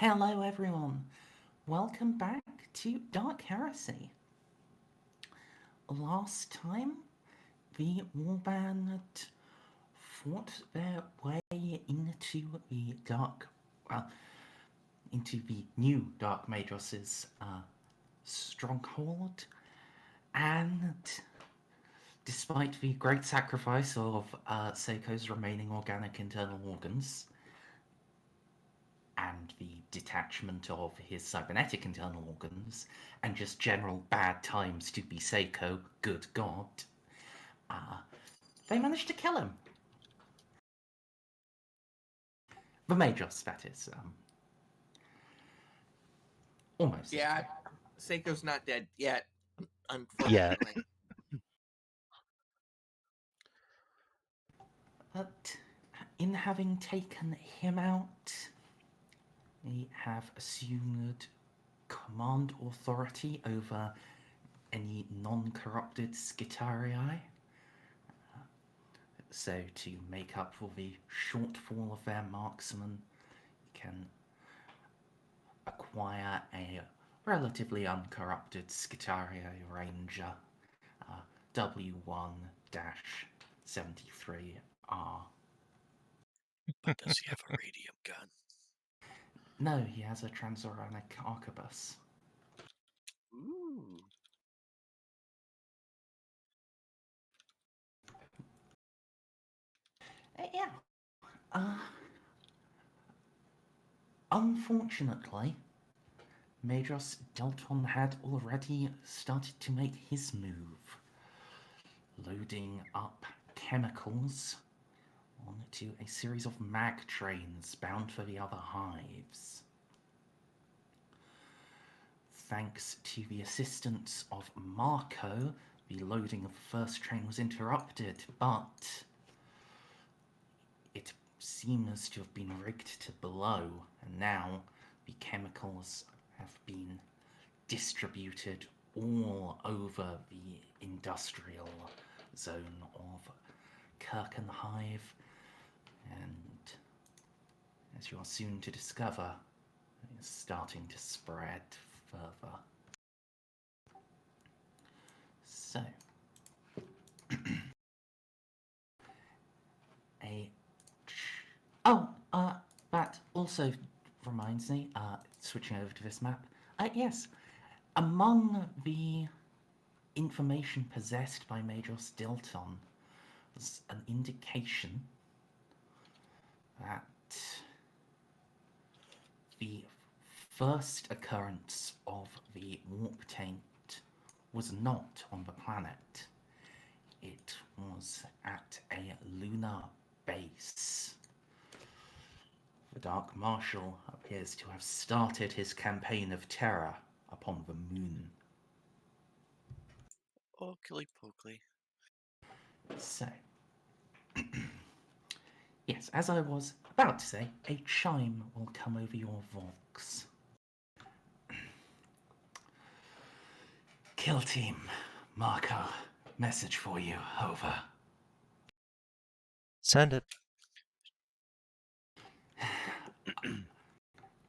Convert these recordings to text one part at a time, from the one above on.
Hello everyone, welcome back to Dark Heresy. Last time, the Warband fought their way into the new Dark Magos's stronghold, and despite the great sacrifice of Ceiko's remaining organic internal organs, and the detachment of his cybernetic internal organs, and just general bad times to be Ceiko, good God, they managed to kill him. The Magos, that is. Almost. Yeah, Seiko's not dead yet, unfortunately. Yeah. But in having taken him out, they have assumed command authority over any non-corrupted Scythiae. So to make up for the shortfall of their marksmen, you can acquire a relatively uncorrupted Scythiae Ranger, W1-73R. But does he have a radium gun? No, he has a transuranic arquebus. Ooh. Yeah. Unfortunately, Magos Delton had already started to make his move, loading up chemicals onto a series of mag trains bound for the other hives. Thanks to the assistance of Marco, the loading of the first train was interrupted, but it seems to have been rigged to blow, and now the chemicals have been distributed all over the industrial zone of Kirkenhive, and as you are soon to discover, it's starting to spread further. So, that also reminds me, switching over to this map, yes, among the information possessed by Magos Dilton was an indication that the first occurrence of the warp taint was not on the planet. It was at a lunar base. The Dark Marshal appears to have started his campaign of terror upon the moon. Okily pokely. So, yes, as I was about to say, a chime will come over your vox. Kill team, Marco, message for you, over. Send it.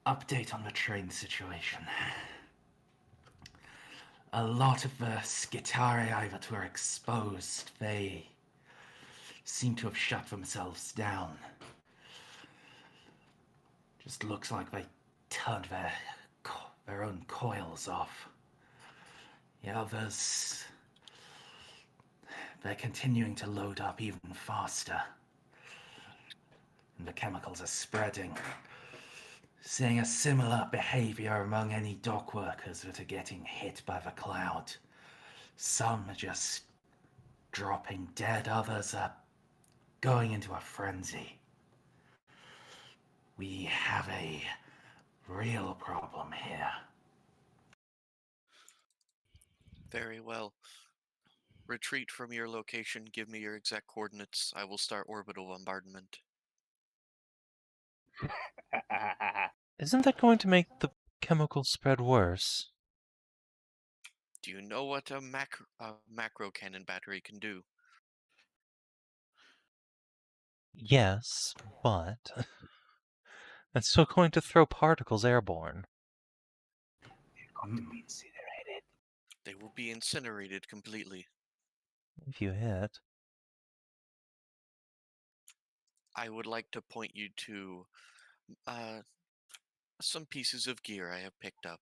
Update on the train situation. A lot of the Scythiae that were exposed, they seem to have shut themselves down. Just looks like they turned their own coils off. The others, they're continuing to load up even faster. And the chemicals are spreading. Seeing a similar behavior among any dock workers that are getting hit by the cloud. Some are just dropping dead, others are going into a frenzy. We have a real problem here. Very well. Retreat from your location. Give me your exact coordinates. I will start orbital bombardment. Isn't that going to make the chemical spread worse? Do you know what a macro cannon battery can do? Yes, but It's still going to throw particles airborne. Mm. They will be incinerated completely. If you hit. I would like to point you to some pieces of gear I have picked up.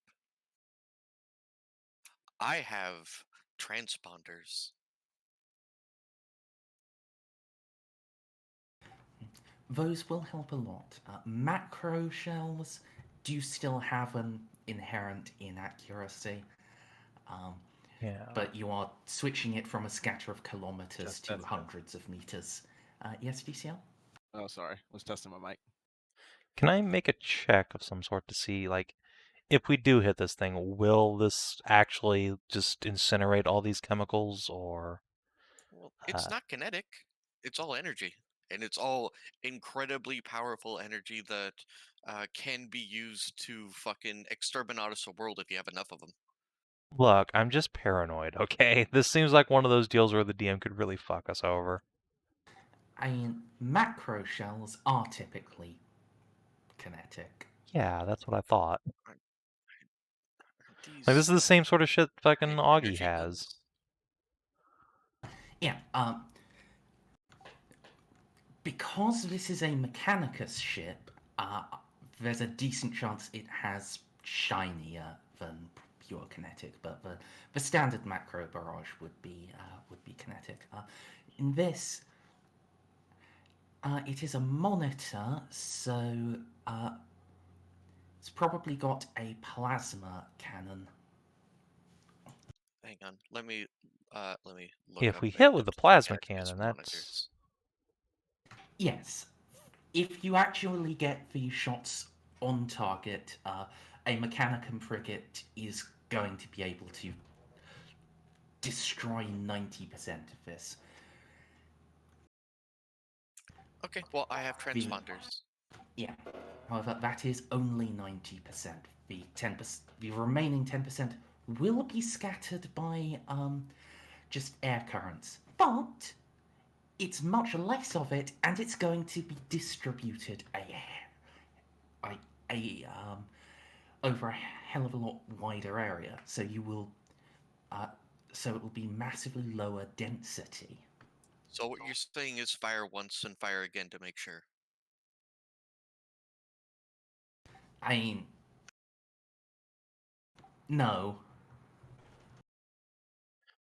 I have transponders. Those will help a lot. Macro shells do still have an inherent inaccuracy, Yeah. but you are switching it from a scatter of kilometers Just to that's it. hundreds of meters. Yes, DCL? Oh, sorry. I was testing my mic. Can I make a check of some sort to see, like, if we do hit this thing, will this actually just incinerate all these chemicals, or... Well, it's not kinetic. It's all energy. And it's all incredibly powerful energy that can be used to fucking exterminate us a world if you have enough of them. Look, I'm just paranoid, okay? This seems like one of those deals where the DM could really fuck us over. I mean, macro shells are typically kinetic. Yeah, that's what I thought. These, Like, this is the same sort of shit fucking Augie energy has. guns. Yeah, because this is a Mechanicus ship, there's a decent chance it has shinier than pure kinetic, but the standard macro barrage would be kinetic. In this, it is a monitor, so it's probably got a plasma cannon. Hang on. Let me look If up we the hit with the plasma Mechanicus cannon, that's... monitors. Yes, if you actually get these shots on target, a Mechanicum frigate is going to be able to destroy 90% of this. Okay, well, I have transponders. Yeah. However, that is only 90%. The 10%, the remaining 10% will be scattered by just air currents, but it's much less of it, and it's going to be distributed over a hell of a lot wider area. So you will, so it will be massively lower density. So what you're saying is fire once and fire again to make sure. I mean, no.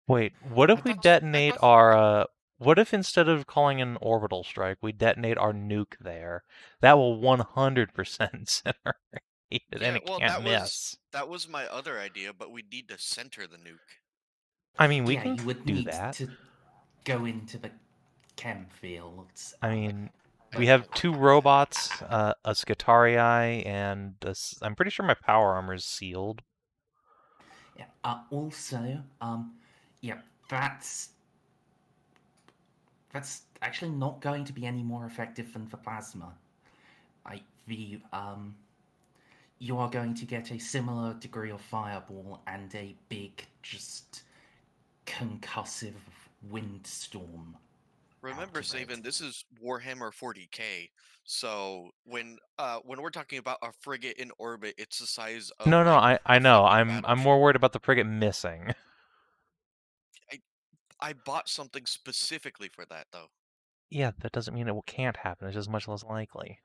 Wait, what if we detonate our, what if instead of calling an orbital strike, we detonate our nuke there? That will 100% incinerate it, and it can't miss. that was my other idea, but we need to center the nuke. I mean, we Yeah, can you would do need that. to go into the chem fields. I mean, we have 2 robots, a Scythia, and I'm pretty sure my power armor is sealed. Yeah. Also, yeah, that's actually not going to be any more effective than the plasma. You are going to get a similar degree of fireball and a big, just concussive windstorm. Remember, Savin, this is Warhammer 40k. So when we're talking about a frigate in orbit, it's the size of No, like I a know. fucking I'm battleship. more worried about the frigate missing. I bought something specifically for that, though. Yeah, that doesn't mean it can't happen. It's just much less likely.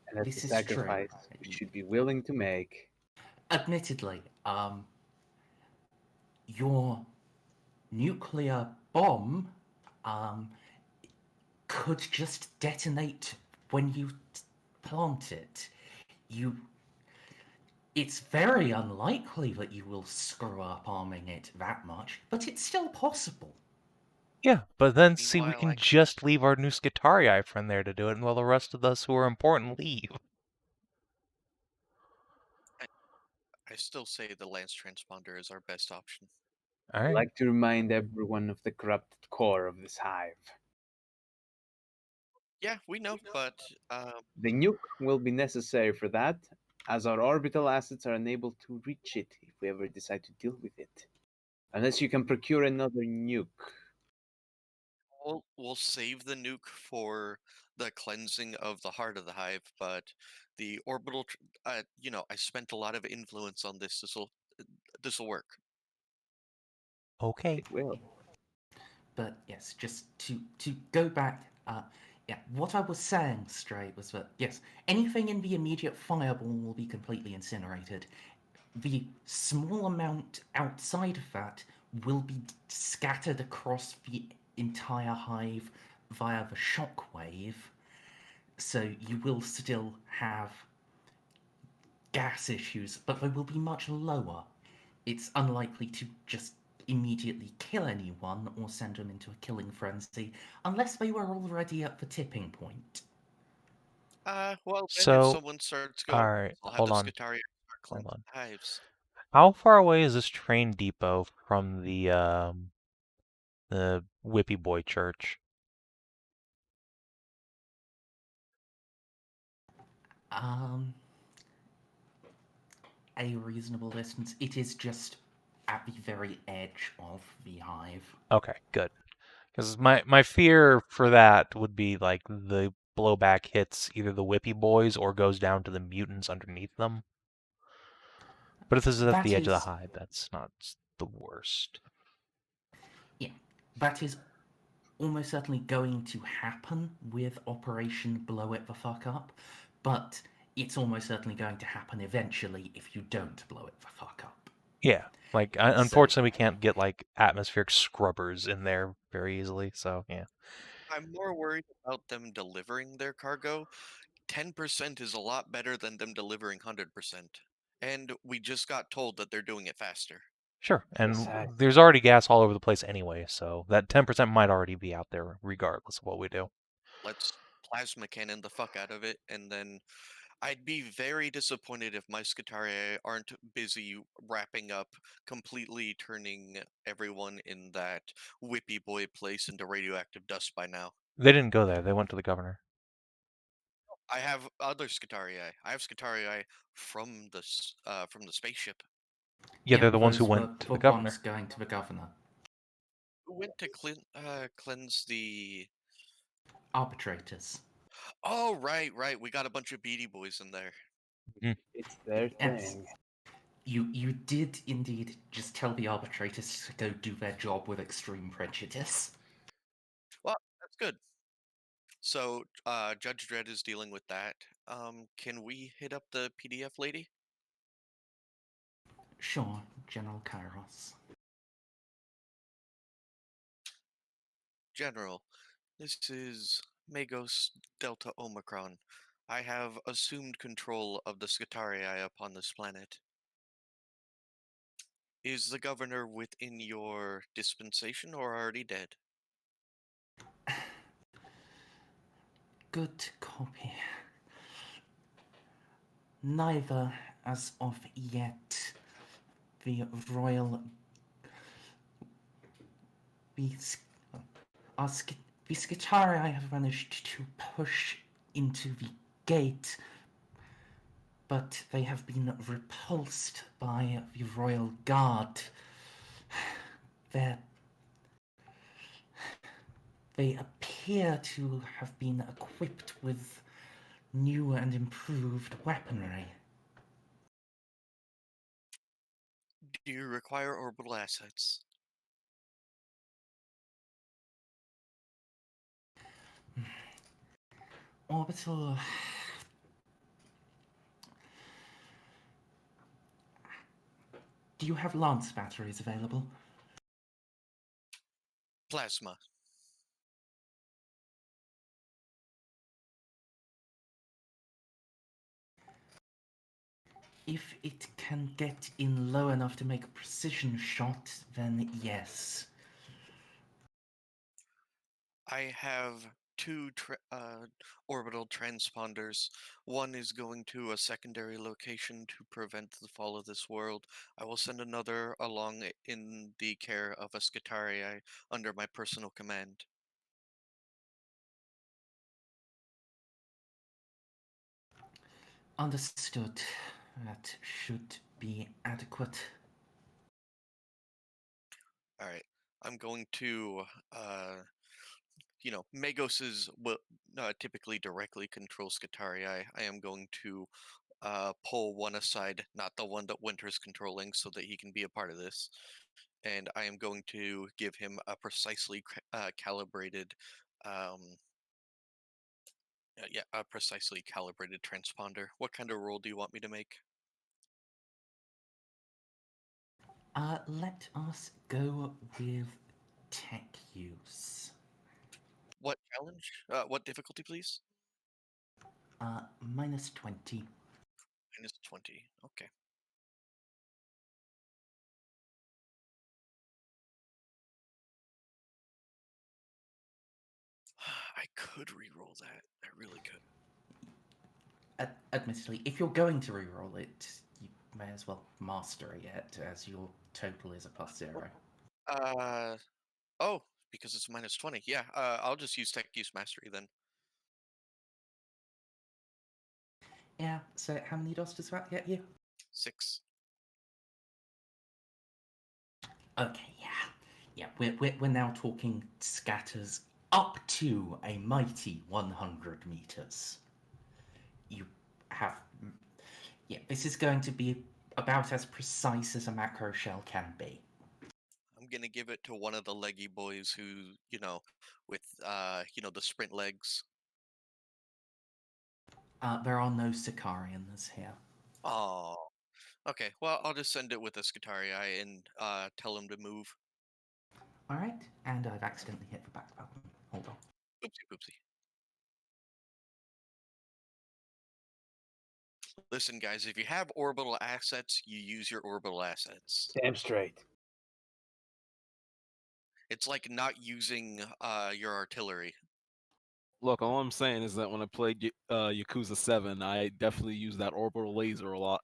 And that's This a is sacrifice true. we should be willing to make. Admittedly, your nuclear bomb could just detonate when you plant it. It's very unlikely that you will screw up arming it that much, but it's still possible. Yeah, but then see, we Meanwhile, can just leave our new Scythia friend there to do it, and while the rest of us who are important leave. I still say the lance transponder is our best option. All I'd right. like to remind everyone of the corrupted core of this hive. Yeah, we know, but The nuke will be necessary for that, as our orbital assets are unable to reach it if we ever decide to deal with it. Unless you can procure another nuke. we'll save the nuke for the cleansing of the heart of the hive, but the orbital, I spent a lot of influence on this. This'll work. Okay. It will. But yes, just to go back, yeah, what I was saying straight was that yes, anything in the immediate fireball will be completely incinerated. The small amount outside of that will be scattered across the entire hive via the shockwave, so you will still have gas issues, but they will be much lower. It's unlikely to just immediately kill anyone or send them into a killing frenzy unless they were already at the tipping point. Well, then if So, someone starts going, alright, I'll have hold the on. Scythia start Hold cleansing on. the hives. How far away is this train depot from the Whippy Boy Church? A reasonable distance. It is just at the very edge of the hive. Okay, good. Because my fear for that would be like the blowback hits either the Whippy Boys or goes down to the mutants underneath them. But if this is at the edge of the hive, that's not the worst. Yeah, that is almost certainly going to happen with Operation Blow It the Fuck Up, but it's almost certainly going to happen eventually if you don't blow it the fuck up. Yeah, like unfortunately we can't get like atmospheric scrubbers in there very easily, so yeah. I'm more worried about them delivering their cargo. 10% is a lot better than them delivering 100%. And we just got told that they're doing it faster. Sure, and Exactly. there's already gas all over the place anyway, so that 10% might already be out there regardless of what we do. Let's plasma cannon the fuck out of it, and then I'd be very disappointed if my Scythia aren't busy wrapping up, completely turning everyone in that Whippy Boy place into radioactive dust by now. They didn't go there, they went to the governor. I have other Scythia. I have Scythia from the spaceship. Yeah, they're the ones who those were went to the governor. ones going to the governor. Who went to cleanse the Arbitrators. Oh, right. We got a bunch of Beady Boys in there. It's their Yes. thing. You did indeed just tell the arbitrators to go do their job with extreme prejudice. Well, that's good. So, Judge Dredd is dealing with that. Can we hit up the PDF lady? Sure, General Kairos. General, this is Magos Delta Omicron. I have assumed control of the Scythia upon this planet. Is the governor within your dispensation or already dead? Good copy. Neither as of yet. The royal... The Scythia have managed to push into the gate, but they have been repulsed by the royal guard. They appear to have been equipped with new and improved weaponry. Do you require orbital assets? Orbital... Do you have lance batteries available? Plasma. If it can get in low enough to make a precision shot, then yes. I have two orbital transponders. One is going to a secondary location to prevent the fall of this world. I will send another along in the care of a Scythia under my personal command. Understood. That should be adequate. Alright, I'm going to Magoses will typically directly control Scytharii, I am going to pull one aside, not the one that Winter's controlling, so that he can be a part of this. And I am going to give him a precisely calibrated, a precisely calibrated transponder. What kind of roll do you want me to make? Let us go with tech use. What challenge? What difficulty, please? Minus 20. Minus 20. Okay. I could re-roll that. I really could. Admittedly, if you're going to re-roll it, you may as well master it, as your total is a +0. Oh, because it's minus 20. Yeah, I'll just use Tech Use Mastery then. Yeah, so how many does that get you? 6. Okay, yeah. We're now talking scatters up to a mighty 100 meters. You have... Yeah, this is going to be about as precise as a macro shell can be. I'm gonna give it to one of the leggy boys who, with the sprint legs. There are no Sicarians here. Oh. Okay, well, I'll just send it with a Scytharii and tell him to move. Alright, and I've accidentally hit the back button. Hold on. Oopsie poopsie. Listen, guys, if you have orbital assets, you use your orbital assets. Damn straight. It's like not using your artillery. Look, all I'm saying is that when I played Yakuza 7, I definitely used that orbital laser a lot.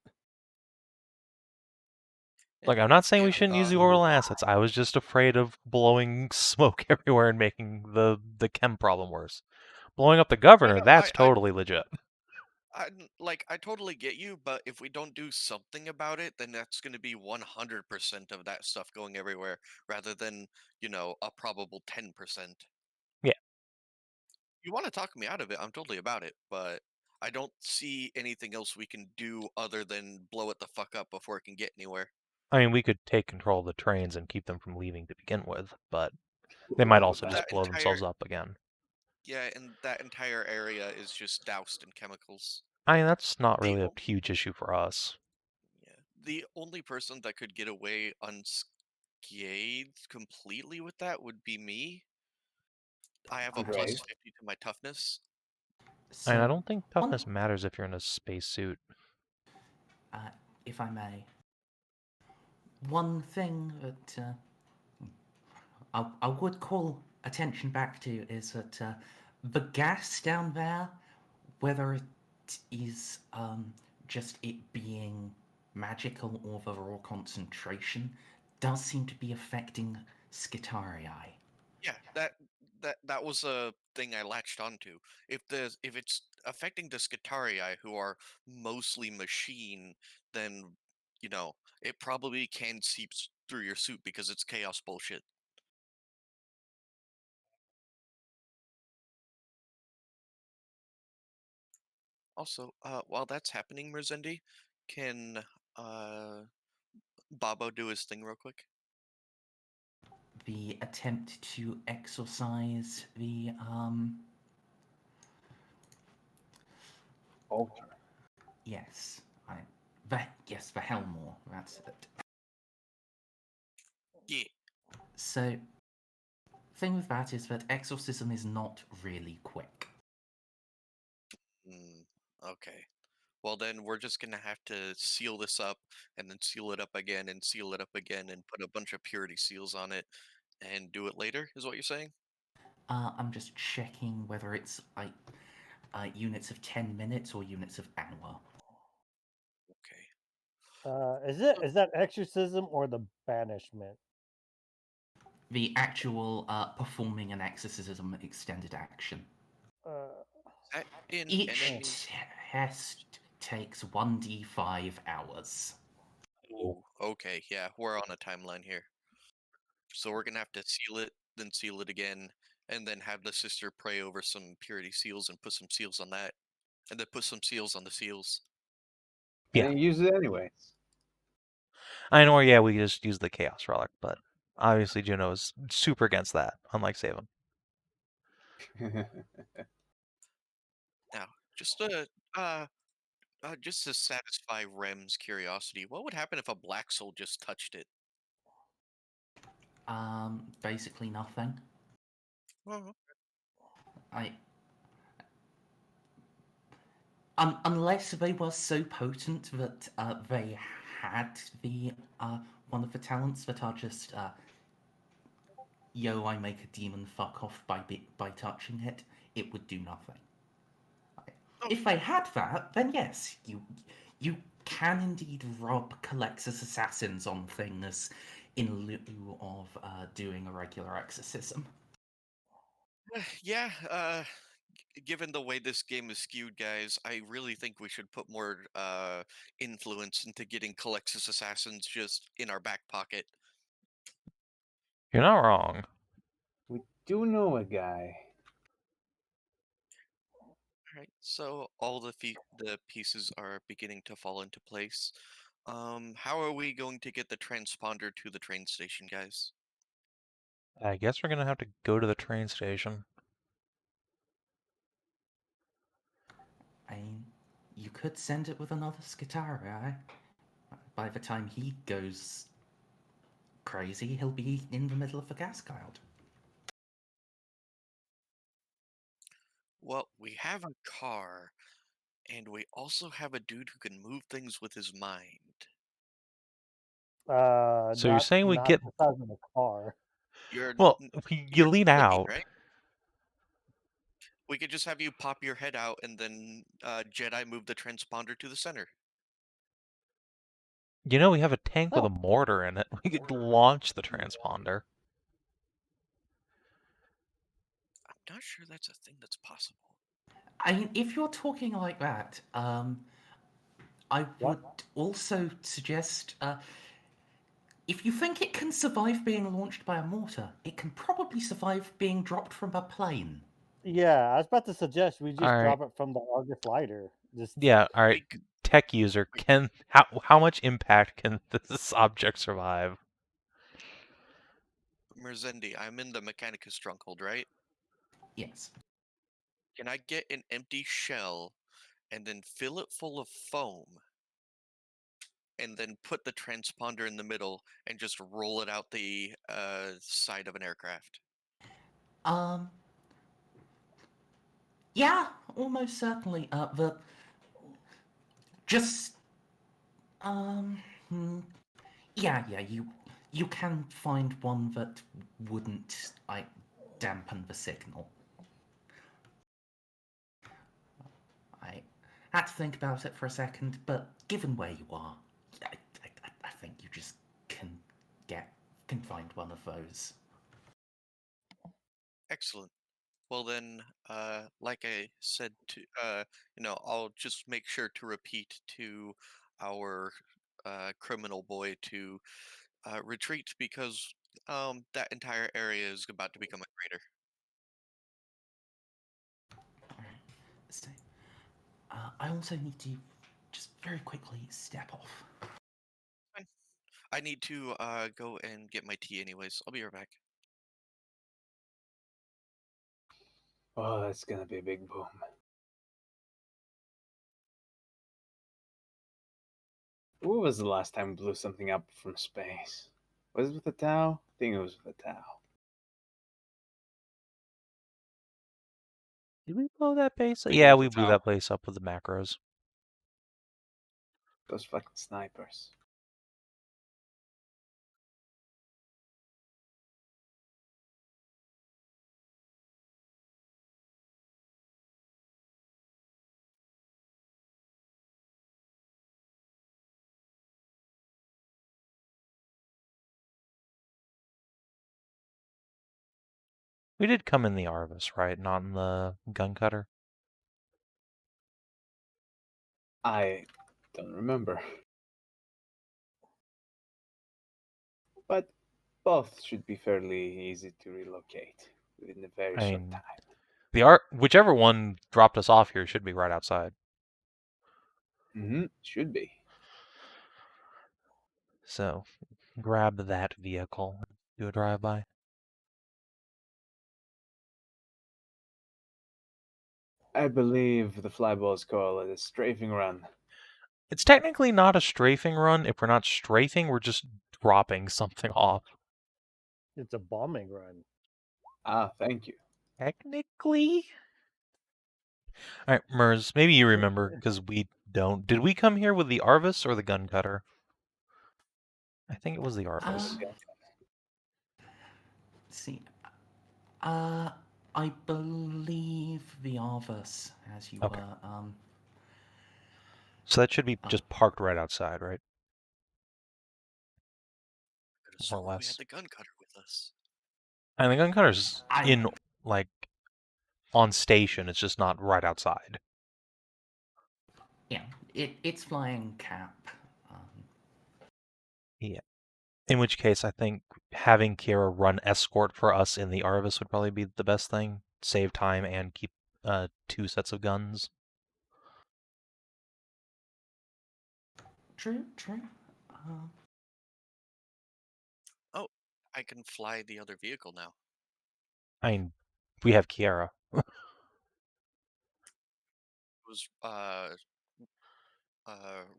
Like, I'm not saying we Yeah, shouldn't use the orbital assets. I was just afraid of blowing smoke everywhere and making the chem problem worse. Blowing up the governor, that's totally legit. I totally get you, but if we don't do something about it, then that's going to be 100% of that stuff going everywhere, rather than, a probable 10%. Yeah. You want to talk me out of it, I'm totally about it, but I don't see anything else we can do other than blow it the fuck up before it can get anywhere. I mean, we could take control of the trains and keep them from leaving to begin with, but they might also just blow themselves up again. Yeah, and that entire area is just doused in chemicals. I mean, that's not really a huge issue for us. Yeah. The only person that could get away unscathed completely with that would be me. I have a plus 50 to my toughness. So, And I don't think toughness matters if you're in a spacesuit. If I may. One thing that I would call attention back to is that the gas down there, whether it is just it being magical or the raw concentration, does seem to be affecting Scytharii. Yeah, that was a thing I latched onto. If it's affecting the Scytharii, who are mostly machine, then it probably can seep through your suit because it's chaos bullshit. Also, while that's happening, Merzendi, can Babo do his thing real quick? The attempt to exorcise the altar. Yes, the Helmore. That's it. Yeah. So, thing with that is that exorcism is not really quick. Okay. Well, then we're just gonna have to seal this up, and then seal it up again, and seal it up again, and put a bunch of purity seals on it, and do it later, is what you're saying? I'm just checking whether it's like units of 10 minutes or units of hour. Okay. Is that exorcism or the banishment? The actual performing an exorcism extended action. Each test takes 1d5 hours. Ooh, okay, yeah, we're on a timeline here. So we're gonna have to seal it, then seal it again, and then have the sister pray over some purity seals and put some seals on that, and then put some seals on the seals. Yeah. And use it anyways. I know, yeah, we just use the Chaos Relic, but obviously Juno is super against that, unlike Savin. Now, just to satisfy Rem's curiosity, what would happen if a black soul just touched it? Basically nothing. Oh, Unless they were so potent that they had the one of the talents that are just yo, I make a demon fuck off by touching it, it would do nothing. If they had that, then yes, you can indeed rob Calexis assassins on things in lieu of doing a regular exorcism. yeah, given the way this game is skewed, guys, I really think we should put more influence into getting Calexis assassins just in our back pocket. You're not wrong. We do know a guy. Alright, so all the pieces are beginning to fall into place. How are we going to get the transponder to the train station, guys? I guess we're gonna have to go to the train station. I mean, you could send it with another Skitarii. By the time he goes crazy, he'll be in the middle of the gas cloud. Well, we have a car, and we also have a dude who can move things with his mind. So you're saying we get... the size of the car. Well, you're you lean looking, out. right? We could just have you pop your head out and then Jedi move the transponder to the center. You know, we have a tank with a mortar in it. We could launch the transponder. I'm not sure that's a thing that's possible. I mean, if you're talking like that, I would also suggest if you think it can survive being launched by a mortar, it can probably survive being dropped from a plane. Yeah, I was about to suggest we just Alright. drop it from the Argus lighter. Yeah, alright. Tech user, how much impact can this object survive? Merzendi, I'm in the Mechanicus stronghold, right? Yes. Can I get an empty shell and then fill it full of foam and then put the transponder in the middle and just roll it out the side of an aircraft? Yeah, almost certainly. Yeah, you can find one that wouldn't like dampen the signal. I had to think about it for a second, but given where you are, I think you just can find one of those. Excellent. Well then, like I said, I'll just make sure to repeat to our criminal boy to retreat because that entire area is about to become a crater. So, I also need to just very quickly step off. Fine. I need to go and get my tea anyways. I'll be right back. Oh, that's gonna be a big boom. When was the last time we blew something up from space? Was it with the Tau? I think it was with the Tau. Did we blow that base up? Yeah, we blew that place up with the macros. Those fucking snipers. We did come in the Arbites, right? Not in the gun cutter? I don't remember. But both should be fairly easy to relocate. within a very I short mean, time. whichever one dropped us off here should be right outside. Should be. So, grab that vehicle. Do a drive-by. I believe the flyballs call it a strafing run. It's technically not a strafing run. If we're not strafing, we're just dropping something off. It's a bombing run. Ah, thank you. Technically? Alright, Merz, maybe you remember, because we don't. Did we come here with the Arvis or the gun cutter? I think it was the Arvis. See, I believe the Iavus, as you Okay. were. So that should be just parked right outside, right? So More or we less. had the gun cutter with us. And the gun cutter's in, like, on station. It's just not right outside. Yeah, it's flying cap. Yeah. In which case, I think having Kira run escort for us in the Arvis would probably be the best thing. Save time and keep 2 sets of guns. True. Oh, I can fly the other vehicle now. I mean, we have Kiara. It was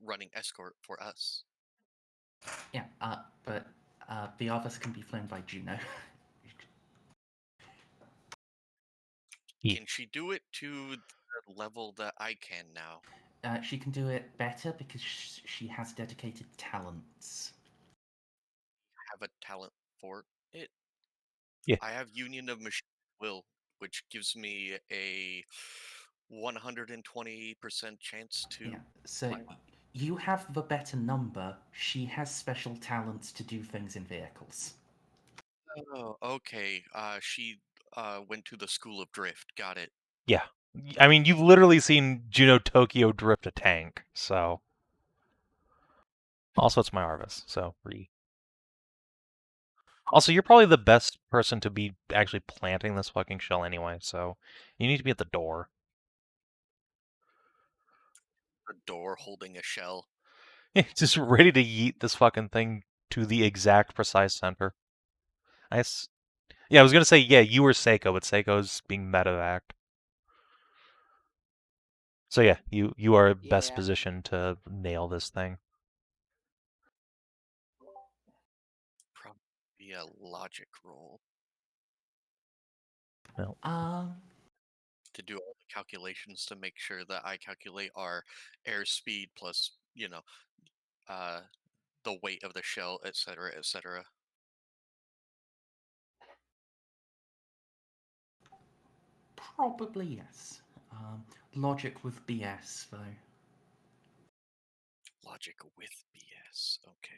running escort for us. Yeah, but the Iavus can be flown by Juno. Can she do it to the level that I can now? She can do it better because she has dedicated talents. Have a talent for it. Yeah. I have Union of Machine Will, which gives me a 120% chance to. Yeah, so you have the better number. She has special talents to do things in vehicles. Oh, okay. She went to the School of Drift. Got it. Yeah. I mean, you've literally seen Juno Tokyo drift a tank, so. Also, it's my Arvis, so Also, you're probably the best person to be actually planting this fucking shell anyway, so you need to be at the door. The door holding a shell. Just ready to yeet this fucking thing to the exact precise center. Yeah, I was gonna say, yeah, you were Ceiko, but Seiko's being medevaced. So yeah, you are best positioned to nail this thing. Probably a logic roll. Well, to do all the calculations to make sure that I calculate our airspeed plus, the weight of the shell, etc., etc. Probably yes. Logic with BS, though. Logic with BS. Okay.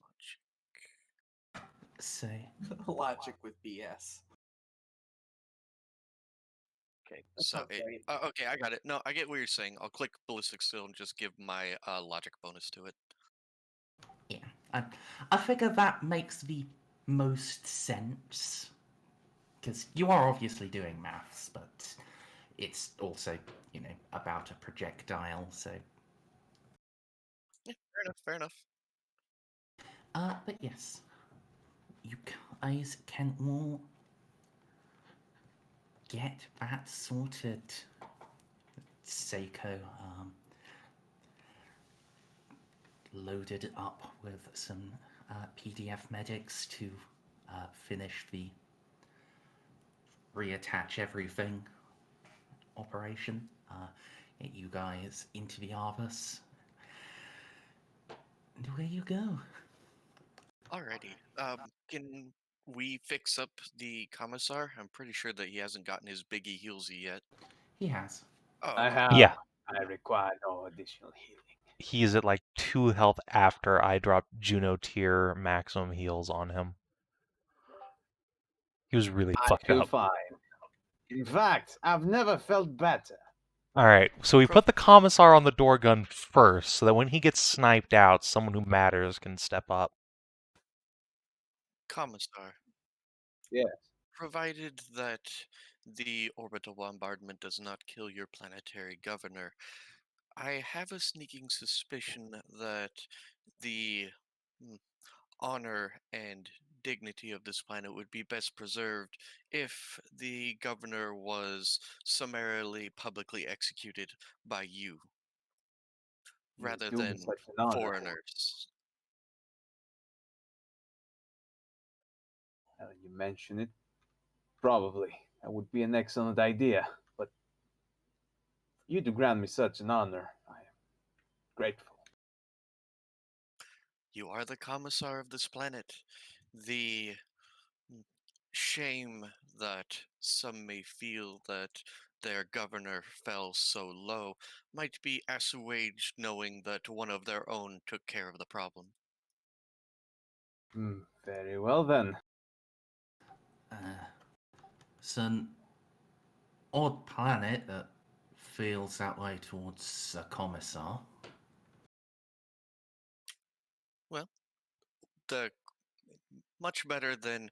Logic. Say. Logic with BS. Okay, so okay, I got it. No, I get what you're saying. I'll click ballistic still and just give my logic bonus to it. Yeah, I figure that makes the most sense. Because you are obviously doing maths, but it's also, about a projectile, so. Yeah, fair enough. But yes, you guys can all get that sorted. Ceiko loaded up with some PDF medics to finish the reattach everything operation. Get you guys into the Iavus. And away you go. Alrighty. Can we fix up the commissar? I'm pretty sure that he hasn't gotten his biggie healsy yet. He has. Oh, I have. Yeah. I require no additional healing. He's at like 2 health after I dropped Juno tier maximum heals on him. He was really fucked I feel up. fine. In fact, I've never felt better. Alright, so we put the commissar on the door gun first, so that when he gets sniped out, someone who matters can step up. Commissar. Yes. provided that the orbital bombardment does not kill your planetary governor, I have a sneaking suspicion that the mm, honor and dignity of this planet would be best preserved if the governor was summarily publicly executed by you rather Do me than such an honor. foreigners. You mention it. Probably. That would be an excellent idea. But for you to grant me such an honor, I am grateful. You are the commissar of this planet. The shame that some may feel that their governor fell so low might be assuaged knowing that one of their own took care of the problem. Very well then. It's an odd planet that feels that way towards a commissar. Well, the much better than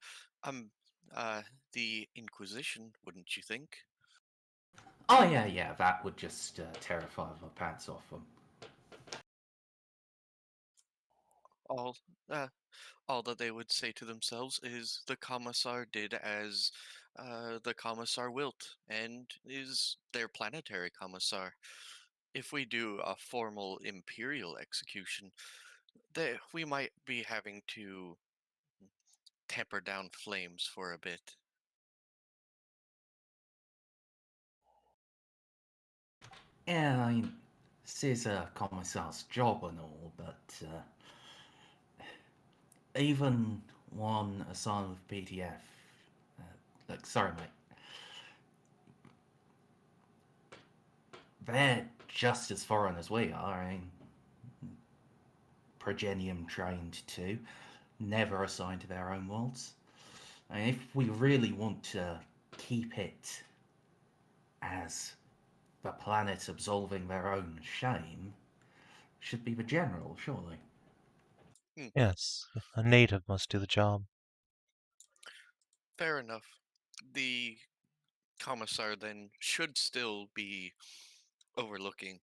the Inquisition, wouldn't you think? Oh yeah, that would just terrify the pants off them. All that they would say to themselves is the commissar did as the commissar wilt, and is their planetary commissar. If we do a formal imperial execution, we might be having to temper down flames for a bit. Yeah, I mean, this is a commissar's job and all, but even one assigned with PDF. Look, sorry, mate. They're just as foreign as we are. I mean, Progenium trained too, never assigned to their own worlds. I mean, if we really want to keep it as the planet absolving their own shame, should be the general, surely. Yes, a native must do the job. Fair enough. The commissar then should still be overlooking,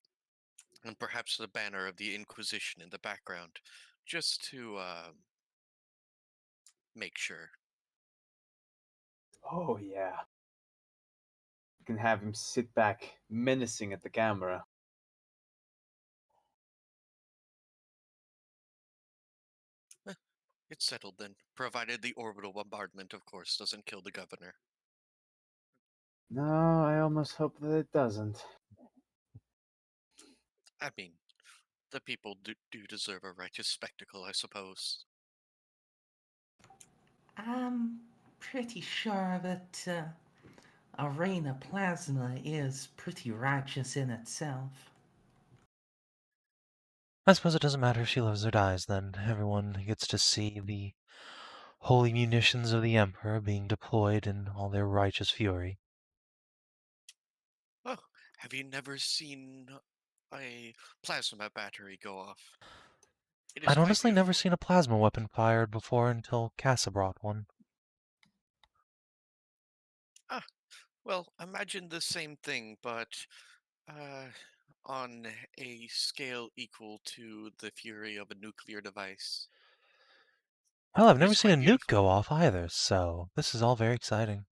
and perhaps the banner of the Inquisition in the background, just to make sure. Oh yeah. You can have him sit back, menacing at the camera. It's settled then, provided the orbital bombardment, of course, doesn't kill the governor. No, I almost hope that it doesn't. I mean, the people do deserve a righteous spectacle, I suppose. I'm pretty sure that Arena Plasma is pretty righteous in itself. I suppose it doesn't matter if she lives or dies, then. Everyone gets to see the holy munitions of the Emperor being deployed in all their righteous fury. Oh, have you never seen a plasma battery go off? It is I'd quite honestly never beautiful. seen a plasma weapon fired before until Casa brought one. Ah, well, imagine the same thing, but on a scale equal to the fury of a nuclear device. Well, I've It never is seen a quite nuke beautiful. go off either, so this is all very exciting.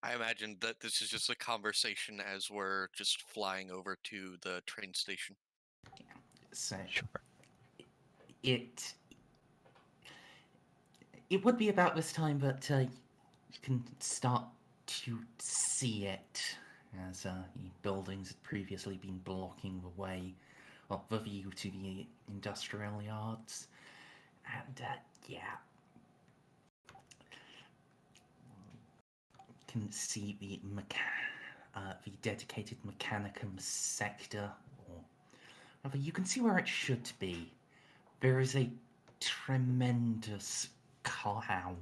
I imagine that this is just a conversation as we're just flying over to the train station. So Sure. it would be about this time that you can start to see it, as the buildings had previously been blocking the way, well, the view to the industrial yards. And yeah, can see the dedicated Mechanicum sector, or rather, you can see where it should be. There is a tremendous cloud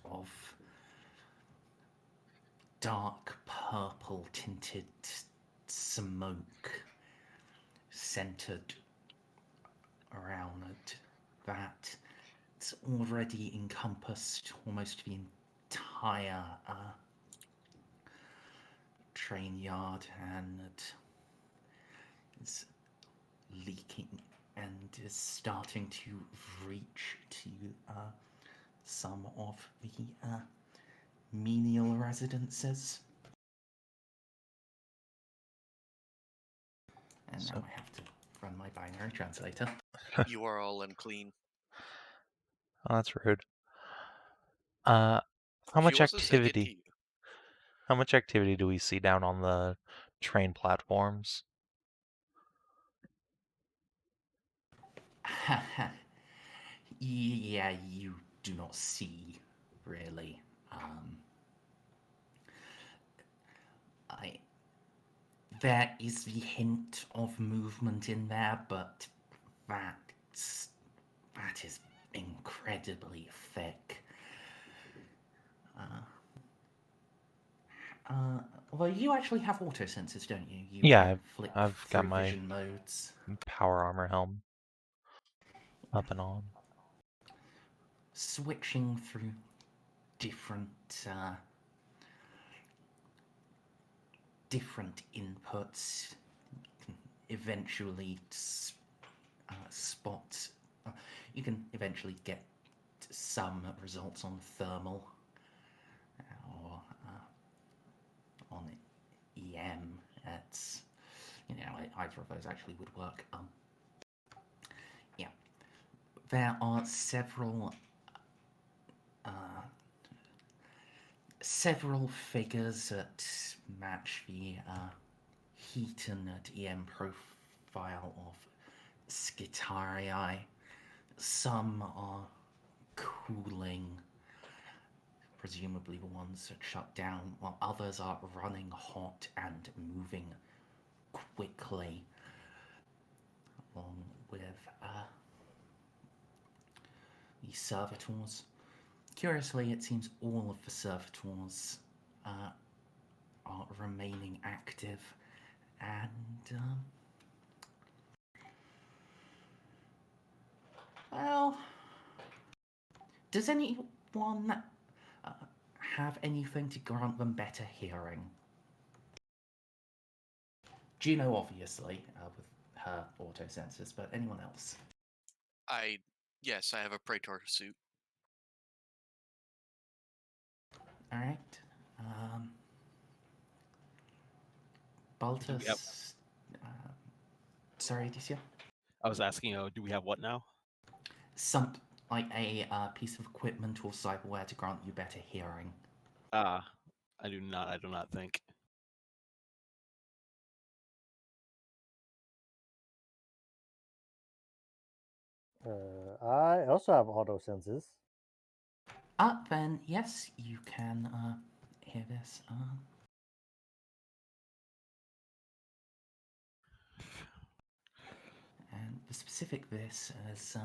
of dark purple tinted smoke centered around that. it's already encompassed almost the entire train yard and is leaking and is starting to reach to some of the menial residences. And So- now I have to run my binary translator. You are all unclean. Oh, that's rude. How much She also said it to activity? you. How much activity do we see down on the train platforms? Yeah, you do not see, really. There is the hint of movement in there, but that is incredibly thick. Well, you actually have auto sensors, don't you? You Yeah, can flick I've got through my vision modes. power armor helm up and on. Switching through different different inputs, you can eventually spot. You can eventually get some results on thermal or on EM. It's either of those actually would work. Yeah, there are several figures that match the heat and EM profile of Scythia. Some are cooling, presumably the ones that shut down, while others are running hot and moving quickly, along with the servitors. Curiously, it seems all of the servitors are remaining active, and well, does anyone have anything to grant them better hearing? Juno, obviously, with her auto sensors, but anyone else? Yes, I have a Praetor suit. All right. Baltus. Sorry, Adicia? I was asking, do we have what now? Some like a piece of equipment or cyberware to grant you better hearing. I do not think. I also have auto senses. Then yes, you can hear this. And the specific this is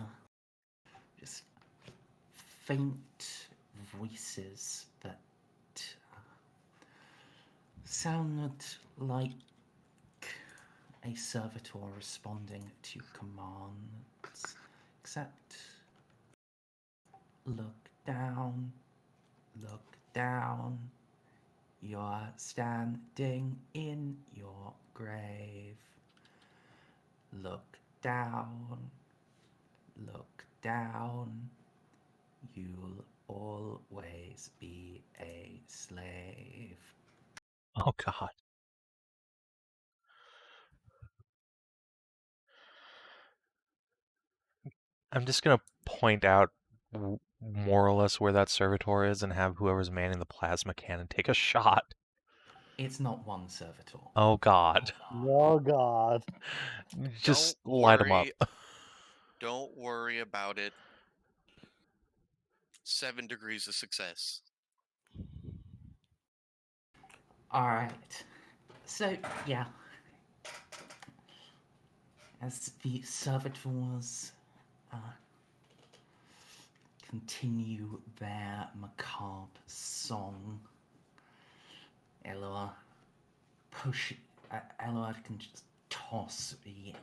just faint voices that sounded like a servitor responding to commands, except look down, you're standing in your grave. Look down, you'll always be a slave. Oh God. I'm just gonna point out more or less where that servitor is and have whoever's manning the plasma cannon take a shot. It's not one servitor. Oh God. Oh God. Just Don't light them up. worry. Don't worry about it. 7 degrees of success. Alright. So, yeah. As the servitors continue their macabre song, Eloa can just toss the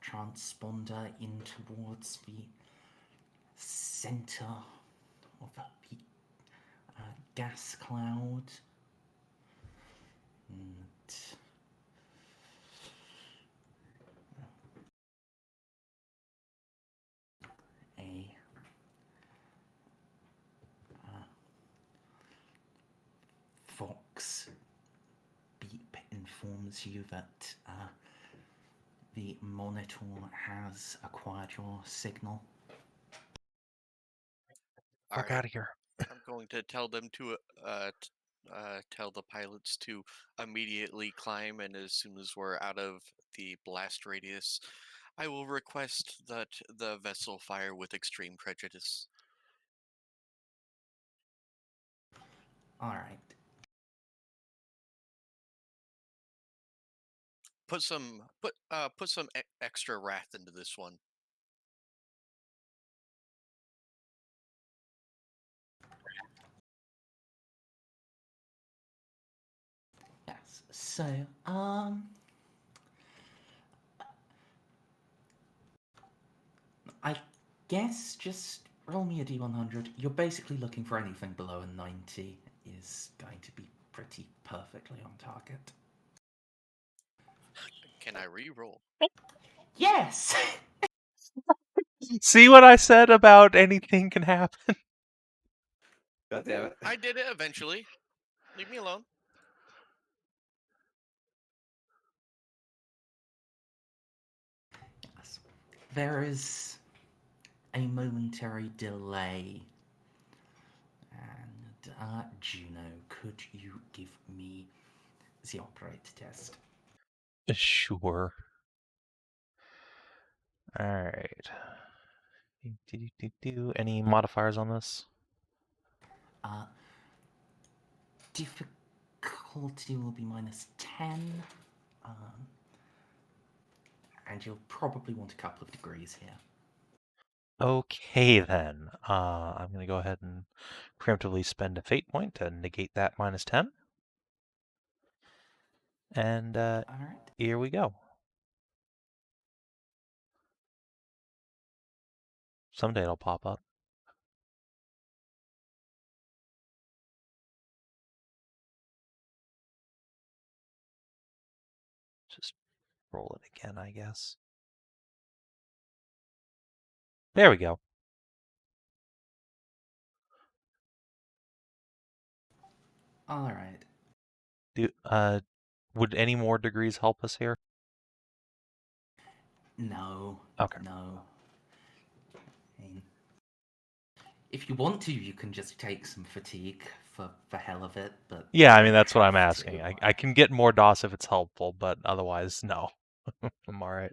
transponder in towards the center of the gas cloud. And a Vox beep informs you that the monitor has acquired your signal. Fuck out of here. I'm going to tell them to tell the pilots to immediately climb, and as soon as we're out of the blast radius, I will request that the vessel fire with extreme prejudice. All right. Put some extra wrath into this one. Yes. So, I guess just roll me a d100. You're basically looking for anything below a 90 is going to be pretty perfectly on target. Can I re-roll? Yes! See what I said about anything can happen? God damn it. I did it eventually. Leave me alone. Yes. There is a momentary delay. And, Juno, could you give me the operator test? Sure. Alright. Any modifiers on this? Difficulty will be -10. And you'll probably want a couple of degrees here. Okay then. I'm going to go ahead and preemptively spend a fate point to negate that -10. And All right. here we go. Someday it'll pop up. Just roll it again, I guess. There we go. All right. Would any more degrees help us here? No. Okay. No. I mean, if you want to, you can just take some fatigue for hell of it, but... Yeah, I mean, that's what I'm have asking. to. I can get more DOS if it's helpful, but otherwise, no. I'm alright.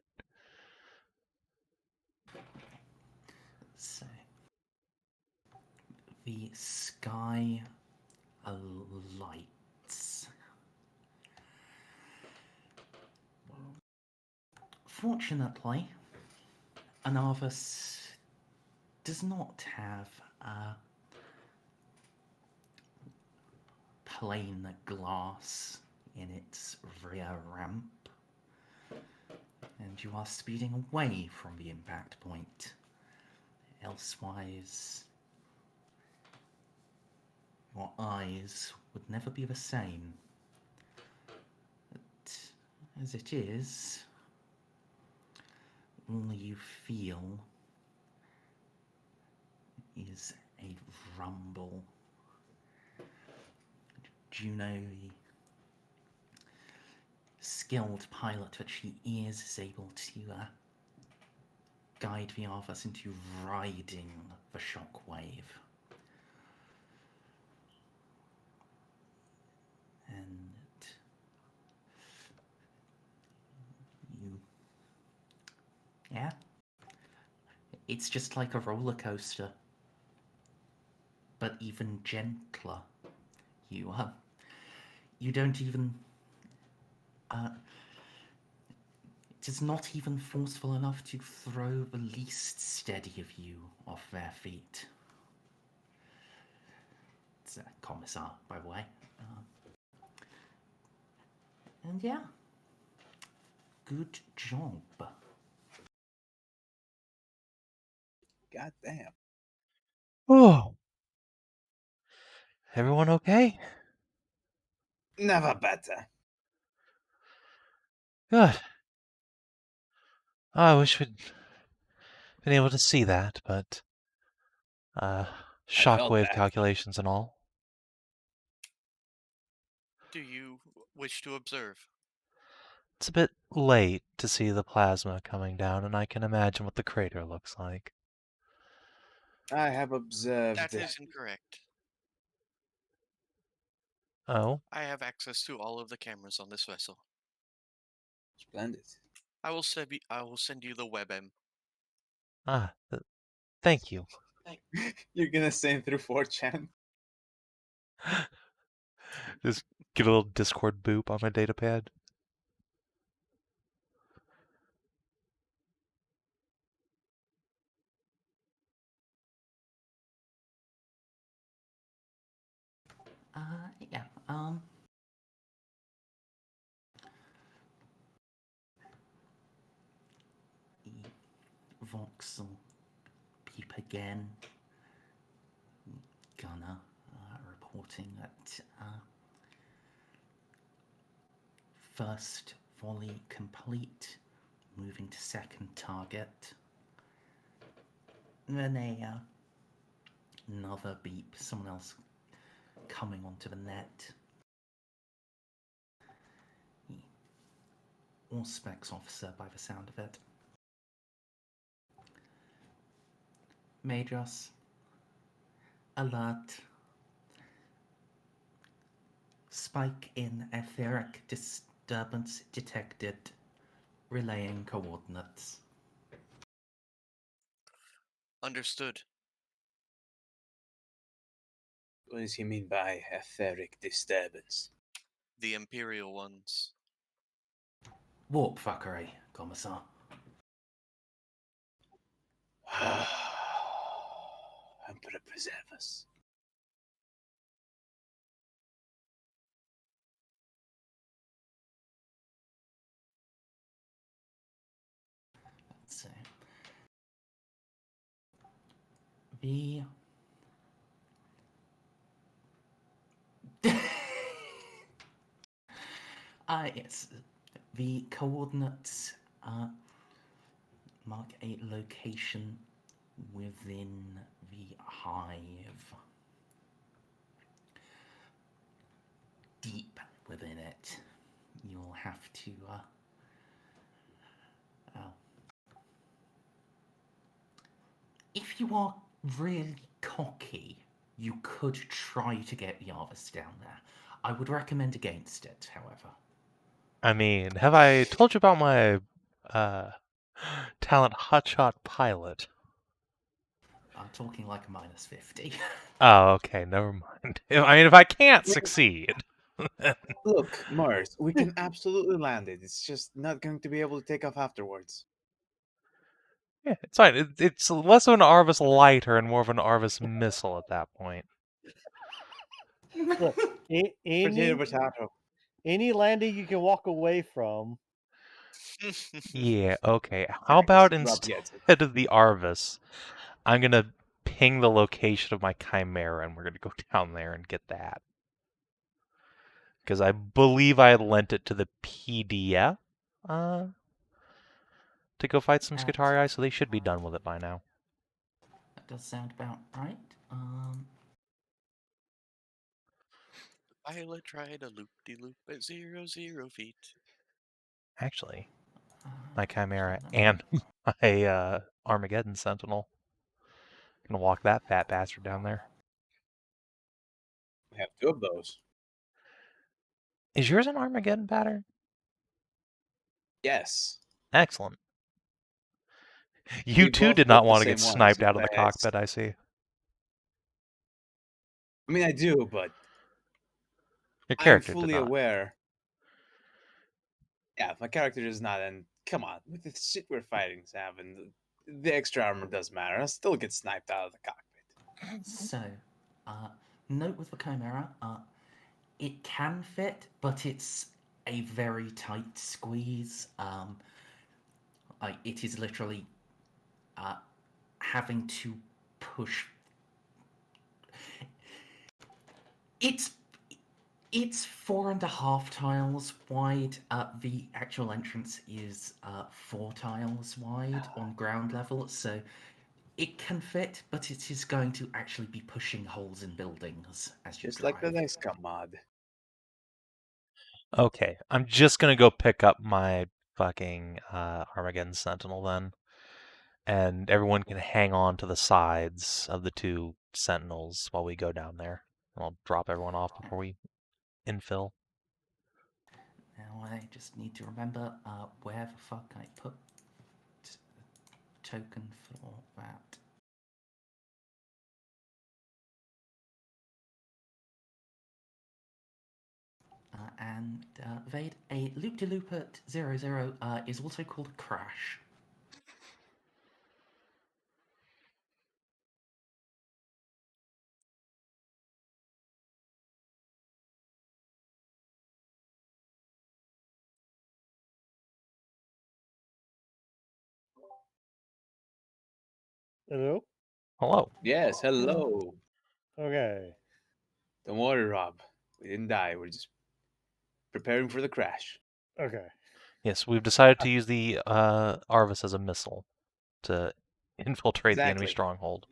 So, the sky lights. Fortunately, Iavus does not have a plain glass in its rear ramp, and you are speeding away from the impact point. Elsewise, your eyes would never be the same. But as it is, all you feel is a rumble. Juno, the skilled pilot that she is able to guide the Iavus into riding the shockwave. And you... Yeah? It's just like a roller coaster, but even gentler. You don't even... it is not even forceful enough to throw the least steady of you off their feet. It's a commissar, by the way. And yeah, good job. God damn. Oh. Everyone okay? Never better. Good. I wish we'd been able to see that, but felt shockwave that. calculations and all. Do you wish to observe? It's a bit late to see the plasma coming down, and I can imagine what the crater looks like. I have observed. That is incorrect. Oh? I have access to all of the cameras on this vessel. Splendid. I will send you the WebM. Ah, thank you. You're gonna send through 4chan? Just get a little Discord boop on my datapad. Yeah. Voxel peep again. Gunner reporting that first volley complete. Moving to second target. And then another beep. Someone else coming onto the net. Or specs officer by the sound of it. Majors. Alert. Spike in etheric disturbance detected. Relaying coordinates. Understood. What does he mean by etheric disturbance? The Imperial ones. Warp fuckery, Commissar. Emperor preserve us. Let's see. The yes. The coordinates mark a location within the hive. Deep within it. You'll have to if you are really cocky, you could try to get Iavus down there. I would recommend against it, however. I mean, have I told you about my talent hotshot pilot? I'm talking like a -50. Oh, okay, never mind. I mean, if I can't succeed. Look, Merz, we can absolutely land it. It's just not going to be able to take off afterwards. Yeah, it's fine. It's less of an Arvis lighter and more of an Arvis missile at that point. Look, Potato. any landing you can walk away from. Yeah, okay. How about Rob gets it. instead of the Arvis, I'm gonna ping the location of my Chimera and we're gonna go down there and get that. Because I believe I had lent it to the PDF to go fight some Skitarii, so they should be done with it by now. That does sound about right. Pilot tried a loop-de-loop at 0 feet. Actually, my Chimera and my Armageddon Sentinel. Gonna walk that fat bastard down there. We have two of those. Is yours an Armageddon pattern? Yes. Excellent. You too did not want to get sniped out of the cockpit, I see. I mean, I do, but Your character I'm fully did not. aware. Yeah, my character is not, and come on, with the shit we're fighting, Savin, the extra armor does matter. I still get sniped out of the cockpit. So, note with the Chimera, it can fit, but it's a very tight squeeze. It is literally having to push It's 4.5 tiles wide. The actual entrance is 4 tiles wide on ground level, so it can fit, but it is going to actually be pushing holes in buildings as you Just drive. like the XCOM mod. Okay, I'm just gonna go pick up my fucking Armageddon Sentinel then, and everyone can hang on to the sides of the 2 Sentinels while we go down there. I'll drop everyone off before we infill. Now I just need to remember where the fuck I put the token for that. And Vade, a loop-de-loop at 00 is also called a crash. Hello? Hello. Yes, hello. Okay. Don't worry, Rob. We didn't die. We're just preparing for the crash. Okay. Yes, we've decided to use the Arvis as a missile to infiltrate the enemy Exactly. stronghold.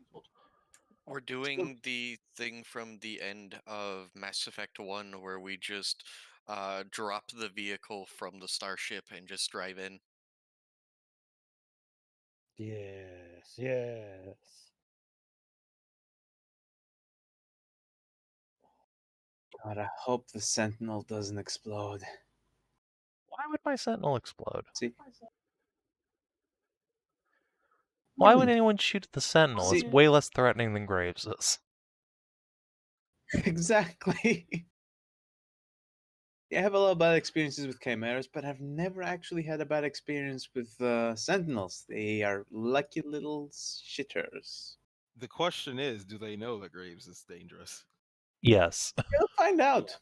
We're doing the thing from the end of Mass Effect 1 where we just drop the vehicle from the starship and just drive in. Yes, yes. God, I hope the Sentinel doesn't explode. Why would my Sentinel explode? See? Why would anyone shoot at the Sentinel? It's See- way less threatening than Graves is. Exactly. Yeah, I have a lot of bad experiences with chimeras, but I've never actually had a bad experience with sentinels. They are lucky little shitters. The question is, do they know that Graves is dangerous? Yes. They'll find out.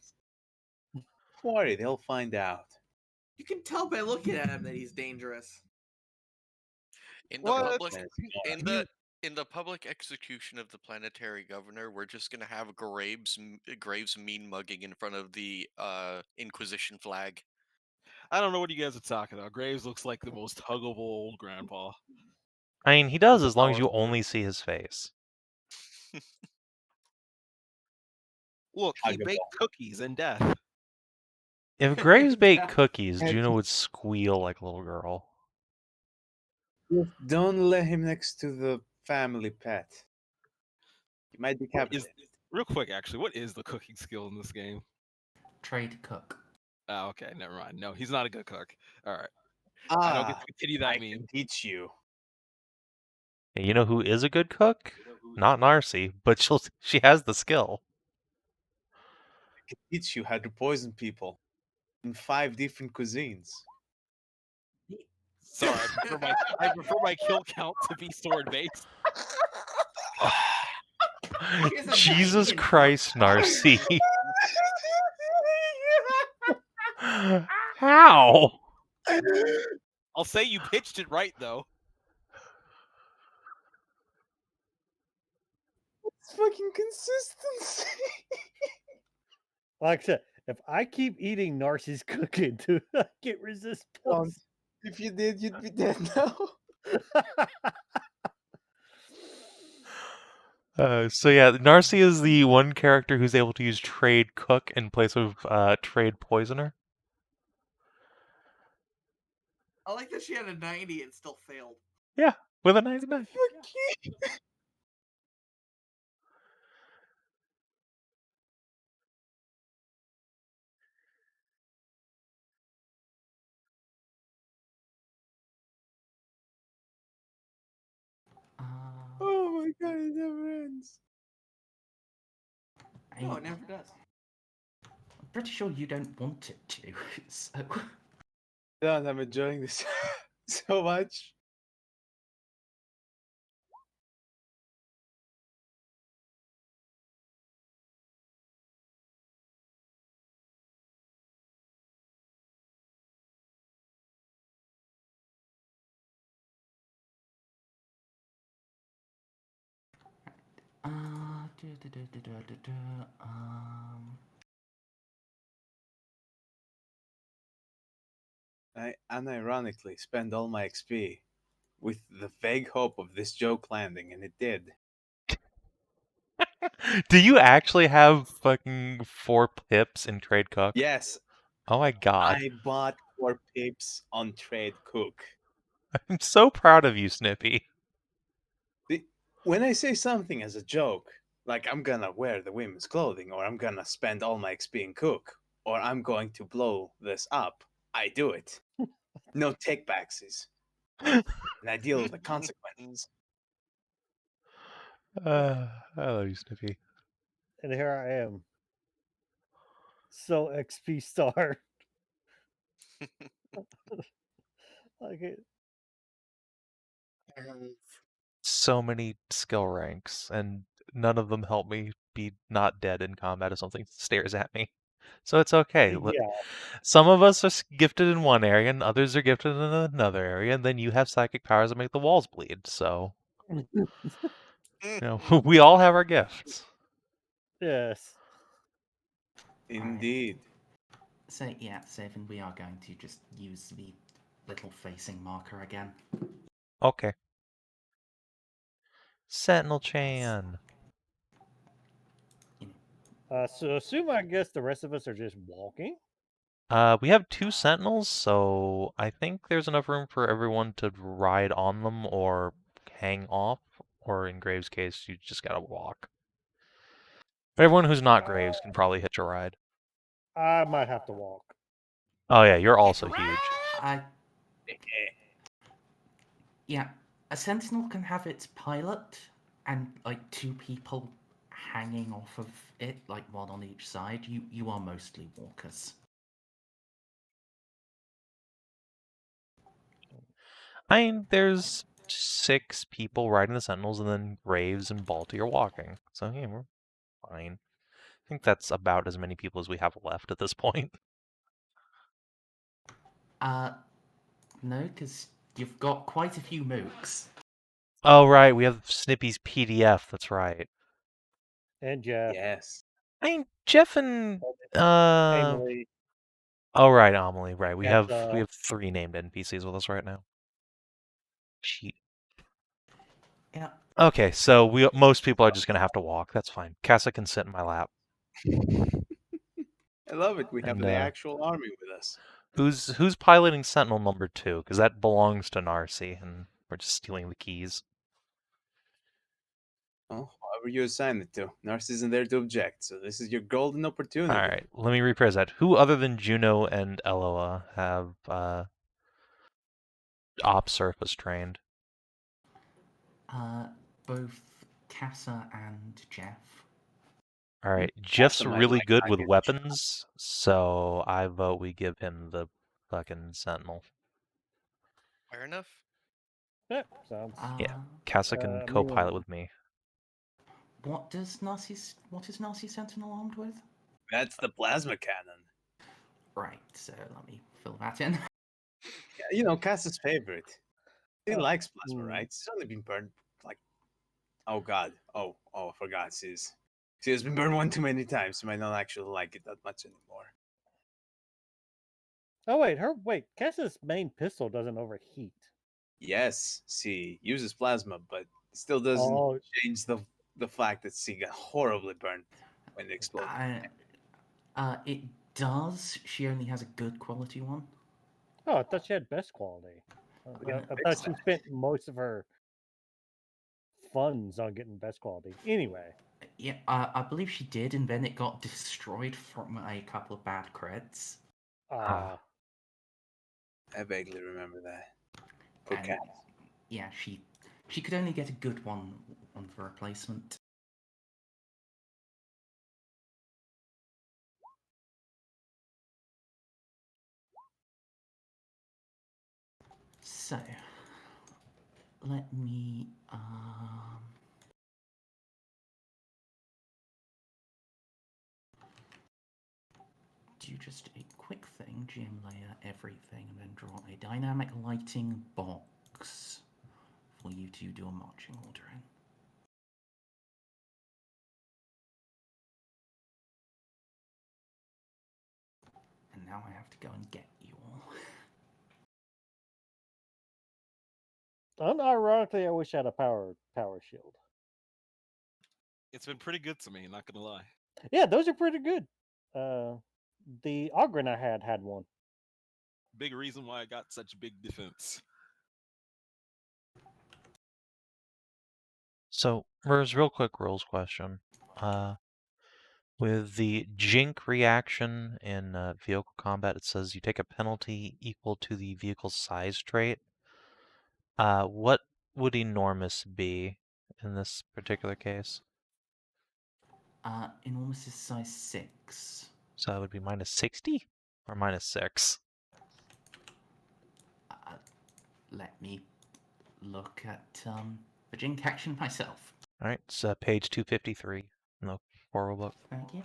Don't worry, they'll find out. You can tell by looking at him that he's dangerous. In the What? public That's more. in the public execution of the planetary governor, we're just gonna have Graves mean mugging in front of the Inquisition flag. I don't know what you guys are talking about. Graves looks like the most huggable old grandpa. I mean, he does With a as long as you powerful- only see his face. Look, he Huggable. baked cookies in death. If Graves baked Yeah. cookies, And- Juno would squeal like a little girl. Just don't let him next to the family pet. He might What is, decapitate. real quick, actually, what is the cooking skill in this game? Trade cook. Oh, okay, never mind. No, he's not a good cook. All right, I don't get to continue I that can meme. teach you. And you know who is a good cook? Not Narcy, but she has the skill. I can teach you how to poison people in 5 different cuisines. Sorry, I prefer my kill count to be sword based. Here's a Jesus Diane Christ, Narcy. How? I'll say you pitched it right though. It's fucking consistency. Like I said, if I keep eating Narcy's cooking, do I get resist Don't. If you did, you'd be dead now. So yeah, Narcy is the one character who's able to use trade cook in place of trade poisoner. I like that she had a 90 and still failed. Yeah, with a 99. Oh my god, it never ends. No, it never does. I'm pretty sure you don't want it to. So God, I'm enjoying this so much. I unironically spend all my XP with the vague hope of this joke landing, and it did. Do you actually have fucking 4 pips in Trade Cook? Yes, Oh my god. I bought 4 pips on Trade Cook. I'm so proud of you, Snippy. When I say something as a joke, like I'm gonna wear the women's clothing, or I'm gonna spend all my XP in Cook, or I'm going to blow this up, I do it. No take-backsies. And I deal with the consequences. I love you, Snippy. And here I am. So XP star. Like it. So many skill ranks, and none of them help me be not dead in combat if something stares at me. So it's okay. Yeah. Some of us are gifted in one area, and others are gifted in another area, and then you have psychic powers that make the walls bleed. So, we all have our gifts. Yes. Indeed. So yeah, Savin, we are going to just use the little facing marker again. Okay. Sentinel Chan. So assume I guess the rest of us are just walking. We have 2 sentinels, so I think there's enough room for everyone to ride on them or hang off, or in Graves' case, you just gotta walk. But everyone who's not Graves can probably hitch a ride. I might have to walk. Oh yeah, you're also huge. Yeah, a sentinel can have its pilot and like 2 people hanging off of it, like one on each side. You are mostly walkers. I mean, there's 6 people riding the sentinels, and then Graves and Balti are walking. So yeah, we're fine. I think that's about as many people as we have left at this point. No, because you've got quite a few mooks. Oh right, we have Snippy's PDF. That's right. And Jeff. Yes. I mean, Jeff and Emily. Oh right, Amelie. Right, we Yes, have 3 named NPCs with us right now. Cheat. Yeah. Okay, so most people are just gonna have to walk. That's fine. Casa can sit in my lap. I love it. We have And, the actual army with us. Who's piloting Sentinel number 2? Because that belongs to Narcia, and we're just stealing the keys. Oh, whoever you assign it to. Narcia isn't there to object, so this is your golden opportunity. All right, let me rephrase that. Who other than Juno and Eloa have op surface trained? Both Casa and Jeff. All right, Jeff's might really like good with target weapons, so I vote we give him the fucking Sentinel. Fair enough. Yeah, sounds. Yeah, Casa can co-pilot with me. What is Narcia's Sentinel armed with? That's the plasma cannon. Right, so let me fill that in. Yeah, you know, Cass's favorite. He Oh, likes plasma, right? He's only been burned like, oh god, oh, I forgot. She has been burned one too many times. She might not actually like it that much anymore. Oh wait, Cass's main pistol doesn't overheat. Yes, she uses plasma, but still doesn't change the fact that she got horribly burned when it exploded. It does. She only has a good quality one. Oh, I thought she had best quality. I thought she spent most of her funds on getting best quality. Anyway. Yeah, I believe she did, and then it got destroyed from a couple of bad crits. I vaguely remember that. Poor cat. Yeah, she could only get a good one for replacement. So, let me do just a quick thing, GM layer everything, and then draw a dynamic lighting box for you to do a marching order in. now I have to go and get you all. Unironically, I wish I had a power shield. It's been pretty good to me, not gonna lie. Yeah, those are pretty good. The Ogren I had one. Big reason why I got such big defense. So, Merz, real quick rules question. With the Jink reaction in vehicle combat, it says you take a penalty equal to the vehicle's size trait. What would enormous be in this particular case? Enormous is size 6. So that would be minus 60 or minus 6? Let me look at the Jink action myself. All right, so page 253 in the core book. Thank you.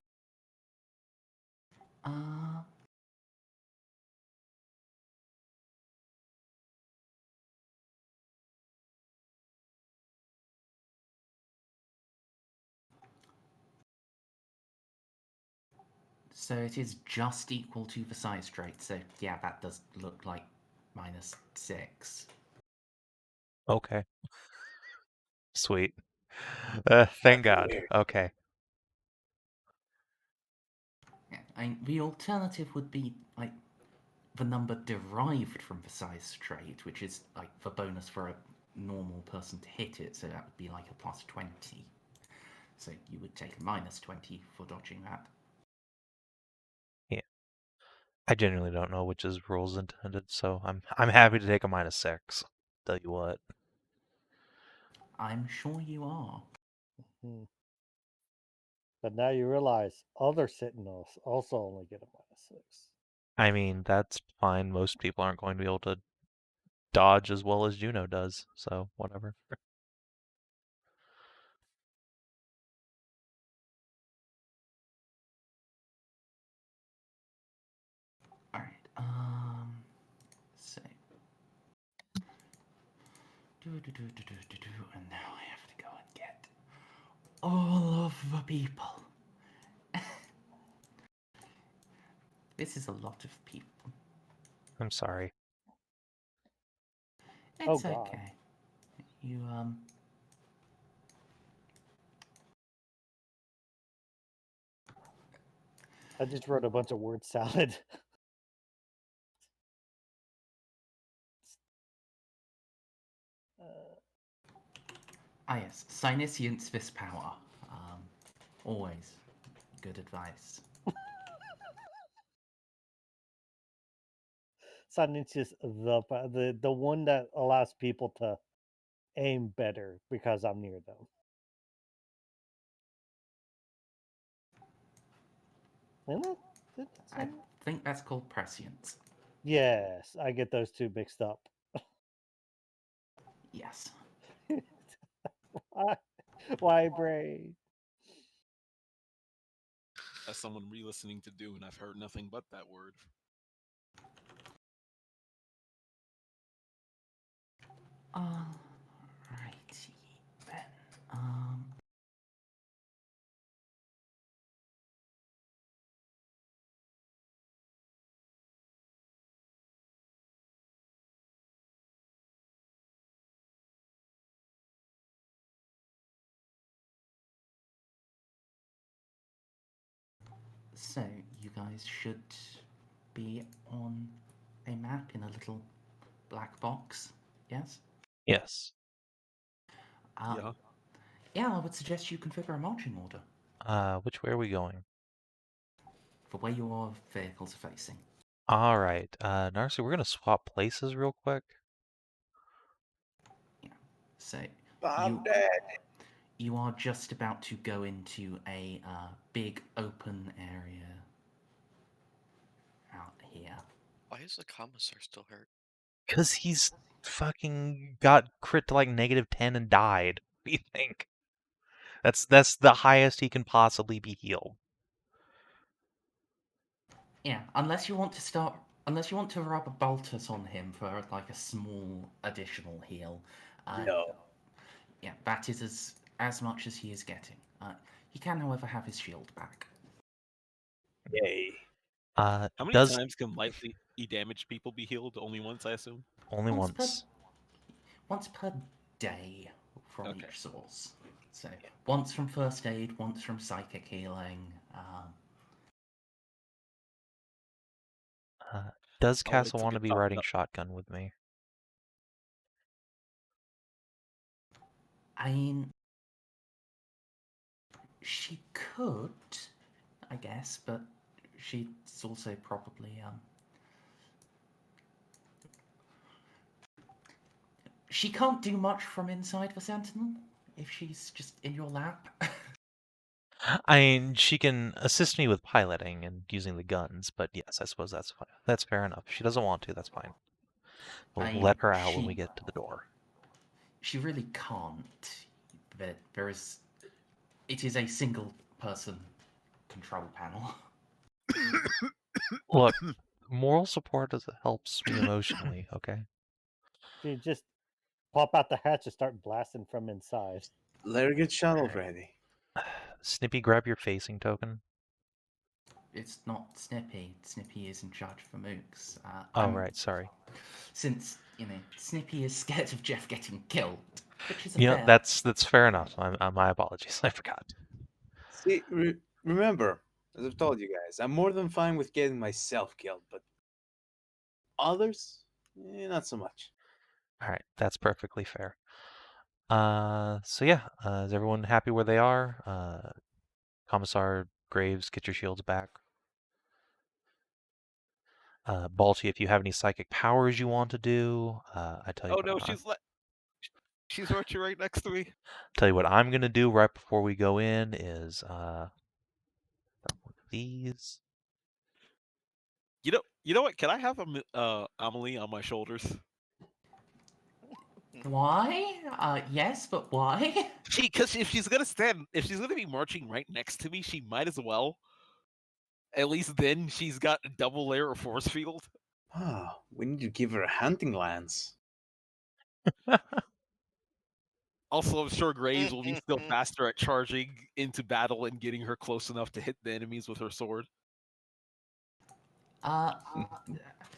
So it is just equal to the size trait. So yeah, that does look like minus 6. Okay. Sweet. Thank God. Okay. Yeah, the alternative would be like the number derived from the size trait, which is like the bonus for a normal person to hit it. So that would be like a plus 20. So you would take a minus 20 for dodging that. Yeah. I genuinely don't know which is rules intended, so I'm happy to take a minus 6. Tell you what. I'm sure you are. But now you realize other Sentinels also only get a minus 6. I mean, that's fine. Most people aren't going to be able to dodge as well as Juno does, so whatever. Alright, so. And now I have to go and get all of the people. This is a lot of people. I'm sorry. It's God. okay. You, I just wrote a bunch of word salad. yes, Sinicience this power. Always good advice. Silence is the one that allows people to aim better because I'm near them. Isn't it? I think that's called prescience. Yes, I get those two mixed up. Yes. Why brain? As someone re-listening to Dune, I've heard nothing but that word. Alrighty then. So you guys should be on a map in a little black box. Yes. Yes. Yeah. Yeah, I would suggest you configure a marching order Which way are we going? for where your vehicles are facing. All right, Narcia, we're gonna swap places real quick. Yeah. So I'm dead. you are just about to go into a big open area out here. Why is the commissar still hurt? Cause he's fucking got crit to like -10 and died. What do you think? That's the highest he can possibly be healed. Yeah, unless you want to rub a Baltus on him for like a small additional heal. No. Yeah, that is as much as he is getting. He can, however, have his shield back. Yay. How many Does times can lightly damaged people be healed? Only once, I assume. only Once once. per day from Okay. each source. So once from first aid, once from psychic healing. Does I'll wait Castle till want to we be top it riding up. shotgun with me? I mean, she could, I guess, but she's also probably she can't do much from inside the Sentinel if she's just in your lap. I mean, she can assist me with piloting and using the guns, but yes, I suppose that's fine. That's fair enough. If she doesn't want to, that's fine. We'll I mean, let her out when we get to the door. She really can't. There is. It is a single person control panel. Look, moral support helps me emotionally, okay? You just pop out the hatch and start blasting from inside. Let her get shuttle Alright. ready. Snippy, grab your facing token. It's not Snippy. Snippy is in charge for mooks. Oh, right, sorry. Since, Snippy is scared of Jeff getting killed, which is a Yeah, fair... that's fair enough. My apologies. I forgot. See, remember, as I've told you guys, I'm more than fine with getting myself killed, but others, not so much. All right, that's perfectly fair. So yeah, is everyone happy where they are? Commissar Graves, get your shields back. Balti, if you have any psychic powers you want to do, I tell you Oh what. no, she's right next to me. Tell you what I'm gonna do right before we go in is one of these. You know what? Can I have Amelie on my shoulders? Why? Yes, but why? Because if she's gonna be marching right next to me, she might as well. At least then she's got a double layer of force field. Ah, we need to give her a hunting lance. Also, I'm sure Graves will be still faster at charging into battle and getting her close enough to hit the enemies with her sword.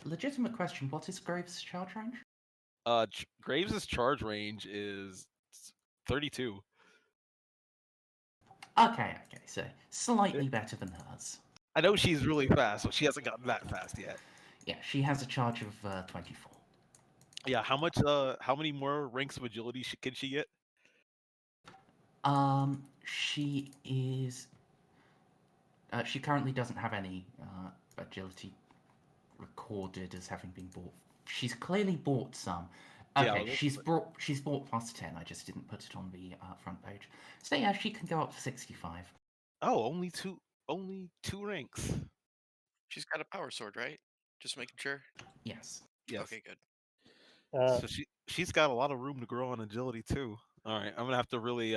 Legitimate question. What is Graves' charge range? Graves' charge range is 32. Okay, so slightly better than hers. I know she's really fast, but she hasn't gotten that fast yet. Yeah, she has a charge of 24. Yeah, how many more ranks of agility can she get? She is. She currently doesn't have any agility recorded as having been bought. She's clearly bought some. Okay, Yeah, she's bought plus 10. I just didn't put it on the front page. So yeah, she can go up to 65. Oh, only two ranks. She's got a power sword, right? Just making sure. Yes. Yes. Okay, good. So she's got a lot of room to grow on agility too. All right, I'm gonna have to really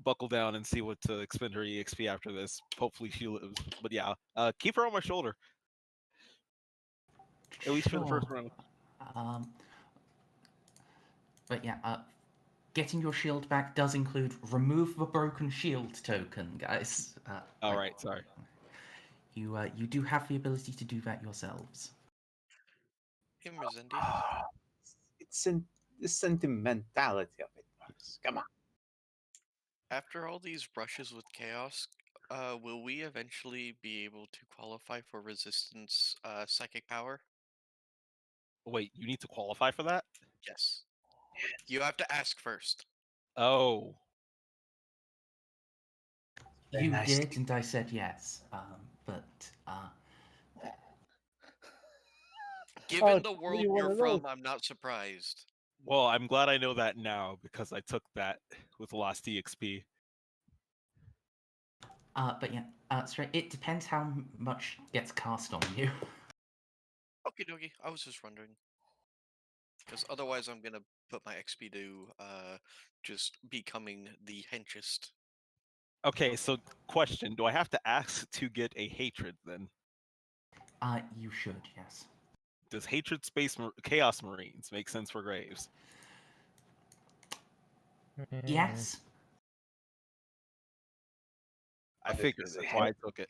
buckle down and see what to expend her EXP after this. Hopefully she lives. But yeah, keep her on my shoulder. At least for the first round. But yeah, getting your shield back does include remove the broken shield token, guys. All right, sorry. You do have the ability to do that yourselves. Hey, Merzendi. It's the sentimentality of it, Merz. Come on. After all these brushes with chaos, will we eventually be able to qualify for resistance psychic power? Wait, you need to qualify for that? Yes. You have to ask first. Oh. Very You nice. did, and I said yes. But Given the it's world really one you're of from, those. I'm not surprised. Well, I'm glad I know that now because I took that with Lost EXP. but yeah, straight. It depends how much gets cast on you. Okie dokie. I was just wondering. Because otherwise I'm gonna put my XP to just becoming the henchest. Okay, so question: do I have to ask to get a hatred then? You should, yes. Does hatred chaos marines make sense for Graves? Yes. I figured that's why I took it.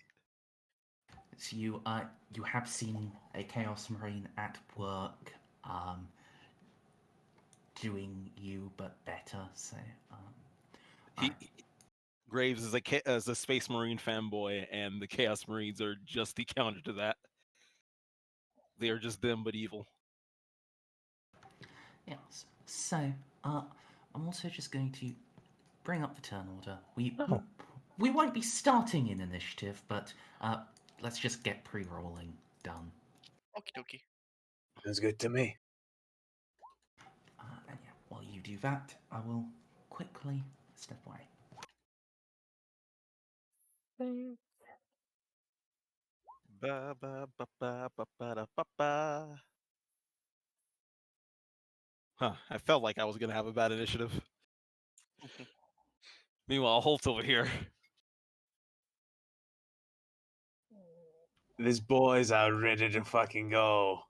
So you have seen a Chaos Marine at work, doing you but better. So Graves is a Space Marine fanboy, and the Chaos Marines are just the counter to that. They are just them, but evil. yes. So I'm also just going to bring up the turn order. We won't be starting in initiative, but let's just get pre-rolling done. Okie dokie. Sounds good to me. And yeah, while you do that, I will quickly step away. Ba ba ba ba ba ba da, ba ba. Huh, I felt like I was gonna have a bad initiative. Meanwhile, Holt's over here. These boys are ready to fucking go.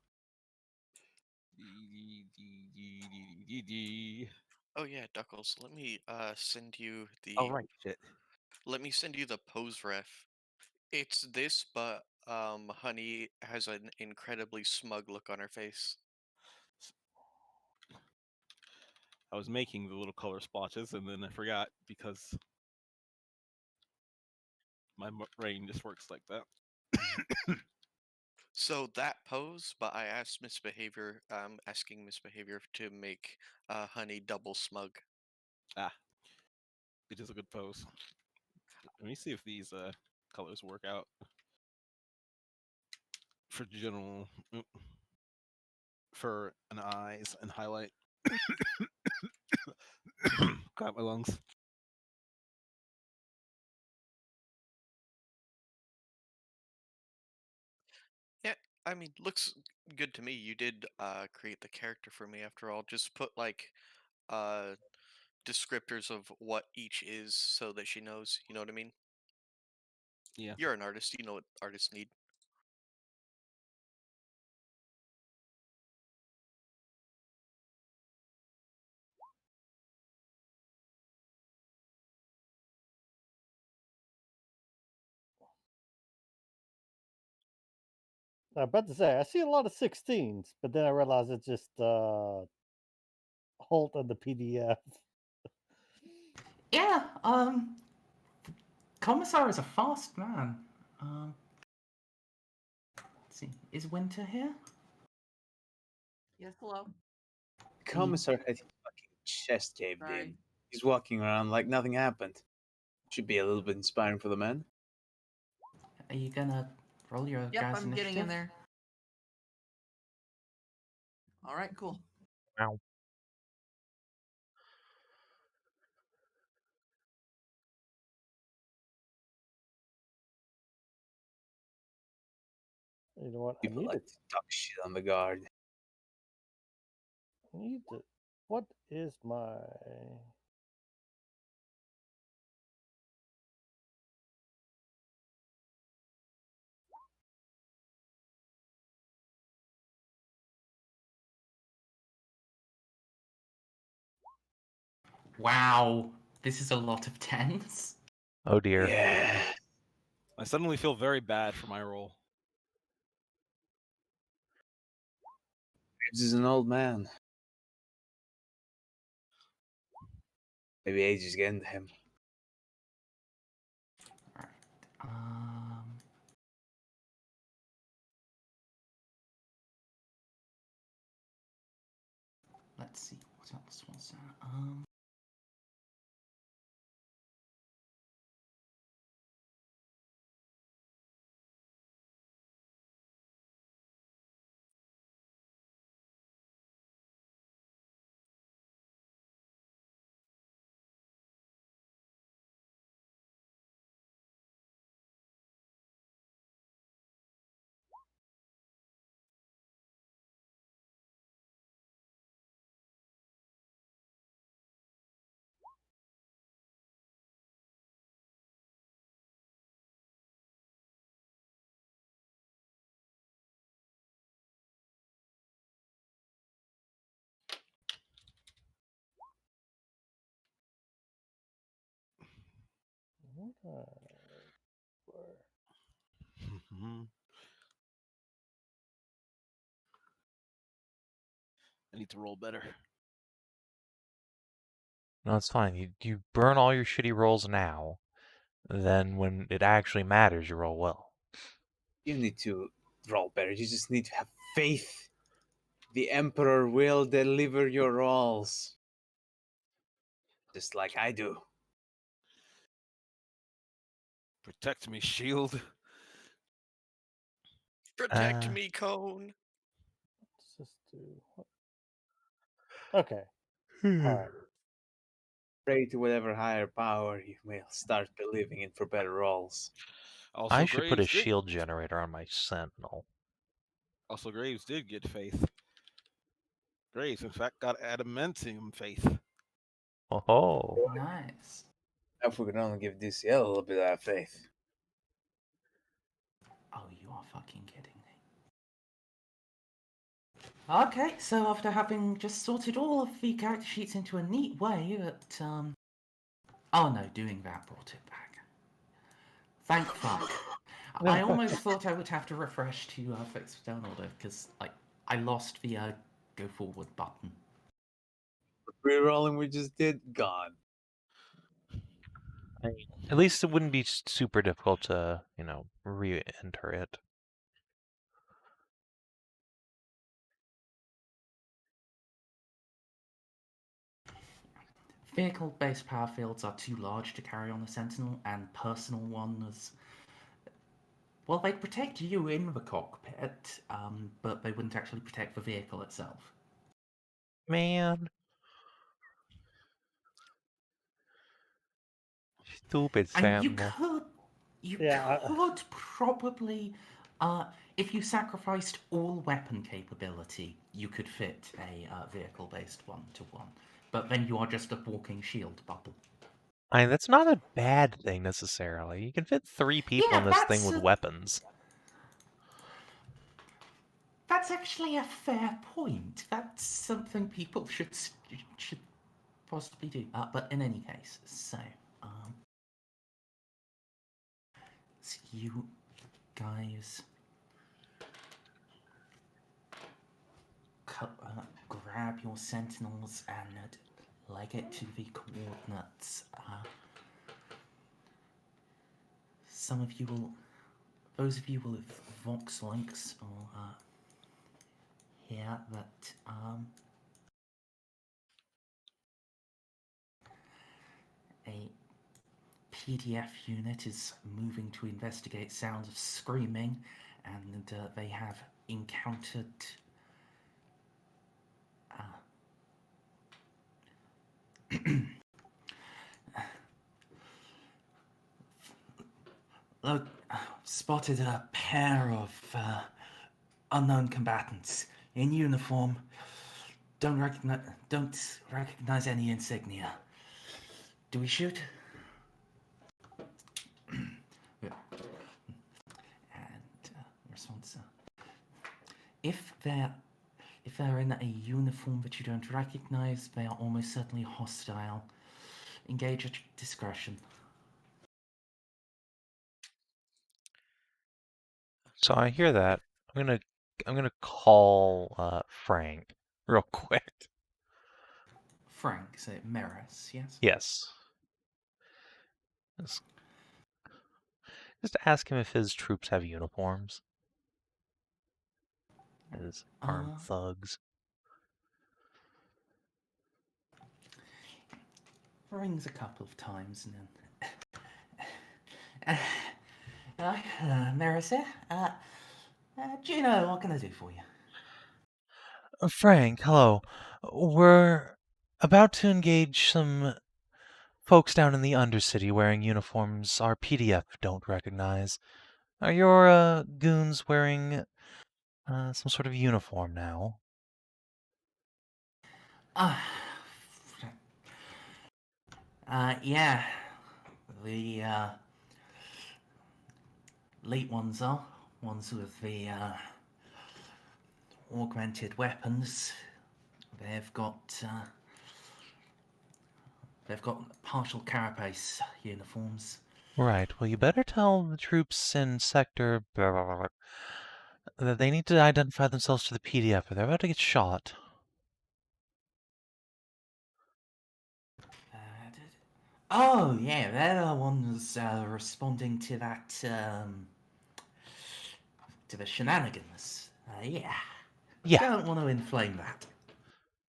Oh yeah, Duckles. Let me send you the. Oh right, shit. Let me send you the pose ref. It's this, but Honey has an incredibly smug look on her face. I was making the little color splotches, and then I forgot because my brain just works like that. So that pose, but I asked Misbehavior, asking Misbehavior to make Honey double smug. Ah, it is a good pose. Let me see if these colors work out for general, for an eyes and highlight. Got my lungs. Yeah, I mean, looks good to me. You did create the character for me after all. Just put like descriptors of what each is so that she knows. You know what I mean? Yeah. You're an artist. You know what artists need. I was about to say I see a lot of 16s, but then I realized it's just Holt and the PDF. Yeah, Commissar is a fast man. Let's see, is Winter here? Yes, hello. Commissar had his fucking chest caved Sorry. in. He's walking around like nothing happened. Should be a little bit inspiring for the men. Are you gonna roll your Yep, guys' I'm initiative? getting in there. All right, cool. Wow. You know what? I People need like to. to talk shit on the guard. I need to. What is my? Wow, this is a lot of tens. Oh dear. Yeah. I suddenly feel very bad for my role. This is an old man. Maybe age is getting to him. Alright. Let's see, what else was that? What I need to roll better. No, it's fine. You burn all your shitty rolls now. Then when it actually matters, you roll well. You need to roll better. You just need to have faith. The Emperor will deliver your rolls. Just like I do. Protect me, shield. Protect me, Cone. Let's just do. Okay. All right. Pray to whatever higher power you may start believing in for better rolls. Also, I should put a Graves did- shield generator on my sentinel. Also, Graves did get faith. Graves, in fact, got adamantium faith. Oh. Nice. If we could only give DCL a little bit of that faith. Oh, you are fucking kidding me. Okay, so after having just sorted all of the character sheets into a neat way that, Oh no, doing that brought it back. Thank fuck. I almost thought I would have to refresh to fix the down order, because, like, I lost the go forward button. The re-rolling we just did, gone. At least it wouldn't be super difficult to, re-enter it. Vehicle-based power fields are too large to carry on the Sentinel, and personal ones, well, they'd protect you in the cockpit, but they wouldn't actually protect the vehicle itself. Man. Stupid And sentinel. you Yeah, could probably, if you sacrificed all weapon capability, you could fit a vehicle-based 1-to-1. But then you are just a walking shield bubble. I mean, that's not a bad thing necessarily. You can fit 3 people Yeah, in this thing that's with weapons. That's actually a fair point. That's something people should possibly do. But in any case, so you guys grab your sentinels and leg it to the coordinates. Some of you will, those of you with Vox links will hear that a PDF unit is moving to investigate sounds of screaming, and they have encountered spotted a pair of unknown combatants in uniform. Don't recognize any insignia. Do we shoot? And response: if they're in a uniform that you don't recognize, they are almost certainly hostile. Engage at discretion. So I hear that. I'm gonna call Frank real quick. Frank, say Merz, yes? Yes. Just ask him if his troops have uniforms. As armed thugs. Rings a couple of times and then Merz here. Juno, what can I do for you? Frank, hello. We're about to engage some folks down in the Undercity wearing uniforms our PDF don't recognize. Are your goons wearing some sort of uniform now? Yeah. The late ones are. Ones with the augmented weapons. They've got partial carapace uniforms. Right. Well, you better tell the troops in Sector that they need to identify themselves to the PDF or they're about to get shot. Oh, yeah, they're the ones responding to that, to the shenanigans. Yeah. Yeah, Don't want to inflame that.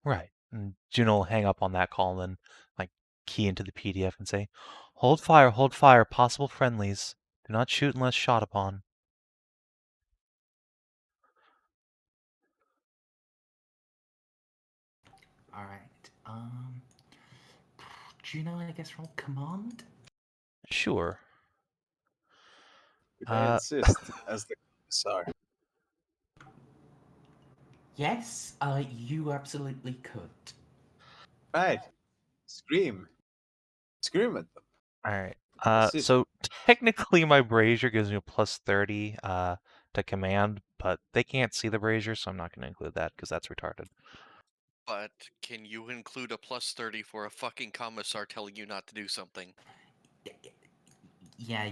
right. And Juno will hang up on that call and then, like, key into the PDF and say, hold fire, possible friendlies. Do not shoot unless shot upon. Alright, Juno, I guess, roll command? Sure. Could I insist as the commissar? Yes, you absolutely could. Right. Scream. Scream at them. Alright. Assist. So technically my brazier gives me a plus 30 to command, but they can't see the brazier, so I'm not going to include that because that's retarded. But can you include a plus 30 for a fucking commissar telling you not to do something? Yeah,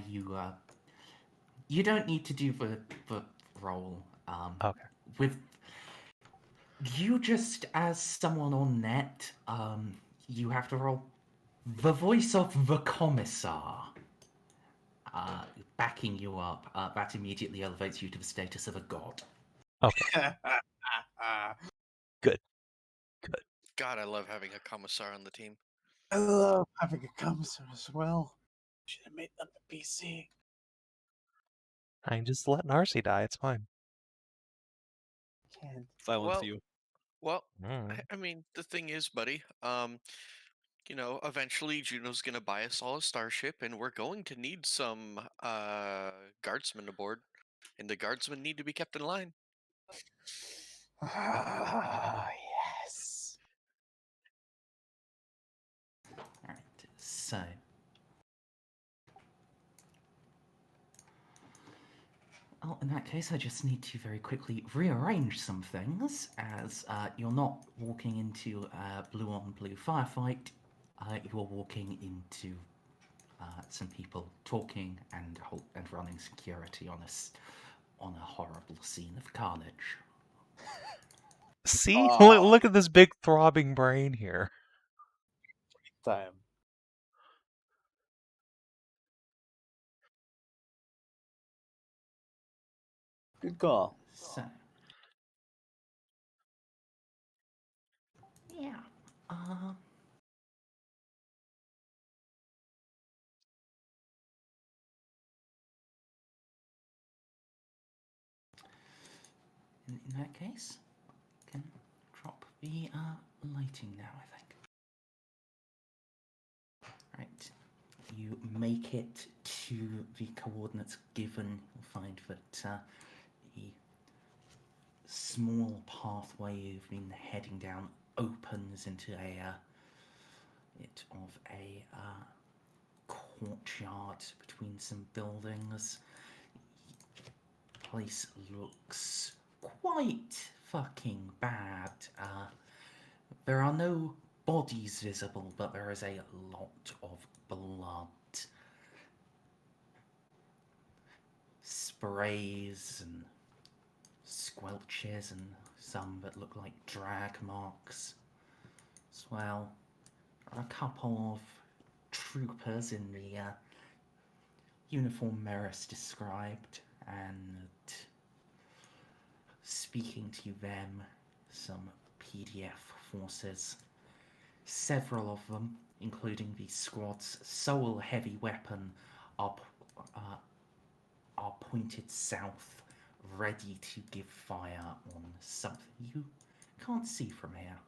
you don't need to do the roll. Okay. With you just as someone on net, you have to roll the voice of the commissar. Backing you up, that immediately elevates you to the status of a god. Okay. Good. God, I love having a commissar on the team. I love having a commissar as well. Should have made them a PC. I can just let Narcia die. It's fine. Can't. Silence Well, you. Well, Mm. I mean, the thing is, buddy, you know, eventually Juno's gonna buy us all a starship, and we're going to need some guardsmen aboard, and the guardsmen need to be kept in line. Ah, yes. Alright, so. Oh, in that case, I just need to very quickly rearrange some things, as you're not walking into a blue-on-blue firefight. You're walking into some people talking and running security on a horrible scene of carnage. See? Oh. Look at this big throbbing brain here. Time. Good call. So, yeah. In that case, I can drop the lighting now, I think. Right. You make it to the coordinates given. You'll find that the small pathway you've been heading down opens into a courtyard between some buildings. The place looks quite fucking bad. There are no bodies visible, but there is a lot of blood. Sprays and squelches and some that look like drag marks as well. There are a couple of troopers in the uniform Merz described, and speaking to them, some PDF forces. Several of them, including the squad's sole heavy weapon, are pointed south, ready to give fire on something you can't see from here.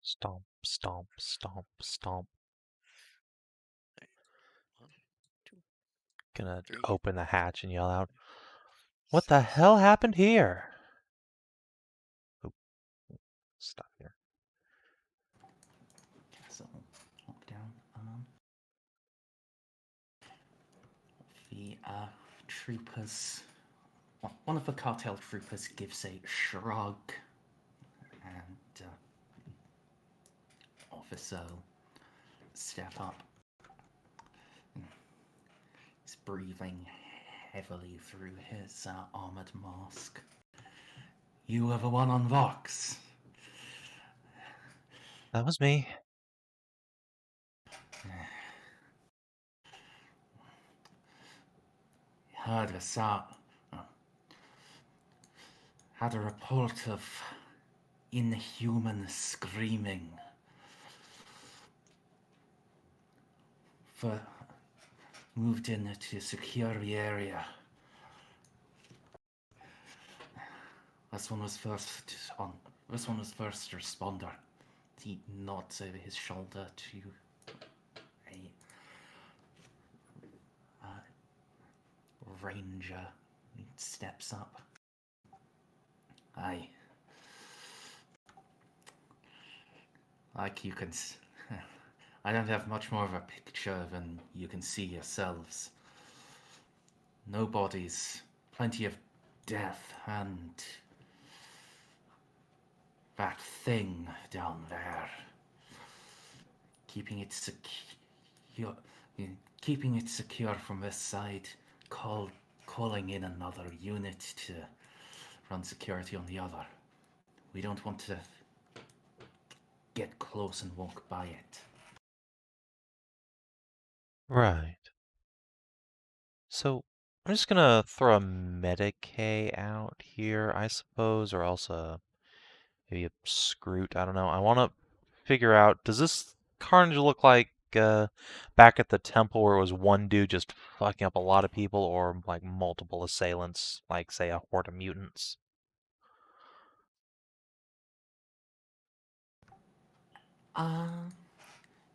Stomp, stomp, stomp, stomp. One, two, Gonna three. open the hatch and yell out, what the hell happened here? Oop. Stop here. So, lock down. The troopers. One of the cartel troopers gives a shrug, and officer will step up. He's breathing heavily through his armored mask. You are the one on Vox. That was me. Heard had a report of inhuman screaming. Moved in to secure the area. This one was first responder. He nods over his shoulder to a ranger. He steps up. Like you can... I don't have much more of a picture than you can see yourselves. No bodies, plenty of death, and that thing down there. Keeping it secure from this side, calling in another unit to run security on the other. We don't want to get close and walk by it. Right. So I'm just gonna throw a Medicae out here, I suppose, or else maybe a Scroot. I don't know. I want to figure out, does this carnage look like back at the temple where it was one dude just fucking up a lot of people, or like multiple assailants, like say a horde of mutants?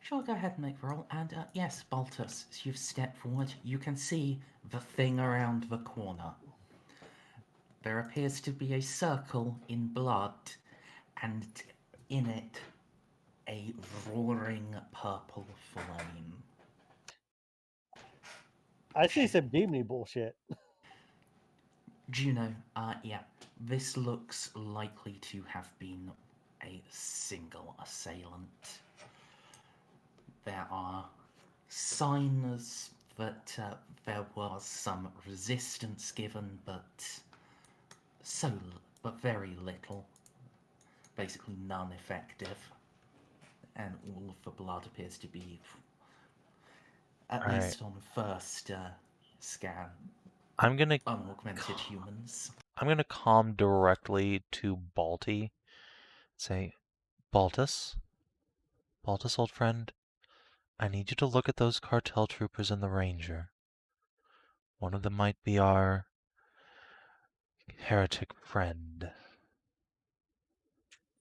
Sure, go ahead and make the roll. And yes, Baltus, as you've stepped forward, you can see the thing around the corner. There appears to be a circle in blood, and in it, a roaring purple flame. I see some Beamney bullshit. Juno, yeah, this looks likely to have been a single assailant. There are signs that there was some resistance given, but very little. Basically none effective. And all of the blood appears to be, at least on first scan, I'm gonna unaugmented humans. I'm gonna calm directly to Balti. Say, Baltus, old friend, I need you to look at those cartel troopers and the ranger. One of them might be our heretic friend.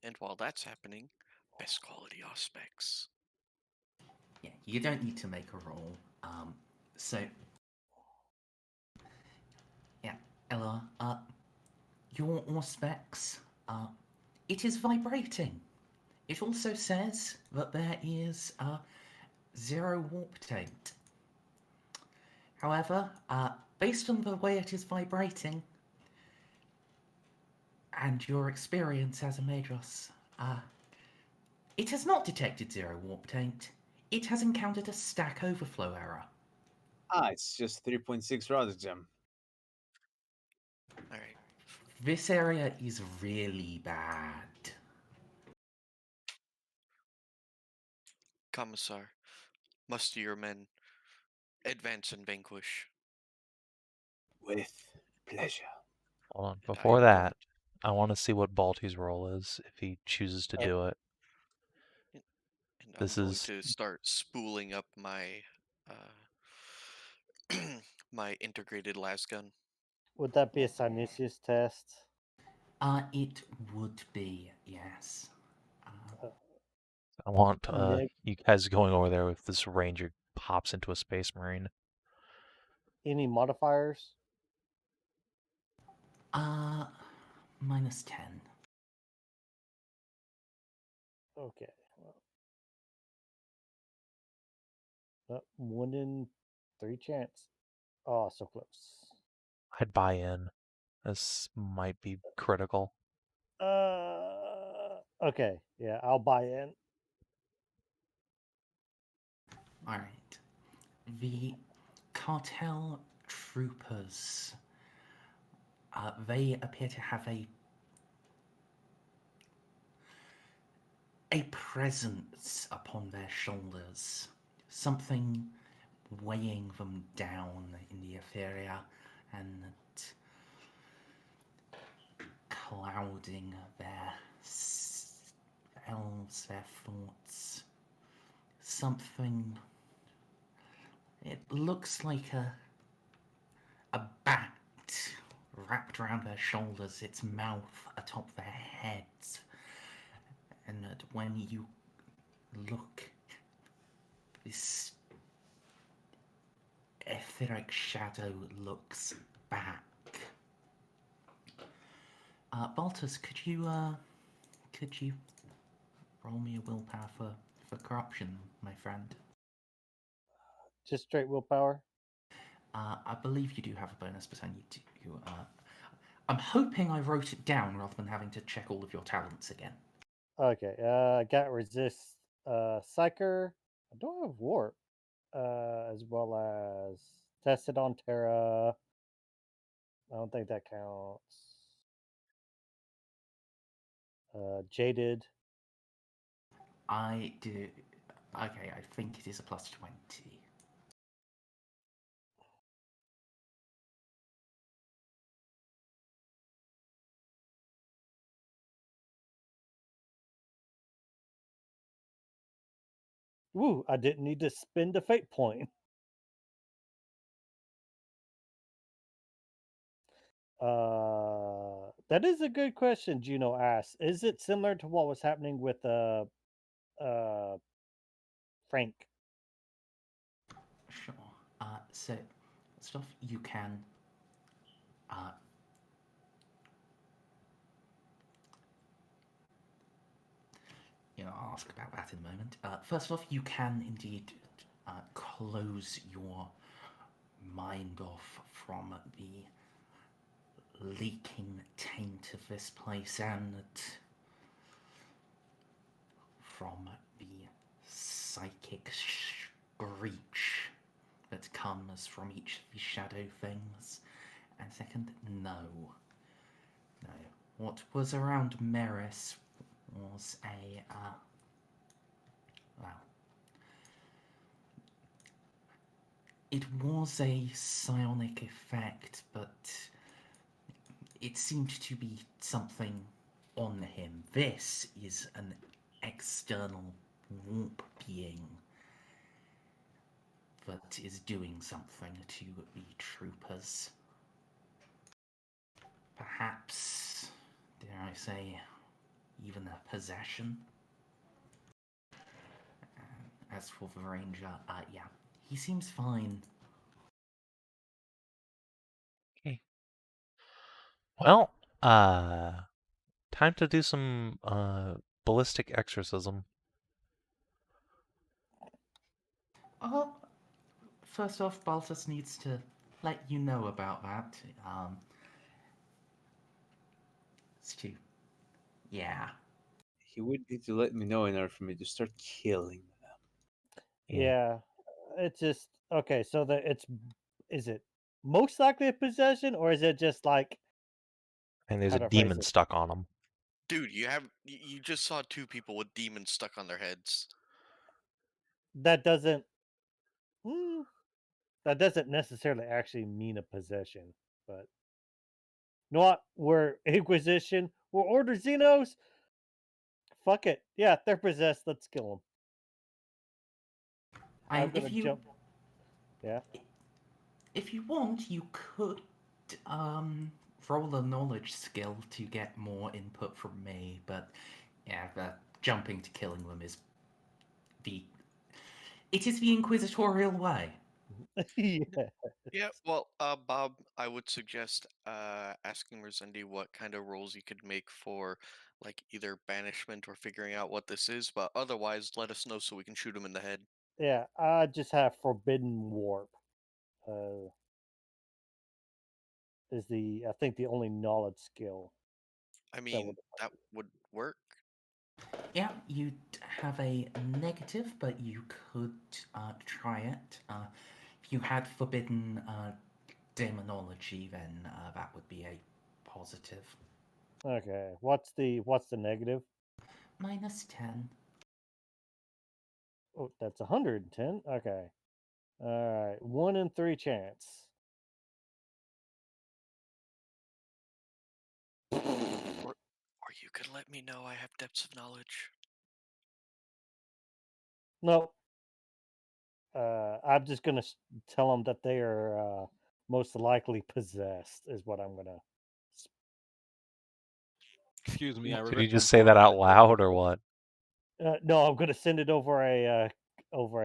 And while that's happening, best quality aspects. Yeah, you don't need to make a roll. So, yeah, Eloa, your auspex, it is vibrating. It also says that there is 0 warp taint. However, based on the way it is vibrating and your experience as a Magos, it has not detected 0 warp taint. It has encountered a stack overflow error. It's just 3.6 Roddick Gem. Alright. This area is really bad. Commissar, muster your men. Advance and vanquish. With pleasure. Hold on. And I Before am that, I want to see what Balti's role is if he chooses to Oh. do it. And This I'm going is to start spooling up my my integrated las gun. Would that be a Sinisius test? It would be, yes. I want Nick, you guys going over there if this ranger pops into a space marine. any modifiers? -10. Okay. Well, 1 in 3 chance. Oh, so close. I'd buy in. This might be critical. Okay. Yeah, I'll buy in. Alright. The cartel troopers, they appear to have a a presence upon their shoulders, something weighing them down in the etheria and clouding their elves, their thoughts. Something. It looks like a bat wrapped around their shoulders, its mouth atop their heads. And when you look, this etheric shadow looks back. Baltus, could you roll me a willpower for corruption, my friend? Just straight willpower? I believe you do have a bonus, but I need to. I'm hoping I wrote it down rather than having to check all of your talents again. Okay, got resist, psyker. I don't have warp, as well as tested on Terra. I don't think that counts. Jaded. I do. Okay, I think it is a plus 20. Woo! I didn't need to spend a fate point. That is a good question. Juno asks, "Is it similar to what was happening with Frank?" Sure. So, stuff you can. I'll ask about that in a moment. First off, you can indeed close your mind off from the leaking taint of this place and from the psychic screech that comes from each of these shadow things. And second, no. What was around Merz was it was a psionic effect, but it seemed to be something on him. This is an external warp being that is doing something to the troopers. Perhaps, dare I say, even a possession. As for the ranger, yeah, he seems fine. Okay. Well, time to do some ballistic exorcism. First off, Baltus needs to let you know about that. Yeah. He would need to let me know in order for me to start killing them. Yeah, it's just okay. So is it most likely a possession, or is it just like? And there's how a to phrase demon it? stuck on him. Dude, you just saw two people with demons stuck on their heads. That doesn't. That doesn't necessarily actually mean a possession, but you know what? We're Inquisition. We're Order Xenos. Fuck it. Yeah, they're possessed. Let's kill them. I'm gonna jump. Yeah. If you want, you could roll a knowledge skill to get more input from me, but yeah, jumping to killing them is it is the inquisitorial way. Yeah. Yeah, well, Bob, I would suggest asking Merzendi what kind of rolls you could make for, like, either banishment or figuring out what this is, but otherwise, let us know so we can shoot him in the head. Yeah. I just have Forbidden Warp. Is I think the only knowledge skill. I mean, that would work. Yeah, you'd have a negative, but you could try it. If you had forbidden demonology, then that would be a positive. Okay. What's the negative? -10. Oh, that's 110. Okay. All right. 1 in 3 chance. Or you could let me know I have depths of knowledge. Nope. I'm just gonna tell them that they are most likely possessed. Is what I'm gonna. Excuse me, I Could regret you to just say inform that you out that loud or what? No, I'm gonna send it over a over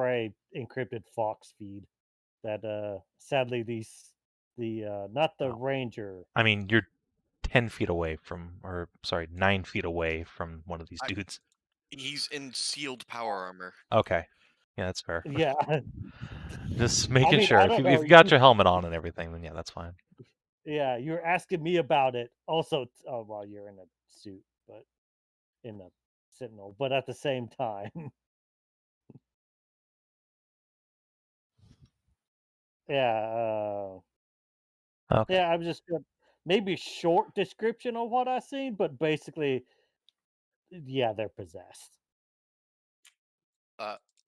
a encrypted Fox feed. That sadly the not the Oh. ranger. I mean, you're 10 feet away from, or sorry, 9 feet away from one of these dudes. He's in sealed power armor. Okay. Yeah, that's fair. Yeah. Just making mean, sure. I If don't you know. got your helmet on and everything, then yeah, that's fine. Yeah, you're asking me about it. Also, oh well, you're in a suit, but in a sentinel, but at the same time, yeah, Okay. yeah. I'm just gonna maybe short description of what I seen, but basically, yeah, they're possessed.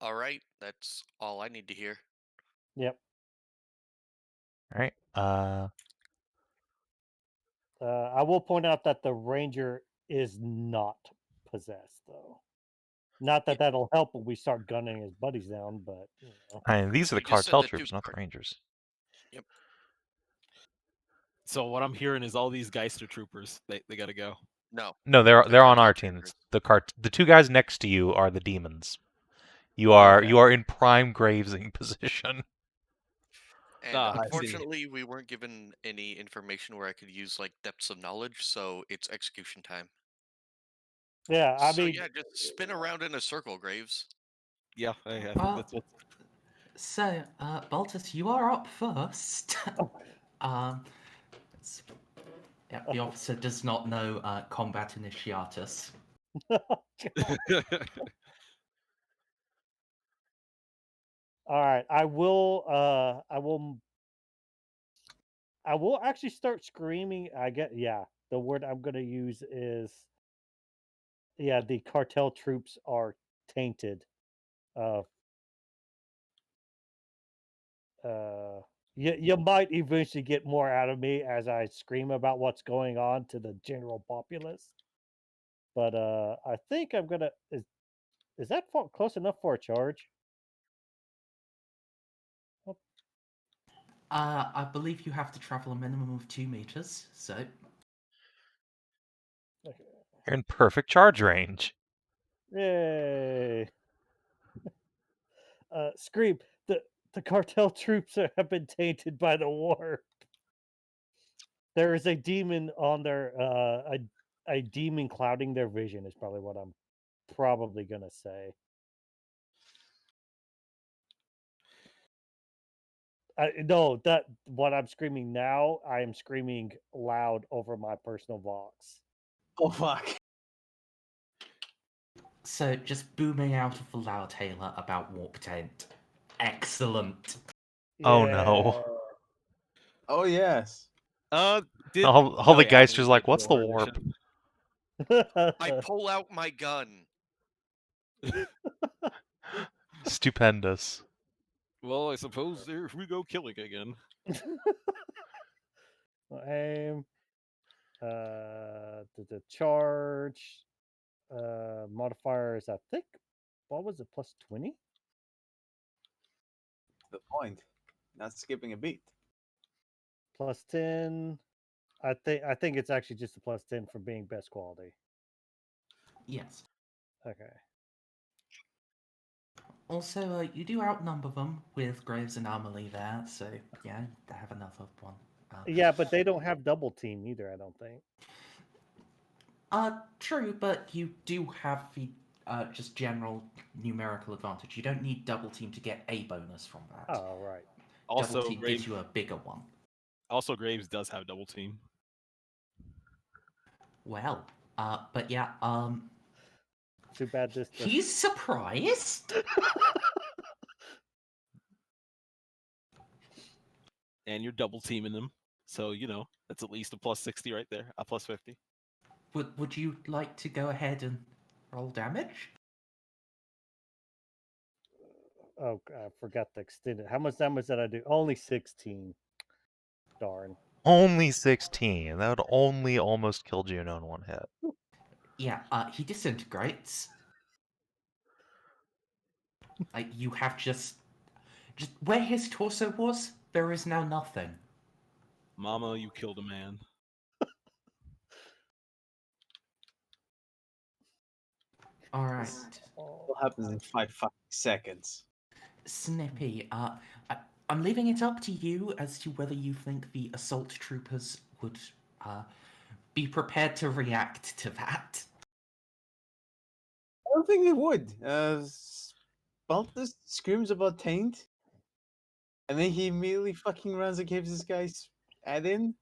All right, that's all I need to hear. Yep. All right. I will point out that the ranger is not possessed, though. Not that that'll help when we start gunning his buddies down, but you know. I mean, these are the You just said cartel that troops, not the Rangers. Yep. So what I'm hearing is all these Geister troopers, they gotta go. No. No, the they're on cartel our team. troopers. It's the 2 guys next to you are the demons. You Okay. are in prime gravesing position. And Ah, I see. unfortunately, we weren't given any information where I could use like depths of knowledge, so it's execution time. Yeah, I So mean, yeah, just spin around in a circle, Graves. Yeah, I think Well, that's what. So, Baltus, you are up first. It's- yeah, the officer does not know combat initiatus. all right. I will actually start screaming. I get yeah. The word I'm gonna use is yeah. The cartel troops are tainted. Uh, you might eventually get more out of me as I scream about what's going on to the general populace. But I think I'm gonna is that close enough for a charge? I believe you have to travel a minimum of 2 meters, so Okay. You're in perfect charge range. Yay! Scream! The cartel troops have been tainted by the war. There is a demon on their a demon clouding their vision is probably what I'm probably gonna say. No, that what I'm screaming now. I am screaming loud over my personal vox. Oh fuck. so just booming out of the loudhailer about warp tent. Excellent. Oh no. Oh yes. Did All the yeah, I Geisters didn't like, get what's the your warp? initiative. I pull out my gun. Stupendous. Well, I suppose there we go killing again. Aim. The charge. Modifiers. I think. What was it? Plus 20. The point. Not skipping a beat. Plus 10. I think it's actually just a plus 10 for being best quality. Yes. Okay. Also, you do outnumber them with Graves and Amelie there, so yeah, they have another one. Yeah, but they don't have double team either, I don't think. True, but you do have the just general numerical advantage. You don't need double team to get a bonus from that. Oh, right. Double Also, team gives you a bigger one. Also, Graves does have double team. Well, but yeah, Too bad this. he's surprised. And you're double teaming them, so you know that's at least a plus 60 right there, a plus 50. Would you like to go ahead and roll damage? Oh, I forgot to extend it. How much damage did I do? Only 16. Darn. Only 16. That would only almost kill Juno in one hit. Yeah, he disintegrates. You have just where his torso was, there is now nothing. Mama, you killed a man. All right, What happens in 5 fucking seconds? Snippy. I'm leaving it up to you as to whether you think the assault troopers would be prepared to react to that. I don't think they would. Baltus screams about taint, and then he immediately fucking runs and gives this guy's head in.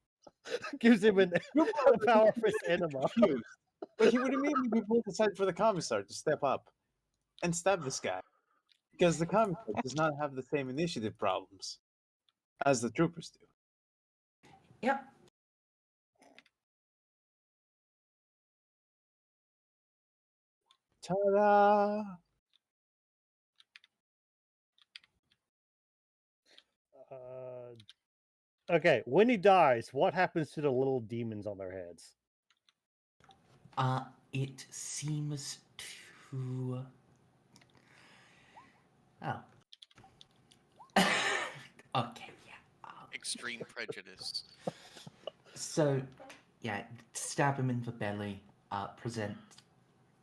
Gives him a power fist enema. Confused. But he would immediately be pulled aside for the commissar to step up and stab this guy. Because the commissar does not have the same initiative problems as the troopers do. Yep. Ta-da! Okay, when he dies, what happens to the little demons on their heads? It seems to. Oh. Okay, yeah. Extreme prejudice. So, yeah, stab him in the belly, present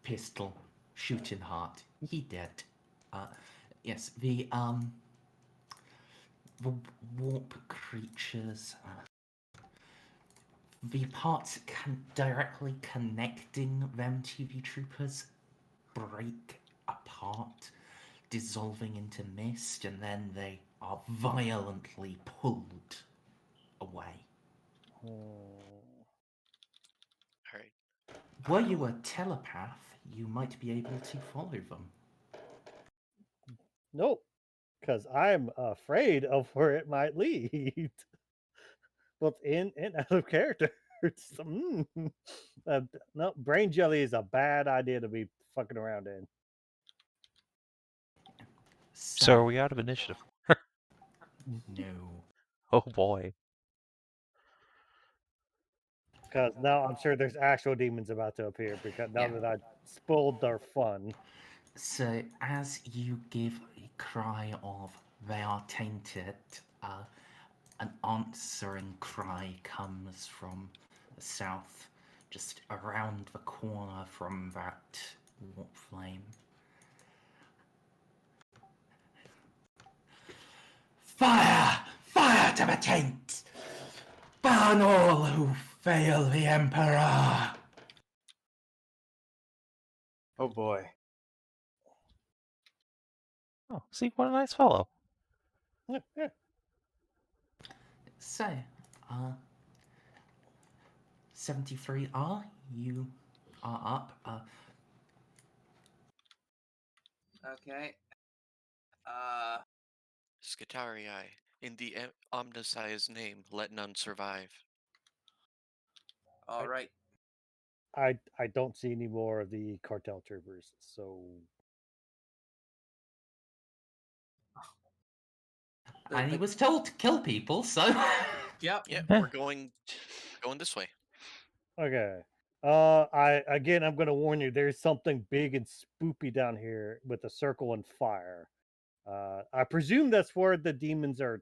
pistol, shoot in heart. He dead. Yes, the warp creatures, the parts directly connecting them to the troopers break apart, dissolving into mist, and then they are violently pulled away. Alright. Were you a telepath, you might be able to follow them. Nope, because I'm afraid of where it might lead. Both in and out of character. No, brain jelly is a bad idea to be fucking around in. So are we out of initiative? No. Oh boy. Because now I'm sure there's actual demons about to appear because now that I spoiled their fun. So as you give a cry of they are tainted, an answering cry comes from the south, just around the corner from that warp flame. Fire! Fire to the taint! Burn all who fail the Emperor! Oh boy. Oh, see, what a nice fellow. Yeah. So, 73R, you are up. Okay. Scitarii, in the Omnisci's name, let none survive. All right. I don't see any more of the cartel troopers, so And he was told to kill people, so. Yep. Yeah, Eh. we're going this way. okay. I'm gonna warn you. There's something big and spoopy down here with a circle and fire. I presume that's where the demons are,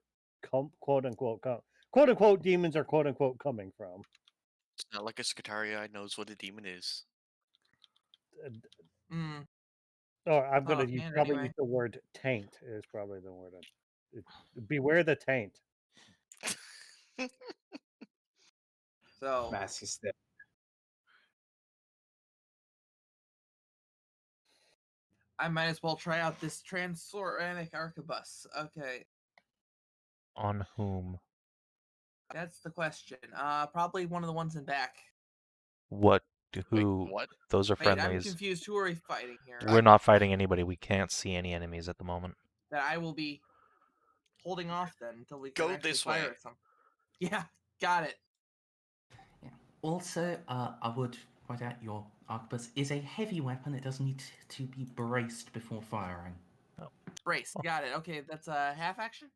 quote unquote demons are quote unquote coming from. It's not like a Scitarii knows what a demon is. Mm. Or I'm gonna probably Anyway. use the word taint is probably the word. Beware the taint. So Mask is dead. I might as well try out this transoranic arquebus. Okay, On whom? that's the question. Probably one of the ones in back. What? Wait, Who? what? Those are Wait, I'm friendlies. confused. Who are we fighting here? We're not fighting anybody. We can't see any enemies at the moment. That I will be holding off then until we can Go actually this fire way. at some. Yeah, got it. Yeah. Also, I would point out your arquebus is a heavy weapon. It does need to be braced before firing. Brace. Got it. Okay, that's a half action.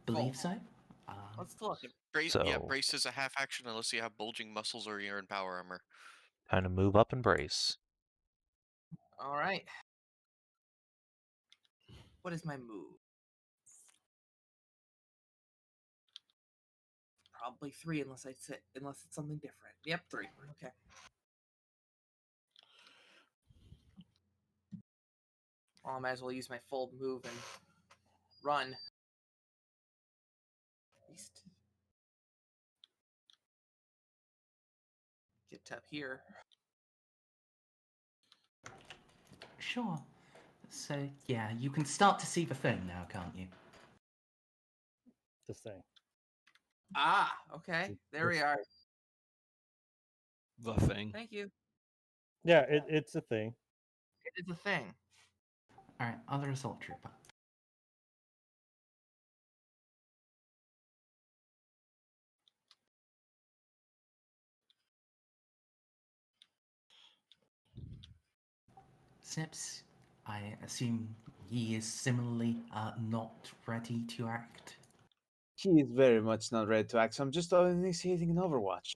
Believe so. Let's look. Brace, yeah, So- brace is a half action unless you have bulging muscles or you're in power armor. Time to move up and brace. All right. What is my move? Probably 3, unless it's something different. Yep, 3. Okay. Well, I might as well use my full move and run. Beast. Get up here. Sure. So, yeah, you can start to see the thing now, can't you? This thing. Ah, okay. There we are. The thing. Thank you. Yeah, it's a thing. It is a thing. Alright, other assault trooper. Sips, I assume he is similarly not ready to act. He is very much not ready to act, so I'm just initiating an Overwatch.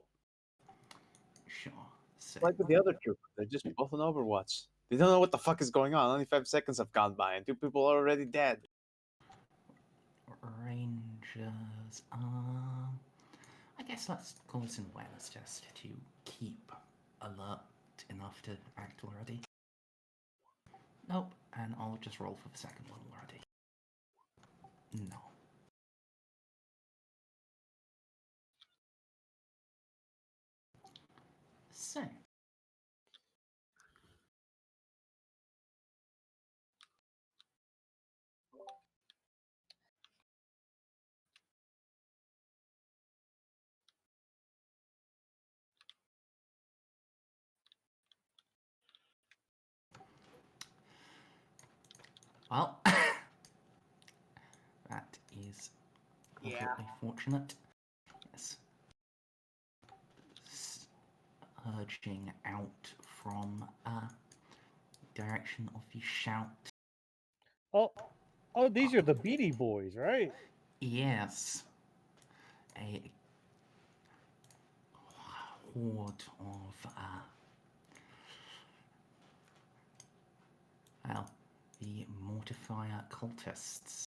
Sure. So, Like with the other troopers, they're just both on Overwatch. They don't know what the fuck is going on. Only 5 seconds have gone by, and 2 people are already dead. Rangers, I guess let's call this an awareness test to keep alert enough to act already. Nope, and I'll just roll for the second one already. No. So. Well, that is incredibly fortunate. Yes. Surging out from direction of the shout. Oh, these are the Beady Boys, right? Yes. A horde of well, the Mortifier cultists.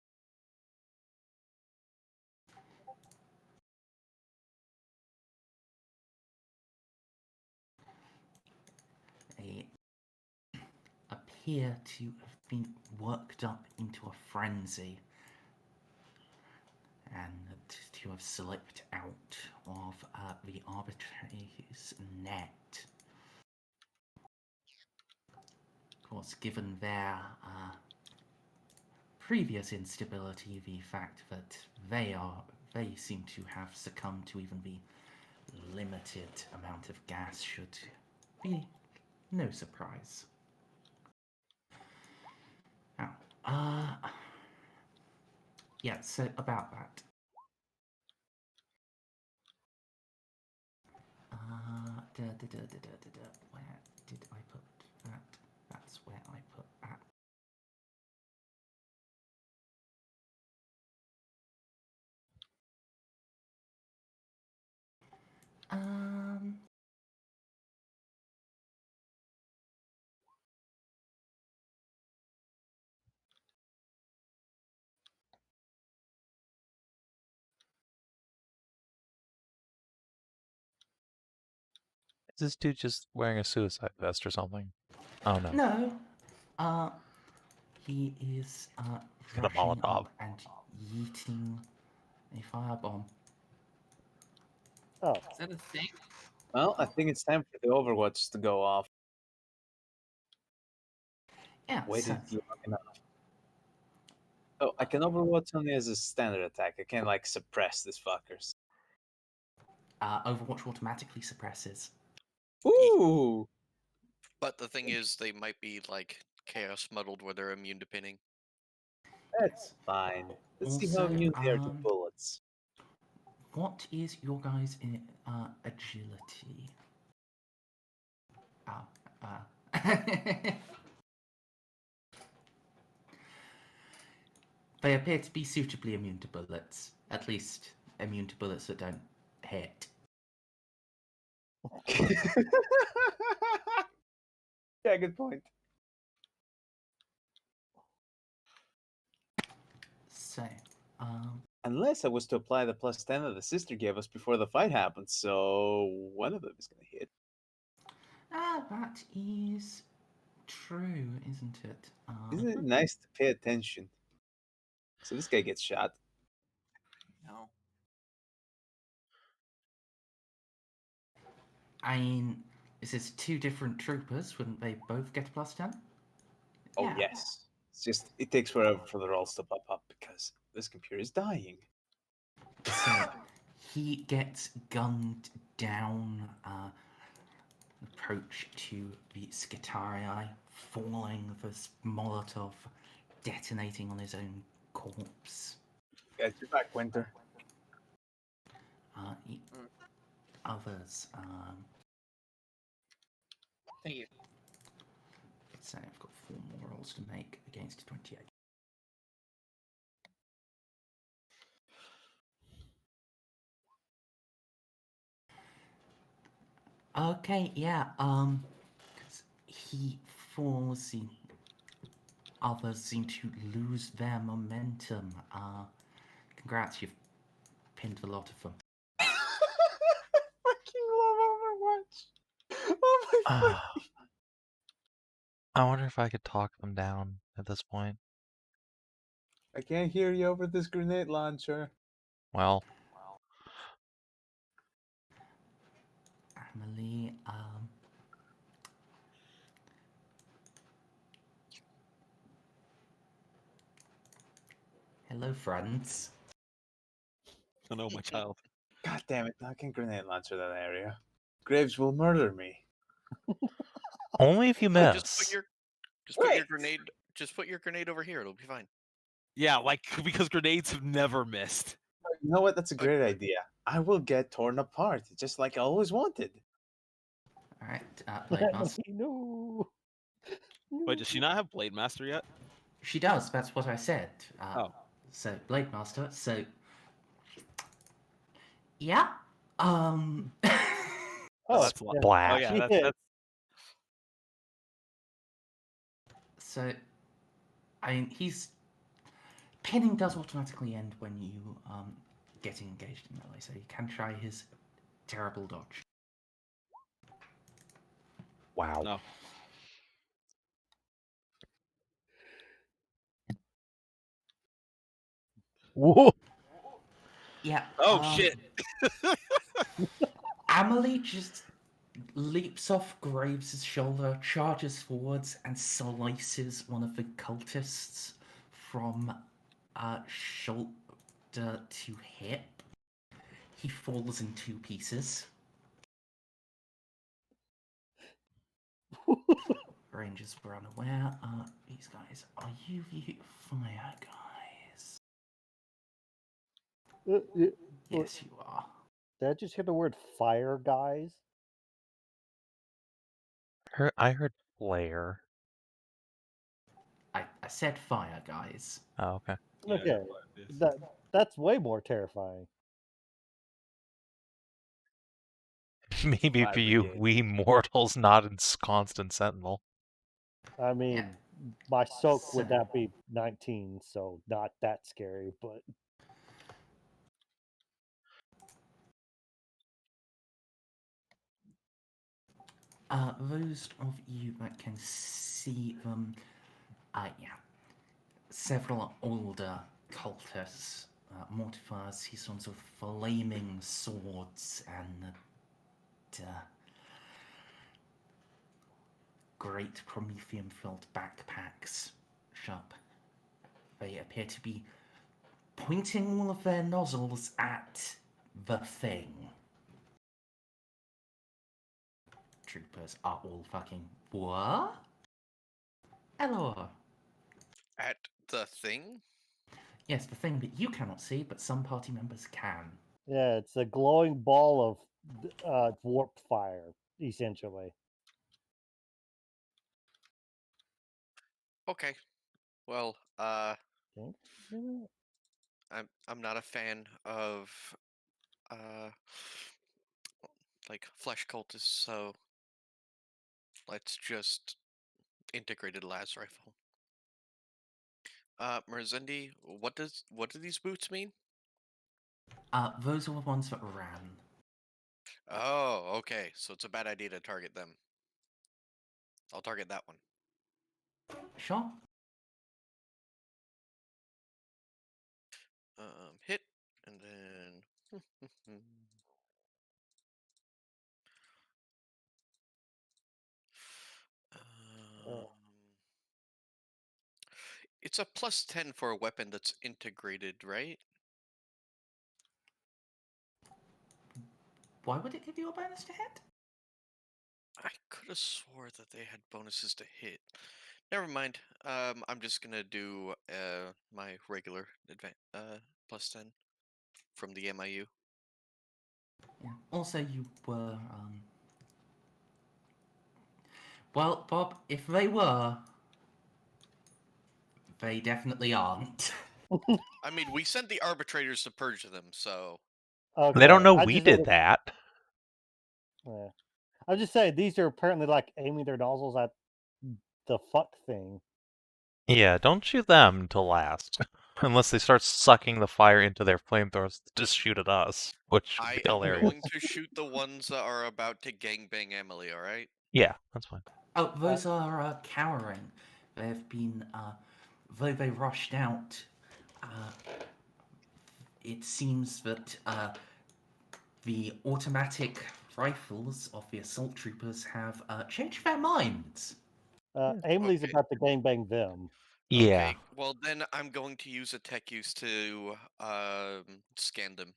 They appear to have been worked up into a frenzy and to have slipped out of the Arbites' net. Of course, given their previous instability, the fact that they seem to have succumbed to even the limited amount of gas should be no surprise. Now, yeah, so about that. Where did I put that? That's where I put that. Is this dude just wearing a suicide vest or something? Oh no. No, he is Got a rushing Molotov. up and yeeting a firebomb. Oh, Is that a thing? Well, I think it's time for the Overwatch to go off. Yeah, Waited so, long enough. Oh, I can Overwatch only as a standard attack. I can't, like, suppress these fuckers. Overwatch automatically suppresses. Ooh! But the thing is, they might be like chaos muddled where they're immune to pinning. That's fine. Let's see how Also, immune they are to bullets. What is your guys' agility? They appear to be suitably immune to bullets. At least immune to bullets that don't hit. Yeah, good point. So, Unless I was to apply the +10 that the sister gave us before the fight happened, so one of them is going to hit. that is true, isn't it? Isn't it nice to pay attention? So this guy gets shot. No. I mean, this is two different troopers. Wouldn't they both get a +10? Oh, Yeah. yes. It's just, it takes forever for the rolls to pop up because this computer is dying. So he gets gunned down. Approach to the Scythia, falling with a Molotov, detonating on his own corpse. Got your back, Winter. Others. Thank you. So I've got 4 more rolls to make against 28. Okay, yeah, he falls, the others seem to lose their momentum. Congrats, you've pinned a lot of them. Fucking love Overwatch. Oh my fucking. I wonder if I could talk them down at this point. I can't hear you over this grenade launcher. Well, Emily, hello, friends. Oh no, my child. God damn it, I can't grenade launcher that area. Graves will murder me. only if you Just miss. put your grenade. Just put your grenade over here. It'll be fine. Yeah, like because grenades have never missed. You know what? That's a great idea. I will get torn apart, just like I always wanted. Alright, Blade Master. No. Wait, does she not have Blade Master yet? She does, that's what I said. Oh. So, Blade Master, so... Yeah, Oh, that's yeah. black. Oh yeah, She that's, hit. that's So, I mean, pinning does automatically end when you get engaged in melee, so you can try his terrible dodge. Wow. no. Whoa. Yeah. Oh shit. Amelie just leaps off Graves' shoulder, charges forwards, and slices one of the cultists from shoulder to hip. He falls in 2 pieces. Rangers were unaware. These guys, are you the fire guys? Yes, you are. Did I just hear the word fire, guys? I heard flare. I said fire guys. Oh, okay. Yeah, Okay, that's that's way more terrifying. Maybe Fire for you, brigade. we mortals not ensconced in Sentinel. I mean, Yeah. my soak would So- not be 19, so not that scary, but Those of you that can see them, yeah, several older cultists, mortifiers, he's on sort of flaming swords and great promethium-filled backpacks, sharp. They appear to be pointing all of their nozzles at the thing. Troopers are all fucking, what? Eloa. At the thing. Yes, the thing that you cannot see, but some party members can. yeah, it's a glowing ball of warp fire, essentially. Okay. Well, Think unit? I'm not a fan of like flesh cultists, so let's just integrated las rifle. Merzendi, what do these boots mean? Those are the ones that ran. Oh, okay. So it's a bad idea to target them. I'll target that one. Sure. Hit, and then Uh, it's a +10 for a weapon that's integrated, right? Why would it give you a bonus to hit? I could have swore that they had bonuses to hit. Never mind. I'm just gonna do my regular +10 from the MIU. Yeah. Also, you were well, Bob. If they were, they definitely aren't. I mean, we sent the arbitrators to purge them, so okay. They don't know I we just did wanted- that. Yeah. I'm just saying these are apparently like aiming their nozzles at the fuck thing. Yeah, don't shoot them till last. Unless they start sucking the fire into their flamethrowers, just shoot at us, which would I be am hilarious. going to shoot the ones that are about to gangbang Emily. All right. Yeah, that's fine. Oh, those are cowering. They've been, though they rushed out, it seems that the automatic rifles of the assault troopers have changed their minds. Amelie's Okay. about to gangbang them. Yeah. Okay. Well, then I'm going to use a tech use to scan them.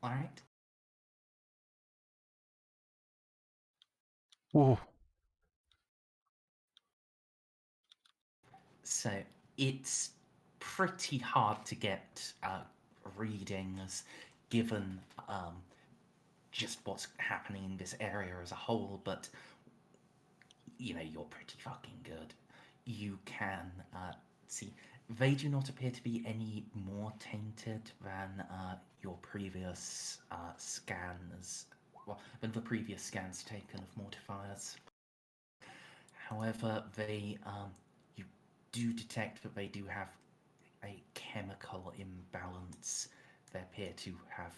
All right. Ooh. So it's pretty hard to get readings given just what's happening in this area as a whole, but you know, you're pretty fucking good. You can see they do not appear to be any more tainted than your previous scans, well, than the previous scans taken of mortifiers. However, they you do detect that they do have a chemical imbalance. They appear to have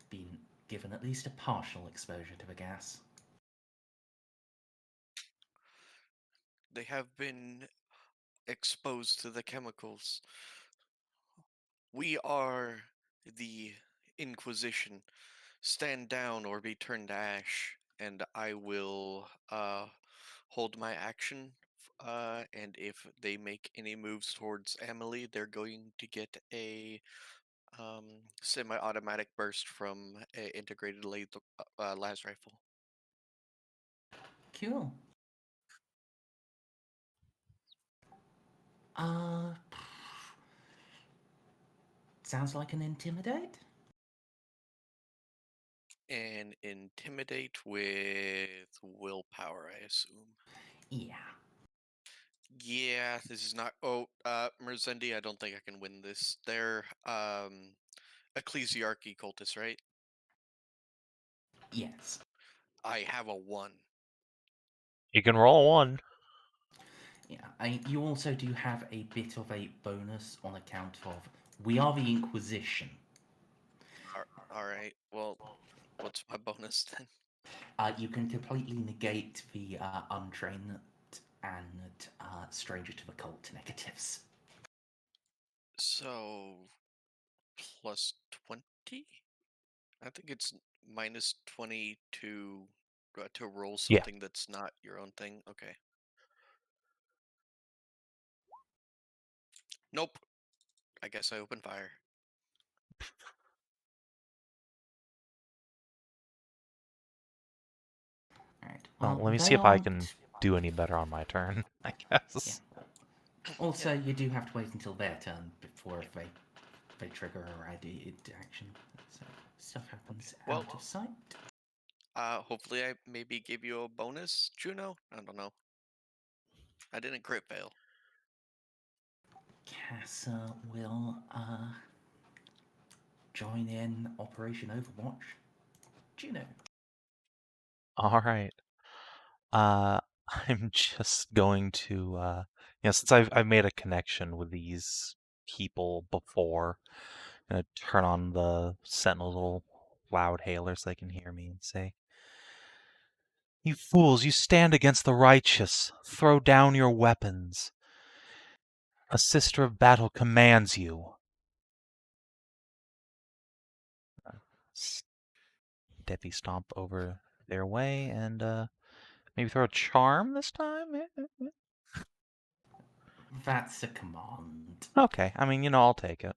been given at least a partial exposure to the gas. They have been exposed to the chemicals. We are the Inquisition. Stand down or be turned to ash, and I will hold my action. And if they make any moves towards Emily, they're going to get a semi-automatic burst from a integrated las rifle. Cool. Sounds like an intimidate. And intimidate with willpower, I assume. Yeah. Yeah, this is not. Oh, Merzendi, I don't think I can win this. They're ecclesiarchy cultists, right? Yes. I have a 1. You can roll one. Yeah. You also do have a bit of a bonus on account of we are the Inquisition. All right. Well, what's my bonus then? You can completely negate the untrained and stranger to the cult negatives. So plus 20. I think it's minus 20 to roll Yeah. something that's not your own thing. Okay. Nope. I guess I open fire. All right. Well, let me see if I can do any better on my turn, I guess. Yeah. Also, you do have to wait until their turn before they trigger a radiated action. So stuff happens out of sight. Hopefully I maybe give you a bonus, Juno. I don't know. I didn't crit fail. Casa will join in Operation Overwatch. Juno. All right. I'm just going to, since I've made a connection with these people before, I'm gonna turn on the Sentinel's little loud hailer so they can hear me and say, "You fools, you stand against the righteous. Throw down your weapons. A sister of battle commands you." Steppy stomp over their way and maybe throw a charm this time? That's a command. Okay, I mean, I'll take it.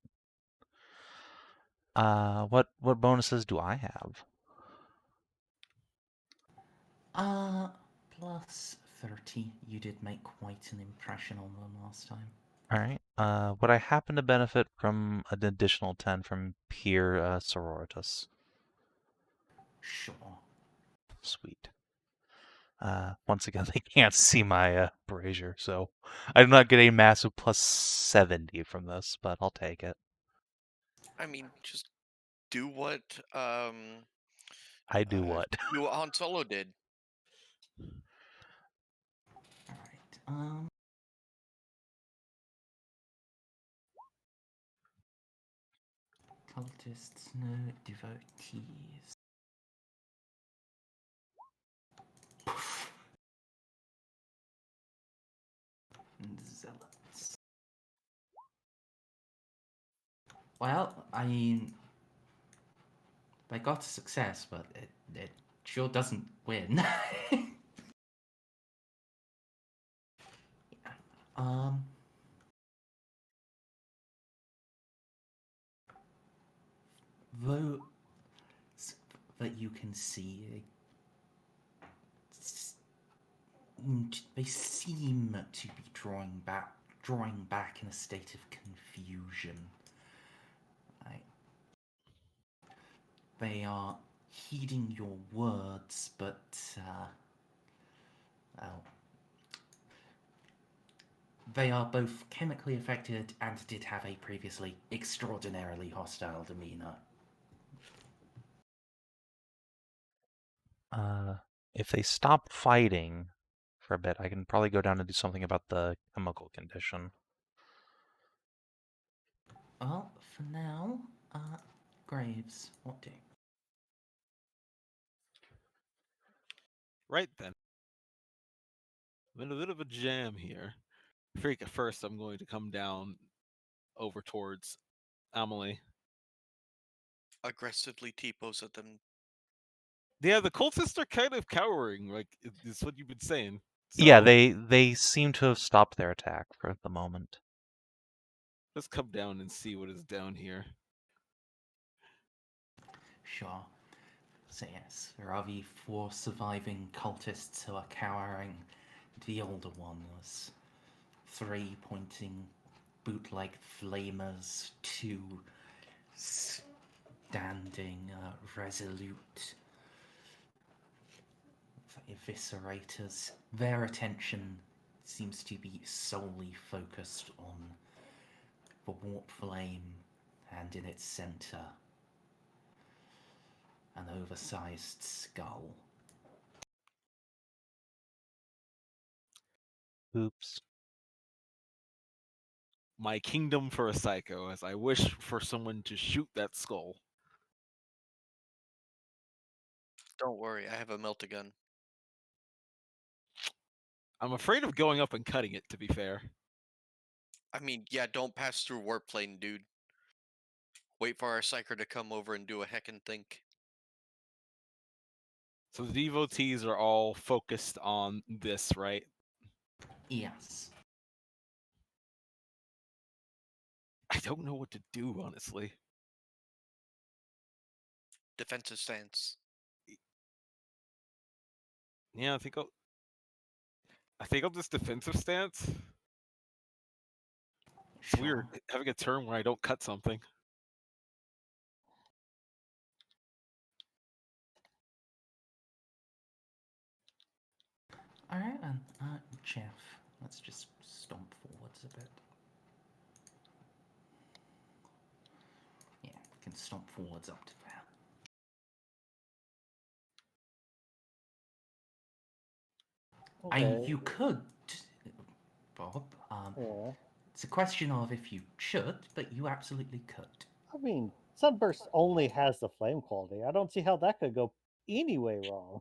What bonuses do I have? Plus 30. You did make quite an impression on them last time. Alright, would I happen to benefit from an additional 10 from Peer Sororitas? Sure. Sweet. Once again, they can't see my brazier, so I do not get a massive plus 70 from this, but I'll take it. I mean, just do what I do what? do what Han Solo did. Alright, cultists, no devotees. And zealots. Well, I mean, they got a success, but it sure doesn't win. Yeah. Though that you can see, they seem to be drawing back in a state of confusion. They are heeding your words, but well, they are both chemically affected and did have a previously extraordinarily hostile demeanor. If they stop fighting for a bit, I can probably go down and do something about the chemical condition. Well, for now, Graves, what do? Right then. I'm in a bit of a jam here. I think at first I'm going to come down over towards Amelie. Aggressively T-pose at them. Yeah, the cultists are kind of cowering, like is what you've been saying. So Yeah, they seem to have stopped their attack for the moment. let's come down and see what is down here. Sure. So yes, there are the 4 surviving cultists who are cowering. The older one was 3 pointing bootleg flamers, 2 standing resolute eviscerators. Their attention seems to be solely focused on the warp flame and in its center an oversized skull. Oops. My kingdom for a Ceiko, as I wish for someone to shoot that skull. Don't worry, I have a melt-a-gun. I'm afraid of going up and cutting it, to be fair. I mean, yeah, don't pass through warp plane, dude. Wait for our psyker to come over and do a heckin' think. So the devotees are all focused on this, right? Yes. I don't know what to do, honestly. Defensive stance. Yeah, I think I'll just defensive stance. It's Sure. weird having a turn where I don't cut something. Alright then, Jeff, Let's just stomp forwards a bit. Yeah, we can stomp forwards up to there. Okay. You could, Bob. Yeah. It's a question of if you should, but you absolutely could. I mean, Sunburst only has the flame quality. I don't see how that could go any way wrong.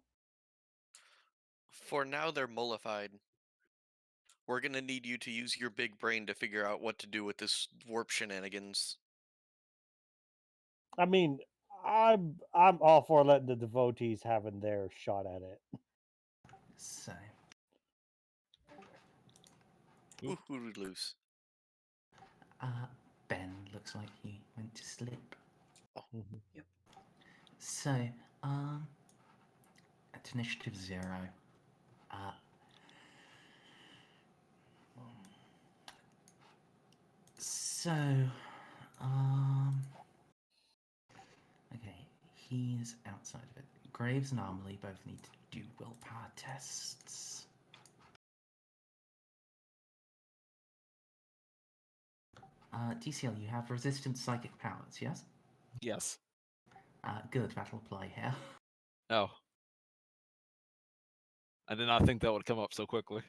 For now, they're mollified. We're gonna need you to use your big brain to figure out what to do with this warp shenanigans. I mean, I'm all for letting the devotees having their shot at it. So, Ooh, loose. Ben looks like he went to sleep. Mhm. Yep. So, at initiative 0, so, okay, he's outside of it. Graves and Amelie both need to do willpower tests. TCL, you have resistant psychic powers, yes? Yes. Good, that'll apply here. Oh. I did not think that would come up so quickly.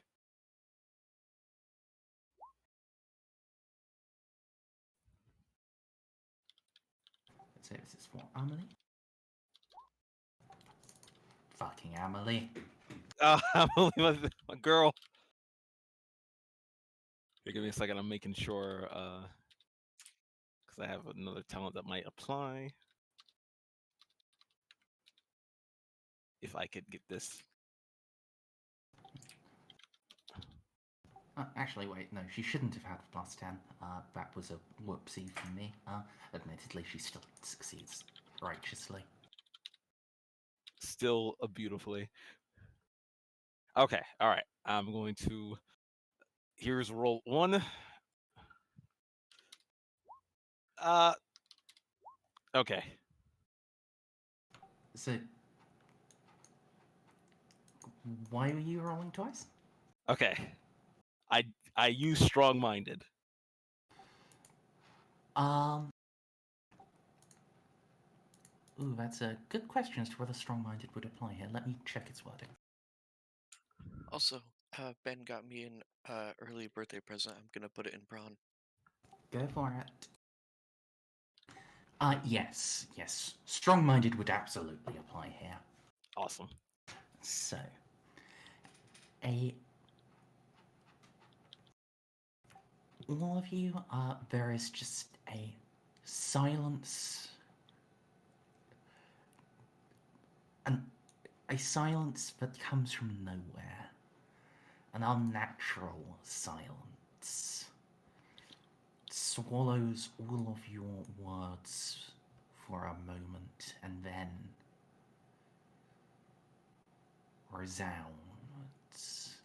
So this is for Amelie. Fucking Amelie. Emily, my girl. Here, give me a second. I'm making sure, because I have another talent that might apply. If I could get this. Actually, wait, no, she shouldn't have had +10. That was a whoopsie from me. Admittedly, she still succeeds righteously. Still beautifully. Okay, all right. I'm going to. Here's roll 1. Okay. So, why were you rolling twice? Okay. I use strong-minded. Ooh, that's a good question as to whether strong-minded would apply here. Let me check its wording. Also, Ben got me an early birthday present. I'm gonna put it in prawn. Go for it. Yes. Strong-minded would absolutely apply here. Awesome. So, all of you, there is just a silence, a silence that comes from nowhere, an unnatural silence. It swallows all of your words for a moment and then resounds.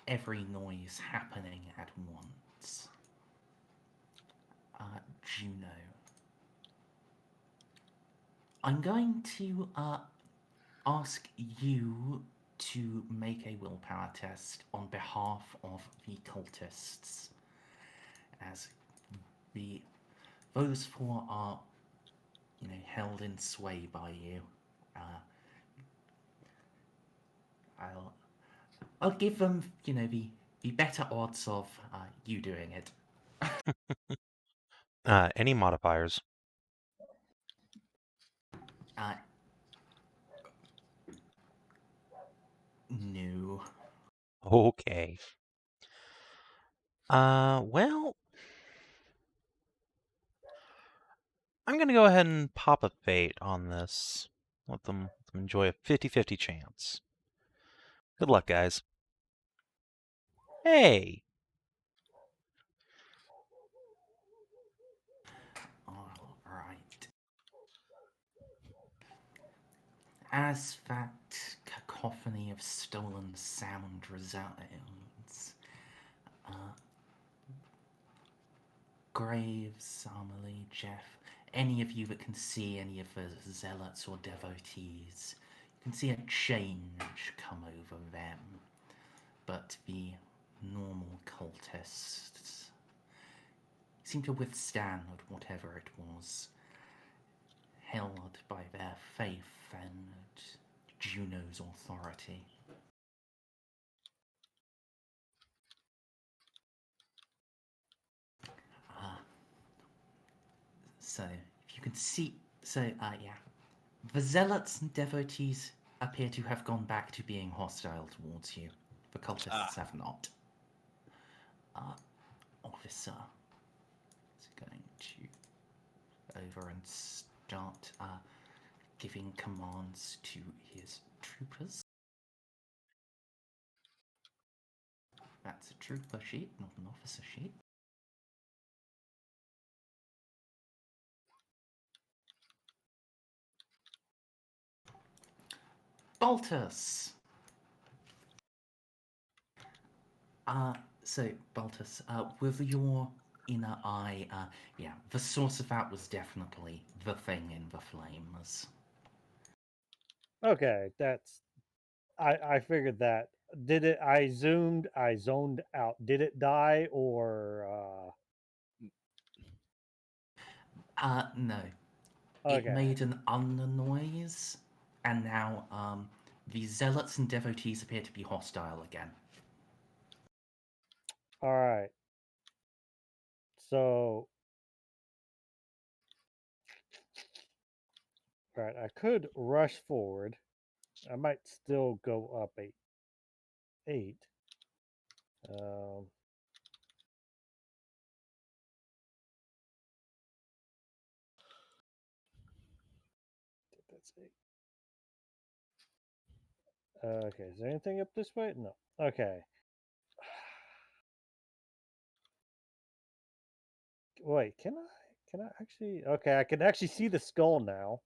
Every noise happening at once. Juno. I'm going to ask you to make a willpower test on behalf of the cultists, as those 4 are, held in sway by you. I'll give them, the better odds of you doing it. Any modifiers? No. Okay. Well, I'm going to go ahead and pop a fate on this. Let them enjoy a 50-50 chance. Good luck, guys. Hey! All right. As that cacophony of stolen sound resounds, Graves, Amelie, Jeff, any of you that can see any of the zealots or devotees, you can see a change come over them, but the normal cultists seem to withstand whatever it was, held by their faith and Juno's authority. So, if you can see, yeah. The zealots and devotees appear to have gone back to being hostile towards you. The cultists have not. Officer is going to over and start giving commands to his troopers. That's a trooper sheet, not an officer sheet. Baltus! So, Baltus, with your inner eye, yeah, the source of that was definitely the thing in the flames. Okay, that's. I figured that. Did it? I zoned out. Did it die or? No. Okay. It made an noise, and now, the zealots and devotees appear to be hostile again. All right. So. Right, I could rush forward. I might still go up 8. That's 8. Okay, is there anything up this way? No. Okay. Wait, can I actually? Okay, I can actually see the skull now.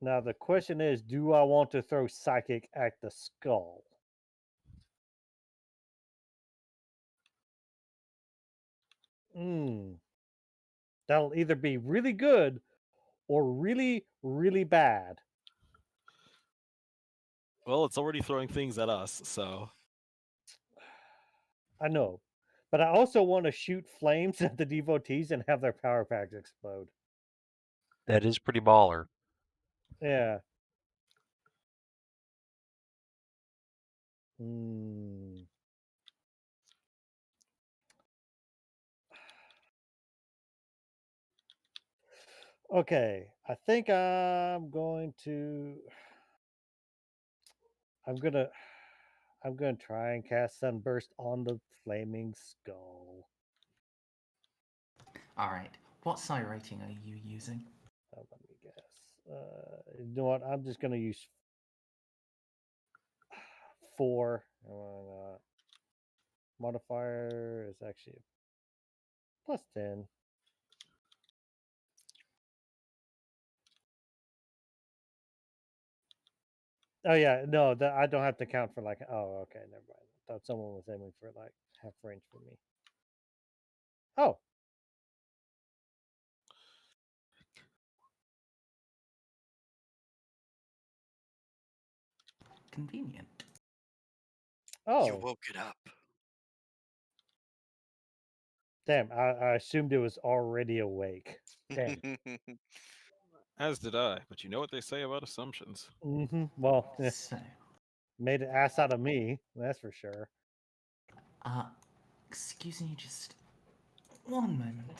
Now the question is, do I want to throw psychic at the skull? That'll either be really good or really, really bad. Well, it's already throwing things at us, so. I know. But I also want to shoot flames at the devotees and have their power packs explode. That is pretty baller. Yeah. Okay, I think I'm going to try and cast Sunburst on the flaming skull. Alright, what psi rating are you using? Let me guess. You know what? I'm just going to use 4. Modifier is actually plus 10. Oh yeah, no, I don't have to count for like. Oh, okay, never mind. I thought someone was aiming for like half range for me. Oh, Convenient. You oh, woke it up. damn! I assumed it was already awake. Damn. As did I, but you know what they say about assumptions. Well, So, made an ass out of me. That's for sure. excuse me just one moment.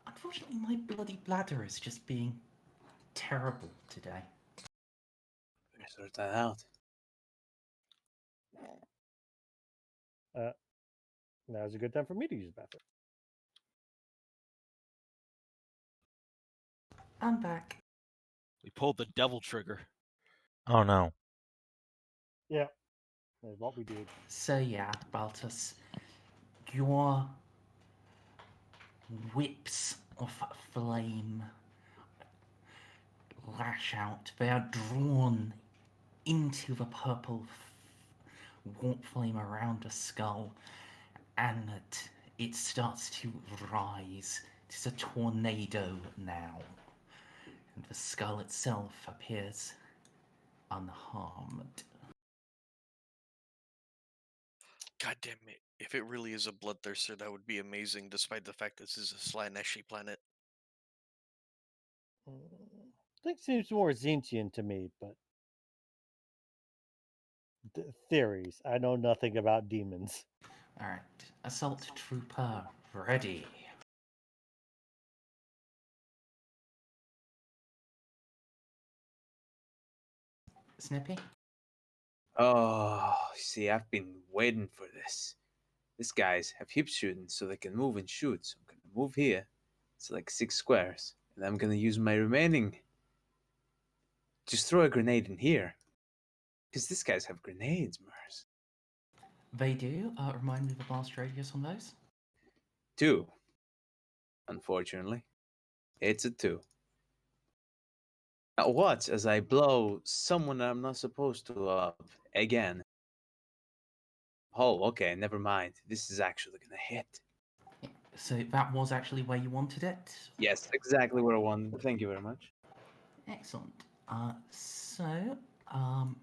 Unfortunately, my bloody bladder is just being terrible today. Better sort that out. Now's a good time for me to use the bathroom. I'm back. We pulled the devil trigger. Oh no. Yeah, that's what we did. So yeah, Baltus, your whips of flame lash out. They are drawn into the purple warp flame around the skull, and it starts to rise. It's a tornado now. and the skull itself appears unharmed. God damn it. If it really is a bloodthirster, that would be amazing, despite the fact this is a Slaneshi planet. Thing seems more Zintian to me, but theories. I know nothing about demons. Alright, assault trooper ready. Snippy? Oh, see, I've been waiting for this. These guys have hip shooting so they can move and shoot. So I'm gonna move here. It's like 6 squares. And I'm gonna use my remaining. Just throw a grenade in here. Because these guys have grenades, Merz. They do. Remind me of the blast radius on those. 2. Unfortunately. It's a 2. Now watch as I blow someone I'm not supposed to up again. Oh, okay, never mind. This is actually gonna hit. So that was actually where you wanted it? Yes, exactly what I wanted. Thank you very much. Excellent. Um...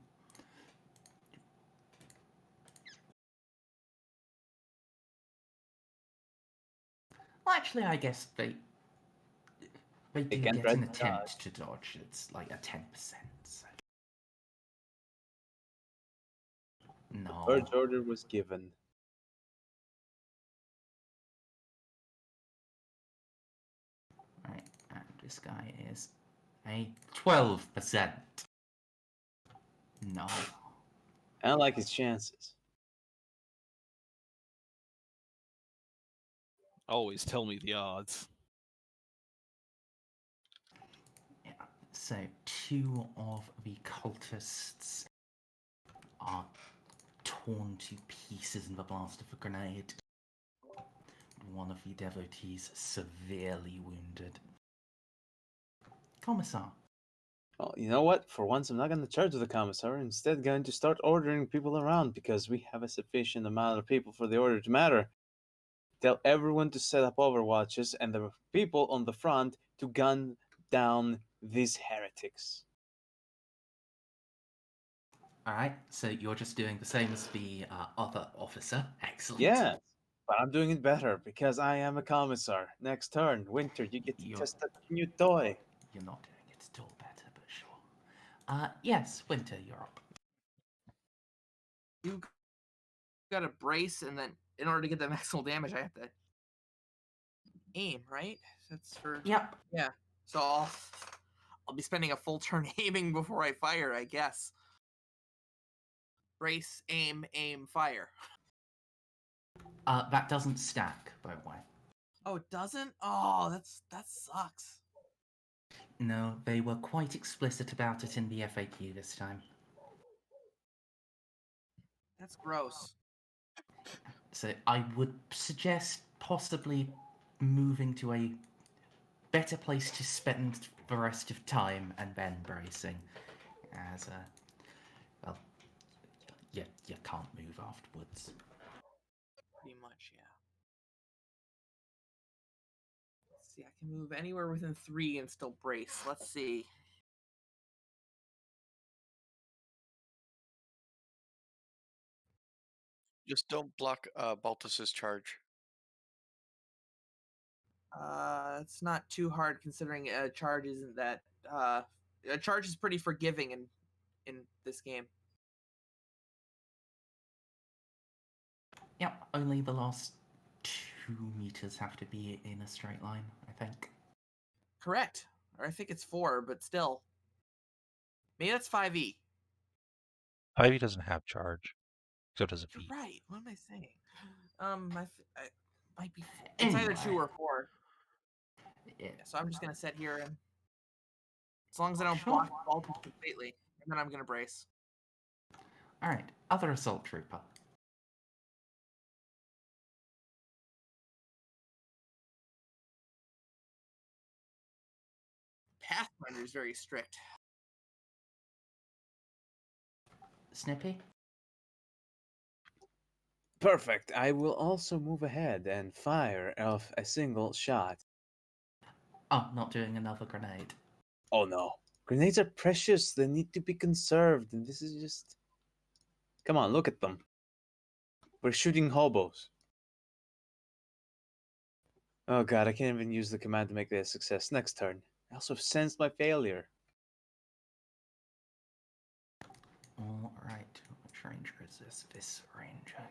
Well, actually, I guess they do can't get try an to attempt to dodge. It's like a 10%. So. No. Purge order was given. Right, and this guy is a 12%. No. I don't like his chances. Always tell me the odds. Yeah. So 2 of the cultists are torn to pieces in the blast of a grenade. One of the devotees severely wounded. Commissar. Well, you know what? For once, I'm not going to charge the commissar. Instead, going to start ordering people around because we have a sufficient amount of people for the order to matter. Tell everyone to set up overwatches and the people on the front to gun down these heretics. Alright, so you're just doing the same as the other officer. Excellent. Yes, but I'm doing it better because I am a commissar. Next turn, Winter, you get to You're- test that new toy. You're not doing it at all better, but sure. Yes, Winter, you're up. You got a brace, and then in order to get the maximal damage, I have to aim, right? That's for Yep. yeah. So I'll be spending a full turn aiming before I fire, I guess. Brace, aim, fire. That doesn't stack, by the way. Oh, it doesn't? Oh, that sucks. No, they were quite explicit about it in the FAQ this time. That's gross. So I would suggest possibly moving to a better place to spend the rest of time and then bracing. As well, you can't move afterwards. Pretty much, yeah. Let's see, I can move anywhere within 3 and still brace. Let's see. Just don't block Baltus's charge. It's not too hard considering a charge isn't that. A charge is pretty forgiving in this game. Yep, only the last 2 meters have to be in a straight line, I think. Correct. Or I think it's 4, but still. Maybe that's 5e. Ivy doesn't have charge. So does a You're feat. right. What am I saying? I might be. It's either 2 or 4. Yeah. So I'm just gonna sit here and, as long as I don't Sure. block Baltus completely, and then I'm gonna brace. Alright, other assault trooper. Pathfinder is very strict. Snippy? Perfect. I will also move ahead and fire off a single shot. Oh, not doing another grenade. Oh no. Grenades are precious. They need to be conserved. And this is just... Come on, look at them. We're shooting hobos. Oh god, I can't even use the command to make that a success. Next turn. I also sensed my failure. Alright, which ranger is this? This ranger.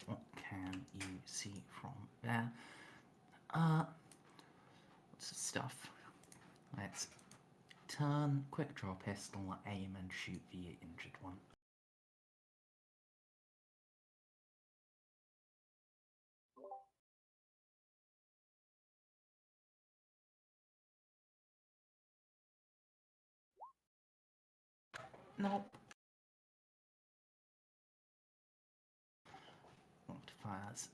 What can you see from there? What's the stuff? Let's turn, quick draw pistol, aim and shoot the injured one. Nope. What fires?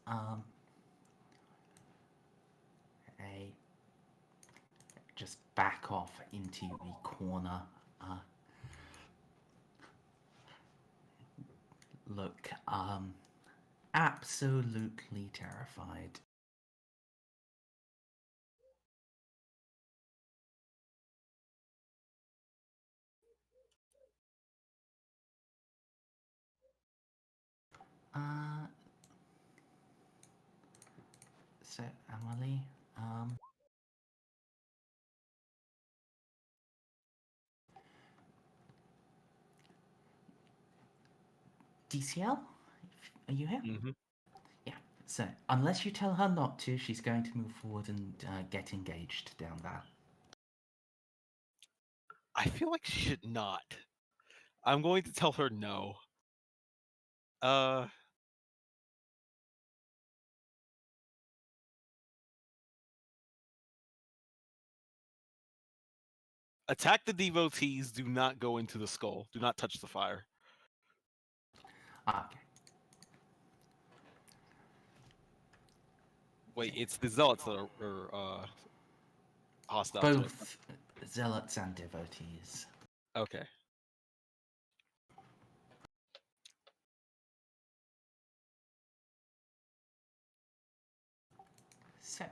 Just back off into the corner. Look, absolutely terrified. So Emily, DCL, are you here? Mm-hmm. Yeah. So unless you tell her not to, she's going to move forward and get engaged down there. I feel like she should not. I'm going to tell her no. Attack the devotees. Do not go into the skull. Do not touch the fire. Okay. Wait, it's the zealots that are hostile to it. Both zealots and devotees. Okay. So,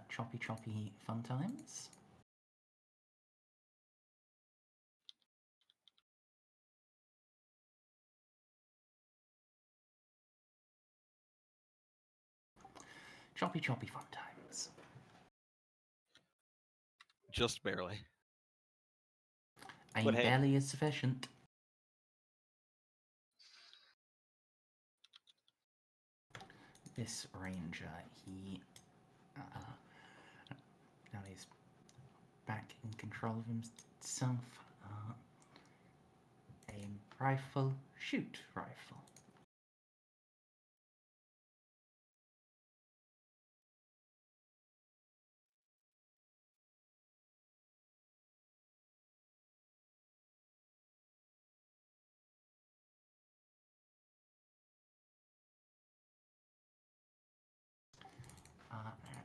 choppy fun times. Choppy fun times. Just barely. Aim But hey. barely is sufficient. This ranger, he now he's back in control of himself. Aim rifle, shoot rifle.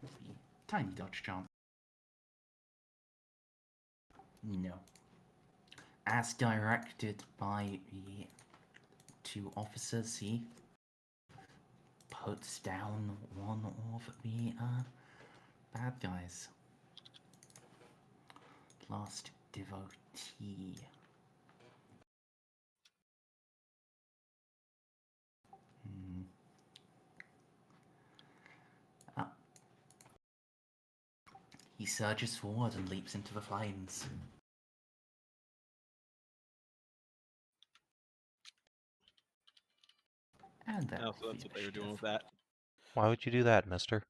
And the tiny dodge jump. No. As directed by the two officers, he puts down one of the bad guys. Last devotee. He surges forward and leaps into the flames. And Oh, so that's what they were doing with that. Why would you do that, mister?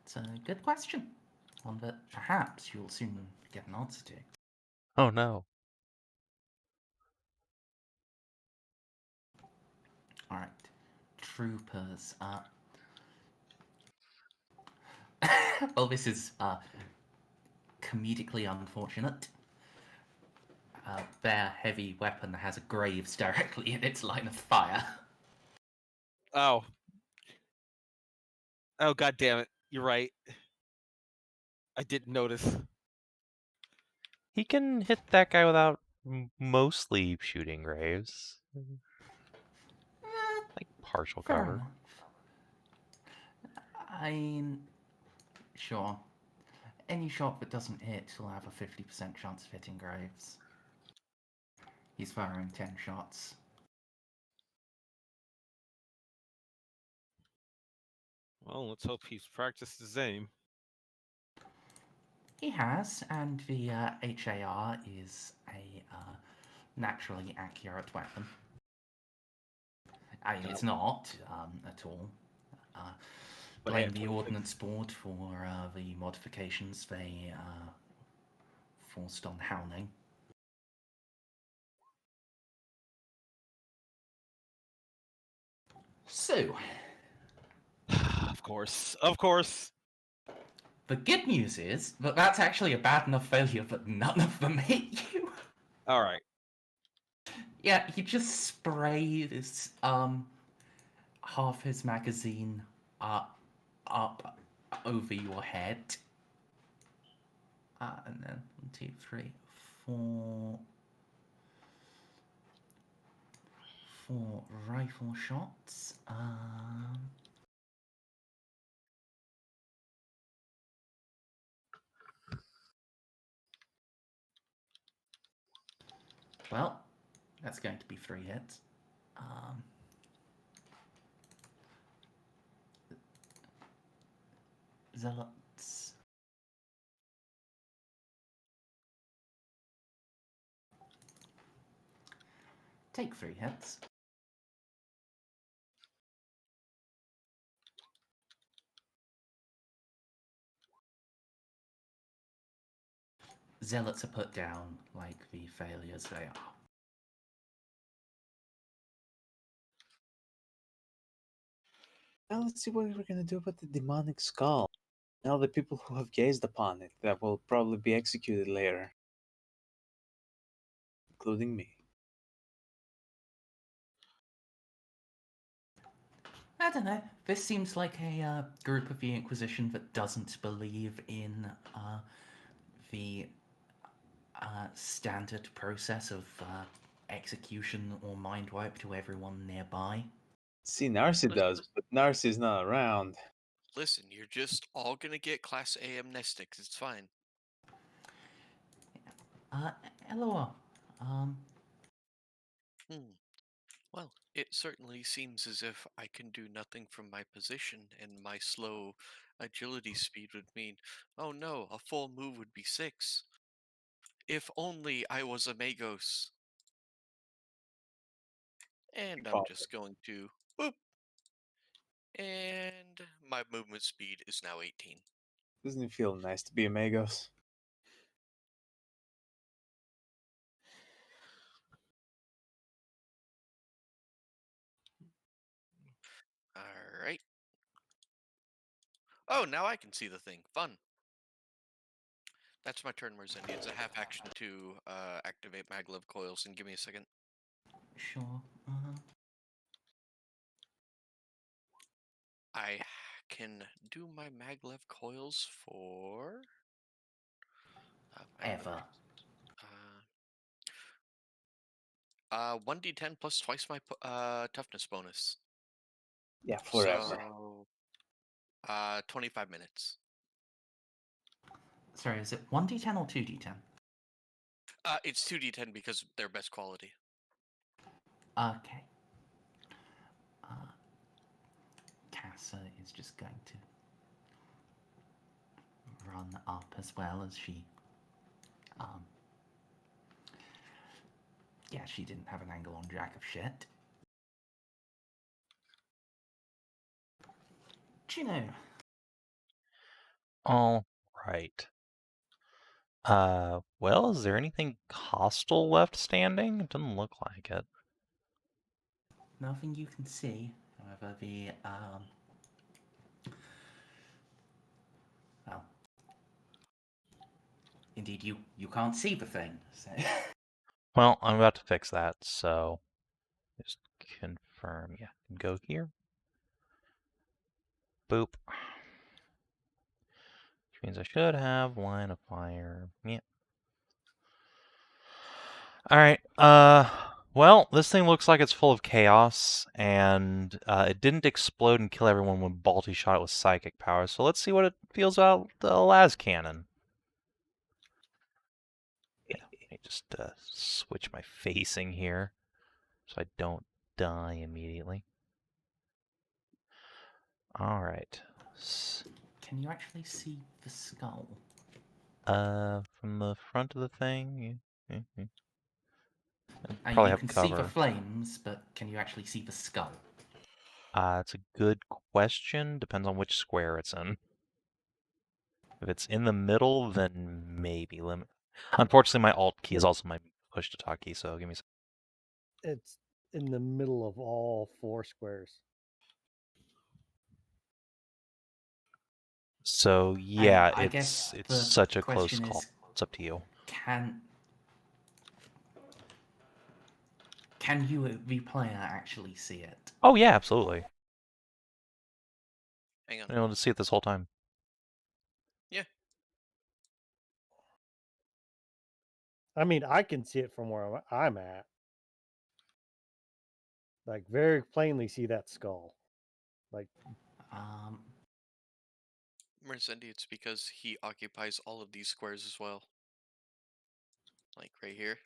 It's a good question. One that perhaps you'll soon get an answer to. Oh no. Alright. Troopers. Well, this is comedically unfortunate. Their heavy weapon has a graves directly in its line of fire. Oh. Oh, god damn it. You're right. I didn't notice. He can hit that guy without mostly shooting graves. Like partial Fair cover. enough. I'm sure. Any shot that doesn't hit will have a 50% chance of hitting Graves. He's firing 10 shots. Well, let's hope he's practiced his aim. He has, and the HAR is a naturally accurate weapon. I mean, it's not at all. Blame the Ordnance Board for the modifications they forced on Howling. So, Of course. the good news is that that's actually a bad enough failure that none of them hit you. All right. Yeah, he just sprayed his half his magazine up over your head. And then 1, 2, 3, 4 rifle shots. Well, that's going to be 3 hits. Zealots. Take 3 hits. Zealots are put down like the failures they are. Now let's see what we're gonna do about the demonic skull. Now the people who have gazed upon it that will probably be executed later. Including me. I don't know. This seems like a group of the Inquisition that doesn't believe in the standard process of execution or mind wipe to everyone nearby. See, Narcia does, but Narcia's not around. Listen, you're just all gonna get Class A amnestics. It's fine. Eloa, Well, it certainly seems as if I can do nothing from my position, and my slow agility speed would mean, oh no, a full move would be 6. If only I was a Magos. And I'm just going to boop. And my movement speed is now 18. Doesn't it feel nice to be a Magos? Alright. Oh, now I can see the thing. Fun. That's my turn, Merzendi. It's a half action to activate maglev coils, and give me a second. sure. I can do my maglev coils for Ever. 1d10 plus twice my toughness bonus. Yeah, forever. So 25 minutes. Sorry, is it 1d10 or 2d10? It's 2d10 because they're best quality. Okay. Casa is just going to run up as well as she... yeah, she didn't have an angle on Jack of shit. Juno. All right. Well, is there anything hostile left standing? It doesn't look like it. Nothing you can see. However, the well, indeed, you can't see the thing. So. Well, I'm about to fix that, so just confirm. Yeah, go here. Boop. Which means I should have line of fire. Yeah. Alright, well, this thing looks like it's full of chaos, and it didn't explode and kill everyone when Baltus shot it with psychic power, so let's see what it feels about the las cannon. just switch my facing here so I don't die immediately. All right. Can you actually see the skull? From the front of the thing, You probably have can cover. see the flames, but can you actually see the skull? It's a good question. Depends on which square it's in. If it's in the middle, then maybe limit. Unfortunately, my Alt key is also my push to talk key, so give me a second. It's in the middle of all 4 squares. So yeah, I it's guess such a close question call. is, It's up to you. Can you, the player, actually see it? Oh yeah, absolutely. Hang on. I've been able to see it this whole time. Yeah. I mean, I can see it from where I'm at. Like, very plainly see that skull. Like, Merzendi, it's because he occupies all of these squares as well. Like right here.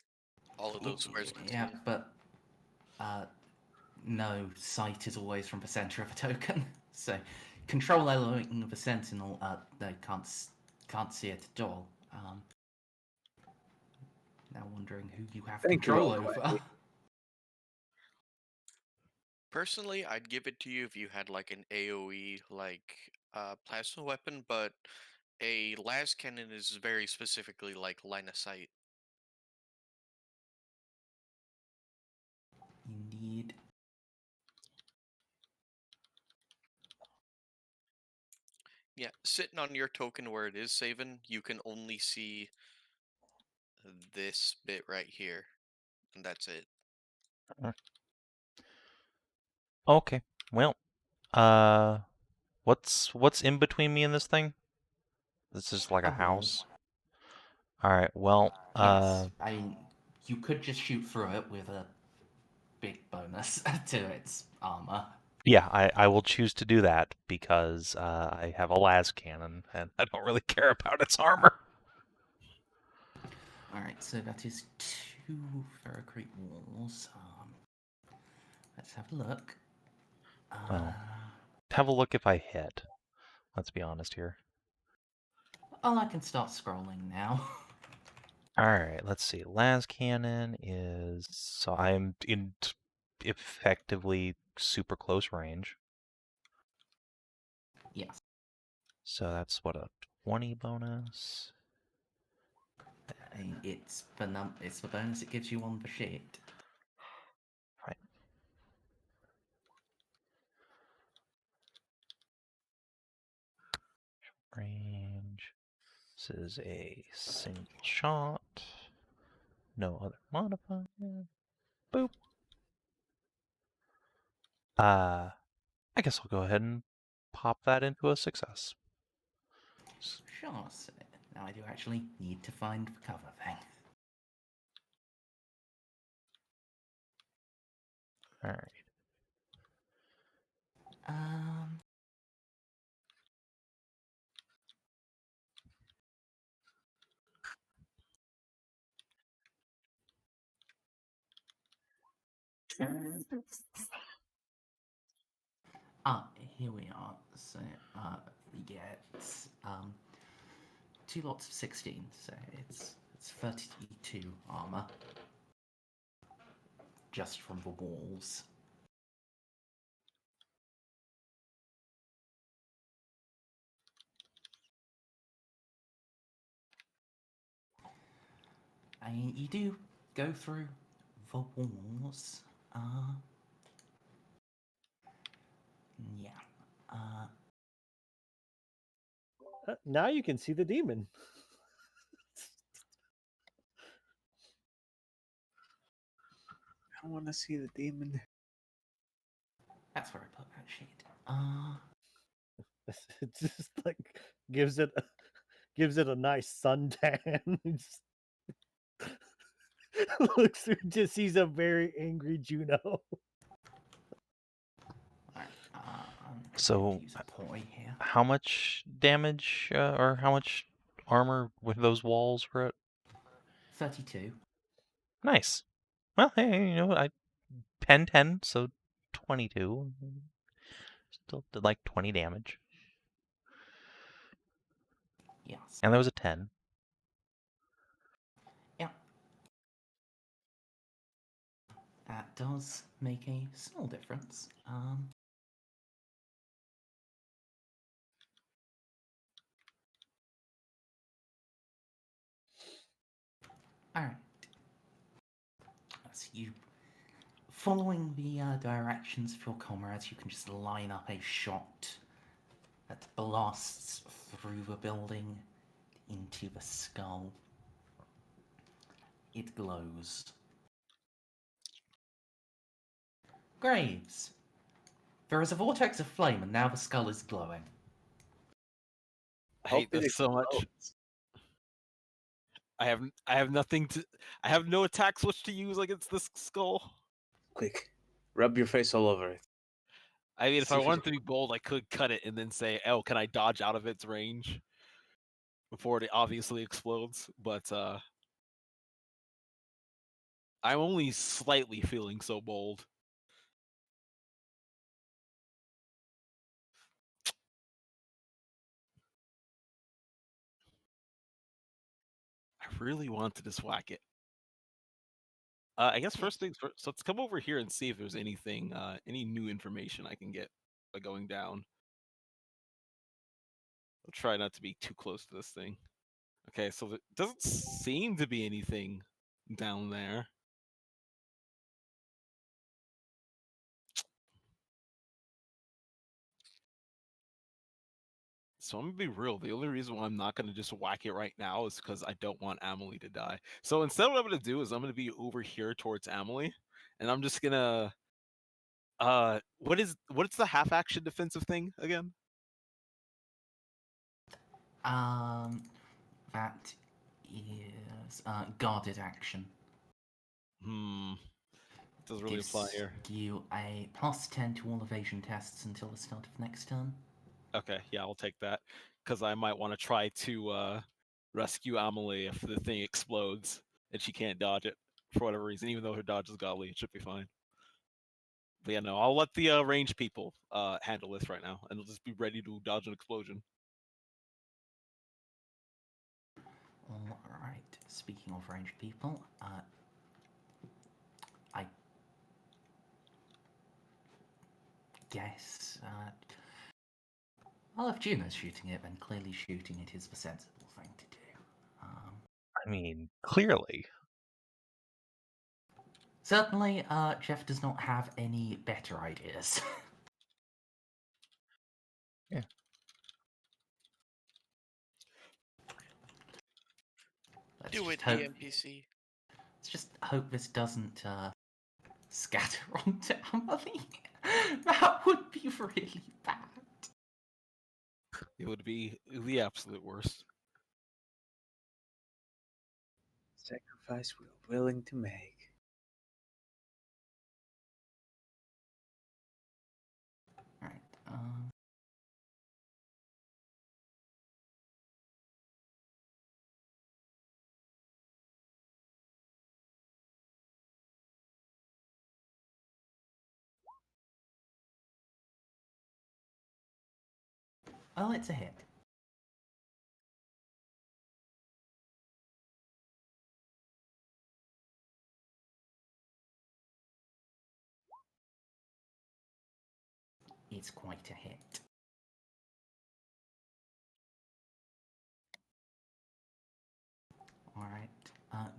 All of those squares can see Yeah, it. but no, sight is always from the center of a token. So, control eloing of a sentinel, they can't see it at all. Now wondering who you have control over. Personally, I'd give it to you if you had like an AoE like plasma weapon, but a las cannon is very specifically like line of sight. Indeed. Yeah, sitting on your token where it is Savin, you can only see this bit right here, and that's it. Okay. Well, what's in between me and this thing? This is like a house. All right. Well, yes, I mean, you could just shoot through it with a big bonus to its armor. Yeah, I will choose to do that because I have a las cannon and I don't really care about its armor. Alright, so that is 2 ferrocrete walls. Let's have a look. Well, have a look if I hit. Let's be honest here. Oh, I can start scrolling now. Alright, let's see. Las cannon is... So I'm in effectively super close range. Yes. So that's what, a 20 bonus? It's the bonus it gives you on the sheet. Right. Range. This is a single shot. No other modifier. Boop. I guess I'll go ahead and pop that into a success. Sure, so now I do actually need to find the cover thing. Alright. Here we are. So, we get 2 lots of 16, so it's 32 armor. Just from the walls. I mean, you do go through the walls. Yeah. now you can see the demon. I want to see the demon. That's where I put that sheet. It just like gives it a nice suntan. Looks through, just sees a very angry Juno. So, how much damage or how much armor with those walls were at? 32. Nice. Well, hey, you know what? 10, so 22. Still did like 20 damage. Yes. And there was a 10. Yeah. That does make a small difference. Alright. As you following the directions of your comrades, you can just line up a shot that blasts through the building into the skull. It glows. Graves! There is a vortex of flame, and now the skull is glowing. I Hope hate it this so much. explodes. I have nothing to. I have no attack switch to use against this skull. Quick, rub your face all over it. I mean, if See I if it- wanted to be bold, I could cut it and then say, "Oh, can I dodge out of its range before it obviously explodes?" But I'm only slightly feeling so bold. I really want to just whack it. I guess first things first. So let's come over here and see if there's anything, any new information I can get by going down. I'll try not to be too close to this thing. Okay, so there doesn't seem to be anything down there. So I'm gonna be real. The only reason why I'm not gonna just whack it right now is because I don't want Amelie to die. So instead, what I'm gonna do is I'm gonna be over here towards Amelie, and I'm just gonna what's the half action defensive thing again? That is guarded action. It doesn't really apply Gives here. you a +10 to all evasion tests until the start of next turn. Okay, yeah, I'll take that because I might want to try to rescue Amelie if the thing explodes and she can't dodge it for whatever reason. Even though her dodge is godly, it should be fine. But yeah, no, I'll let the ranged people handle this right now, and they'll just be ready to dodge an explosion. Alright, speaking of ranged people, I guess, well, if Juno's shooting it, then clearly shooting it is the sensible thing to do. I mean, clearly. Certainly, Jeff does not have any better ideas. Yeah. Let's Do just it, hope, NPC. let's just hope this doesn't scatter onto Amelie. That would be really bad. It would be the absolute worst. Sacrifice we're willing to make. Right. Oh, it's a hit. It's quite a hit. Alright.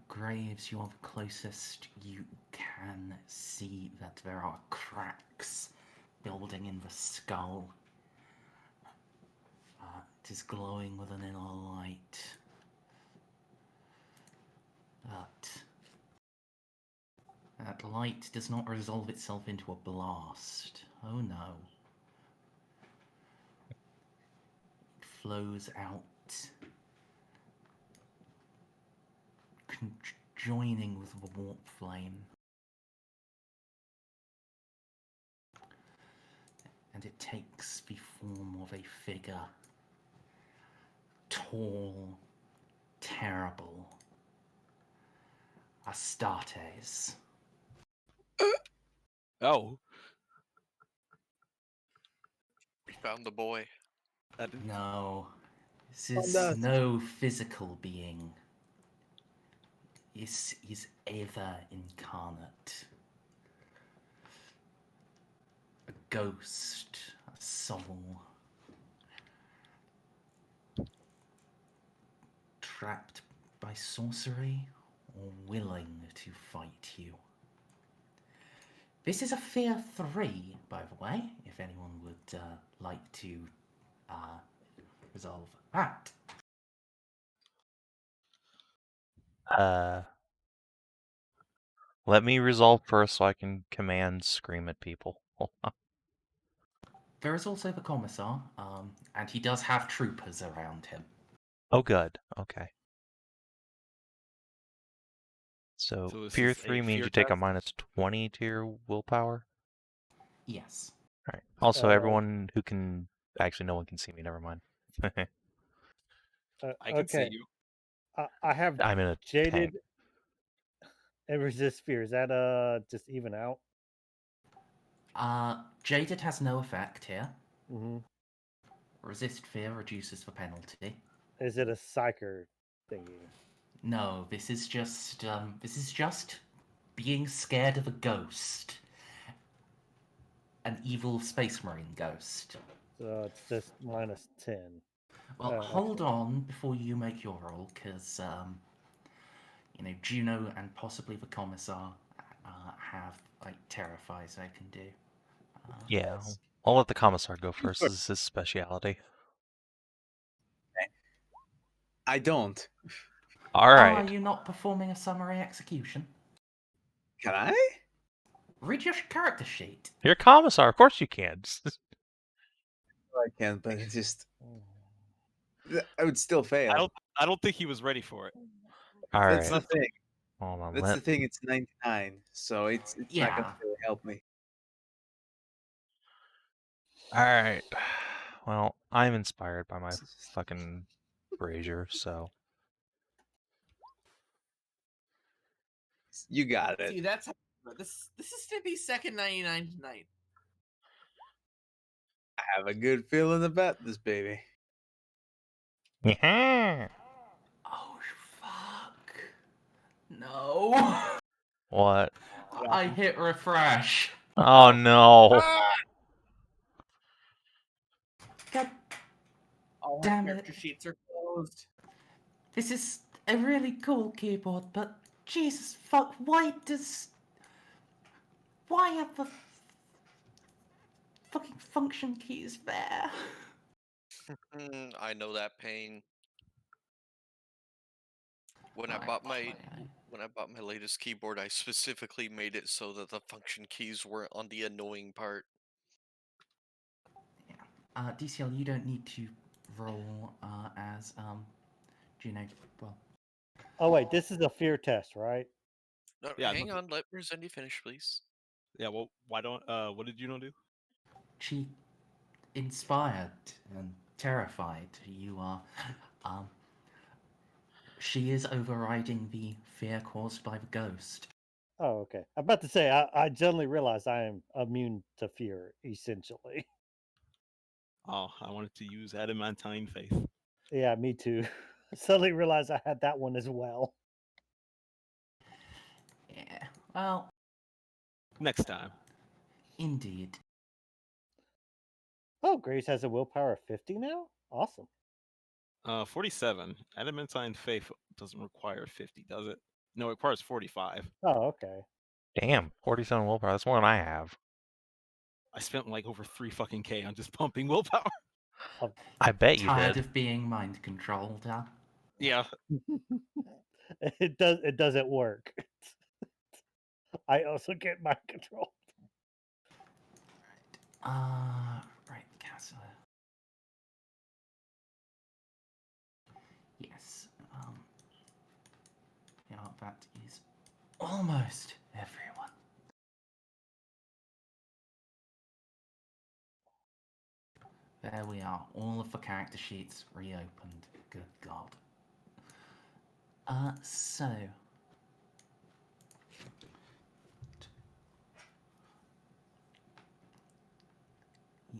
Graves, you're the closest. You can see that there are cracks building in the skull. It is glowing with an inner light. But that light does not resolve itself into a blast. Oh no. It flows out, joining with the warp flame. And it takes the form of a figure. Tall, terrible. Astartes. Oh, We found the boy. that is... No, this Oh, is no. no physical being. He's ever incarnate. A ghost, a soul. Trapped by sorcery or willing to fight you. This is a fear 3, by the way, if anyone would like to resolve that. Let me resolve first so I can command scream at people. There is also the commissar, and he does have troopers around him. Oh, good. Okay. So So this fear is a 3 means fear you take a test? minus 20 to your willpower. Yes. All right. Also, Uh, everyone who can... Actually, no one can see me. Never mind. I can see okay. you. I have I'm in a jaded tank. and resist fear. Is that just even out? Jaded has no effect here. Mm-hmm. Resist fear reduces the penalty. Is it a psyker thingy? No, this is just being scared of a ghost. An evil space marine ghost. So it's just minus 10. Well, hold excellent. on before you make your roll, because Juno and possibly the commissar have like terrifies they can do. Yeah. I'll let the commissar go first. This is his specialty. I don't. All Are right. you not performing a summary execution? Can I? Read your character sheet. You're a commissar. Of course you can. I can, but it's just I would still fail. I don't think he was ready for it. All That's right. the thing. Hold on. That's the thing. It's 99, so it's not Yeah. gonna really help me. All right. Well, I'm inspired by my fucking brazier, so You got it. See, that's this is Snippy's second 99 tonight. I have a good feeling about this, baby. yeah. Oh fuck! No. What? I hit refresh. Oh no. God All damn character it! sheets are closed. This is a really cool keyboard, but Jesus fuck! Why are the fucking function keys there? I know that pain. When I Right, bought my right. when I bought my latest keyboard, I specifically made it so that the function keys weren't on the annoying part. DCL, you don't need to roll as Juno. Well, Oh, wait. This is a fear test, right? No, Yeah, hang on, let Merzendi finish, please. Yeah, well, why don't what did Juno do? she inspired and terrified. You are. She is overriding the fear caused by the ghost. Oh, okay. I'm about to say, I generally realize I am immune to fear, essentially. Oh, I wanted to use adamantine faith. Yeah, me too. Suddenly realized I had that one as well. Yeah. Well, Next time. indeed. Oh, Grace has a willpower of 50 now? Awesome. 47. Adamantine faith doesn't require 50, does it? No, it requires 45. Oh, okay. Damn. 47 willpower. That's more than I have. I spent like over 3 fucking K on just pumping willpower. I bet you Tired did. of being mind controlled, huh? Yeah. It doesn't work. I also get mind control. Right, castle. Yes. Yeah, that is almost everyone. There we are. All of the character sheets reopened. Good God. So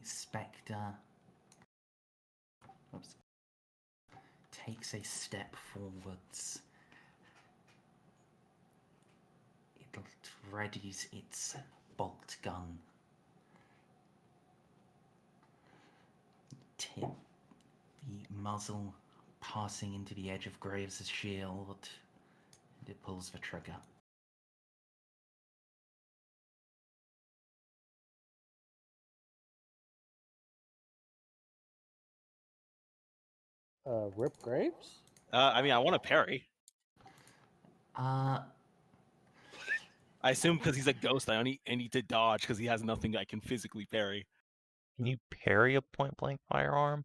The spectre takes a step forwards. It readies its bolt gun. Tip the muzzle passing into the edge of Graves' shield, and it pulls the trigger. Rip Graves? I mean, I want to parry. Uh, I assume because he's a ghost, I need to dodge because he has nothing I can physically parry. Can you parry a point blank firearm?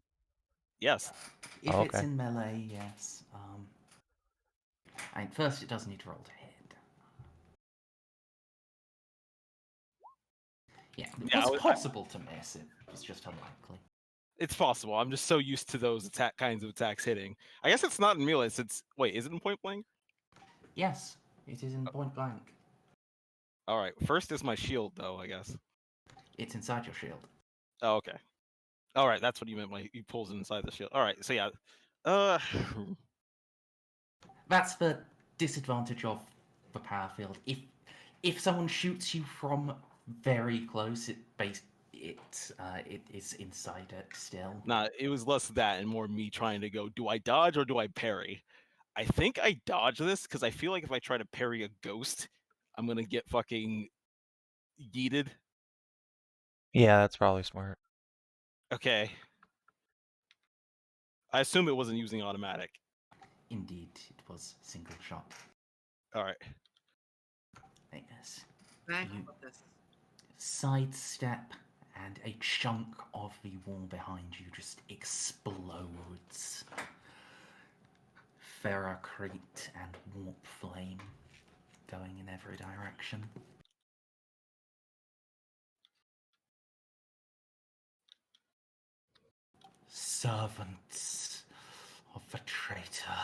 Yes. if Oh, it's okay. in melee, yes. And first, it does need to roll to hit. Yeah, Yeah, it's possible to miss it. It's just unlikely. It's possible. I'm just so used to those kinds of attacks hitting. I guess it's not in melee. Wait, is it in point blank? Yes, it is in point blank. All right. First is my shield, though. I guess. It's inside your shield. Oh, okay. All right, that's what you meant. He pulls it inside the shield. All right. So yeah. That's the disadvantage of the power field. If someone shoots you from very close, it is inside it still. Nah, it was less that and more me trying to go. Do I dodge or do I parry? I think I dodge this because I feel like if I try to parry a ghost, I'm gonna get fucking yeeted. Yeah, that's probably smart. Okay. I assume it wasn't using automatic. Indeed, it was single shot. All right. Yes. Nah, You fuck this. sidestep, and a chunk of the wall behind you just explodes. Ferrocrete and warp flame going in every direction. Servants of the traitor,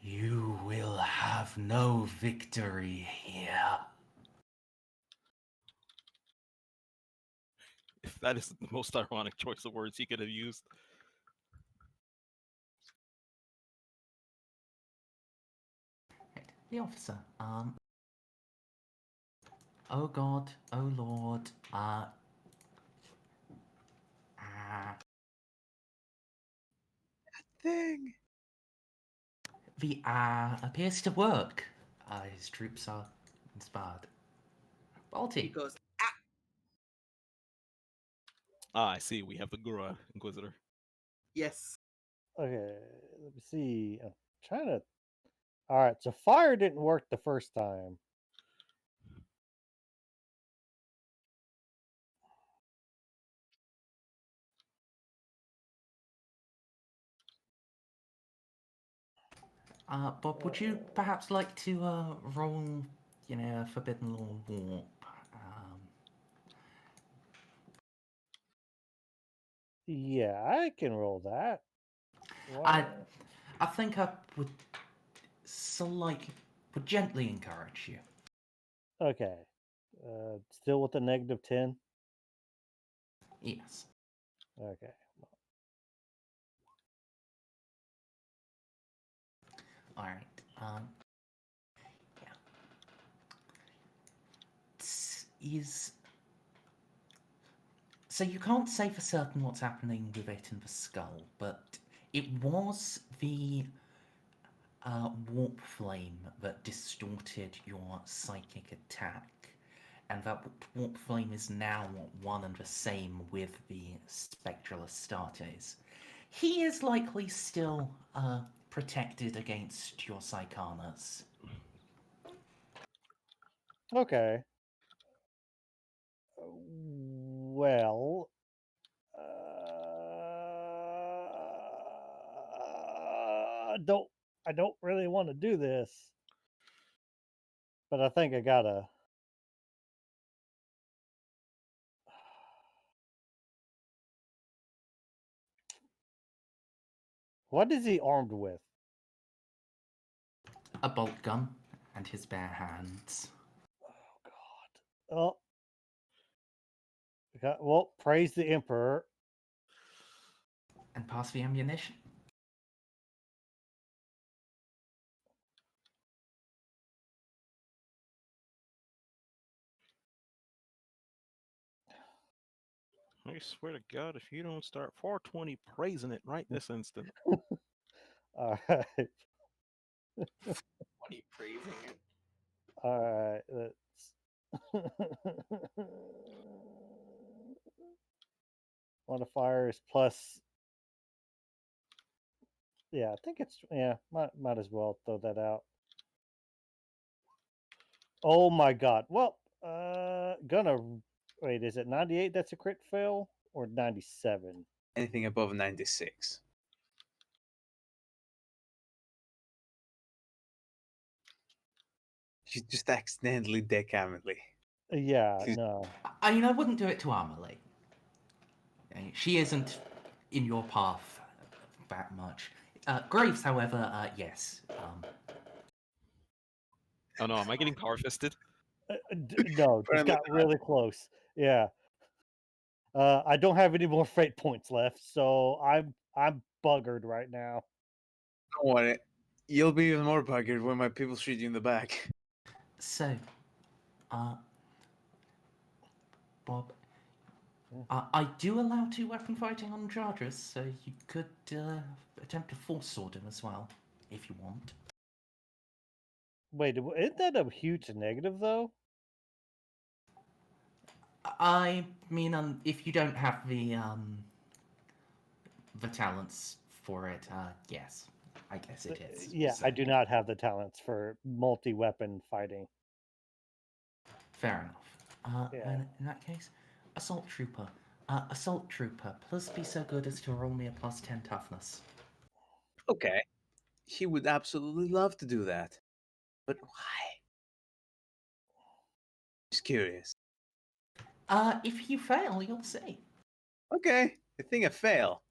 you will have no victory here. If that is the most ironic choice of words he could have used. Right, the officer. Oh God, oh Lord, Thing. the appears to work. His troops are inspired. He Balti. goes, Ah, I see. We have the Gura Inquisitor. yes. Okay, let me see. I'm trying to. All right, so fire didn't work the first time. Bob, would you perhaps like to roll, a Forbidden Law warp? Yeah, I can roll that. I think I would gently encourage you. Okay. Still with the -10? Yes. Okay. All right. Yeah. So you can't say for certain what's happening with it in the skull, but it was the warp flame that distorted your psychic attack, and that warp flame is now one and the same with the spectral Astartes. He is likely still protected against your Psychanas. Okay. Well, I don't really want to do this, but I think I gotta. What is he armed with? A bolt gun and his bare hands. Oh God. Oh. Well, praise the Emperor. And pass the ammunition. I swear to God, if you don't start 420 praising it right this instant. All right. What are you praising it? All right. Let's. Modifiers plus. Yeah, I think it's might as well throw that out. Oh my God! Well, gonna wait. Is it 98? That's a crit fail or 97? Anything above 96. She just accidentally decamedly. Yeah, no. I mean, I wouldn't do it to Amelie. She isn't in your path that much. Graves, however, yes. Oh no, am I getting power fisted? No, just got really close. Yeah. I don't have any more fate points left, so I'm buggered right now. Don't worry. You'll be even more buggered when my people shoot you in the back. So, Bob, I do allow 2 weapon fighting on chargers, so you could attempt to force sword him as well, if you want. Wait, isn't that a huge negative though? I mean, if you don't have the talents for it, yes, I guess it is. Yeah, so. I do not have the talents for multi-weapon fighting. Fair enough. Yeah. Then in that case, assault trooper. Assault trooper, please be so good as to roll me a +10 toughness. Okay. He would absolutely love to do that. But why? Just curious. If you fail, you'll see. Okay. I think I fail.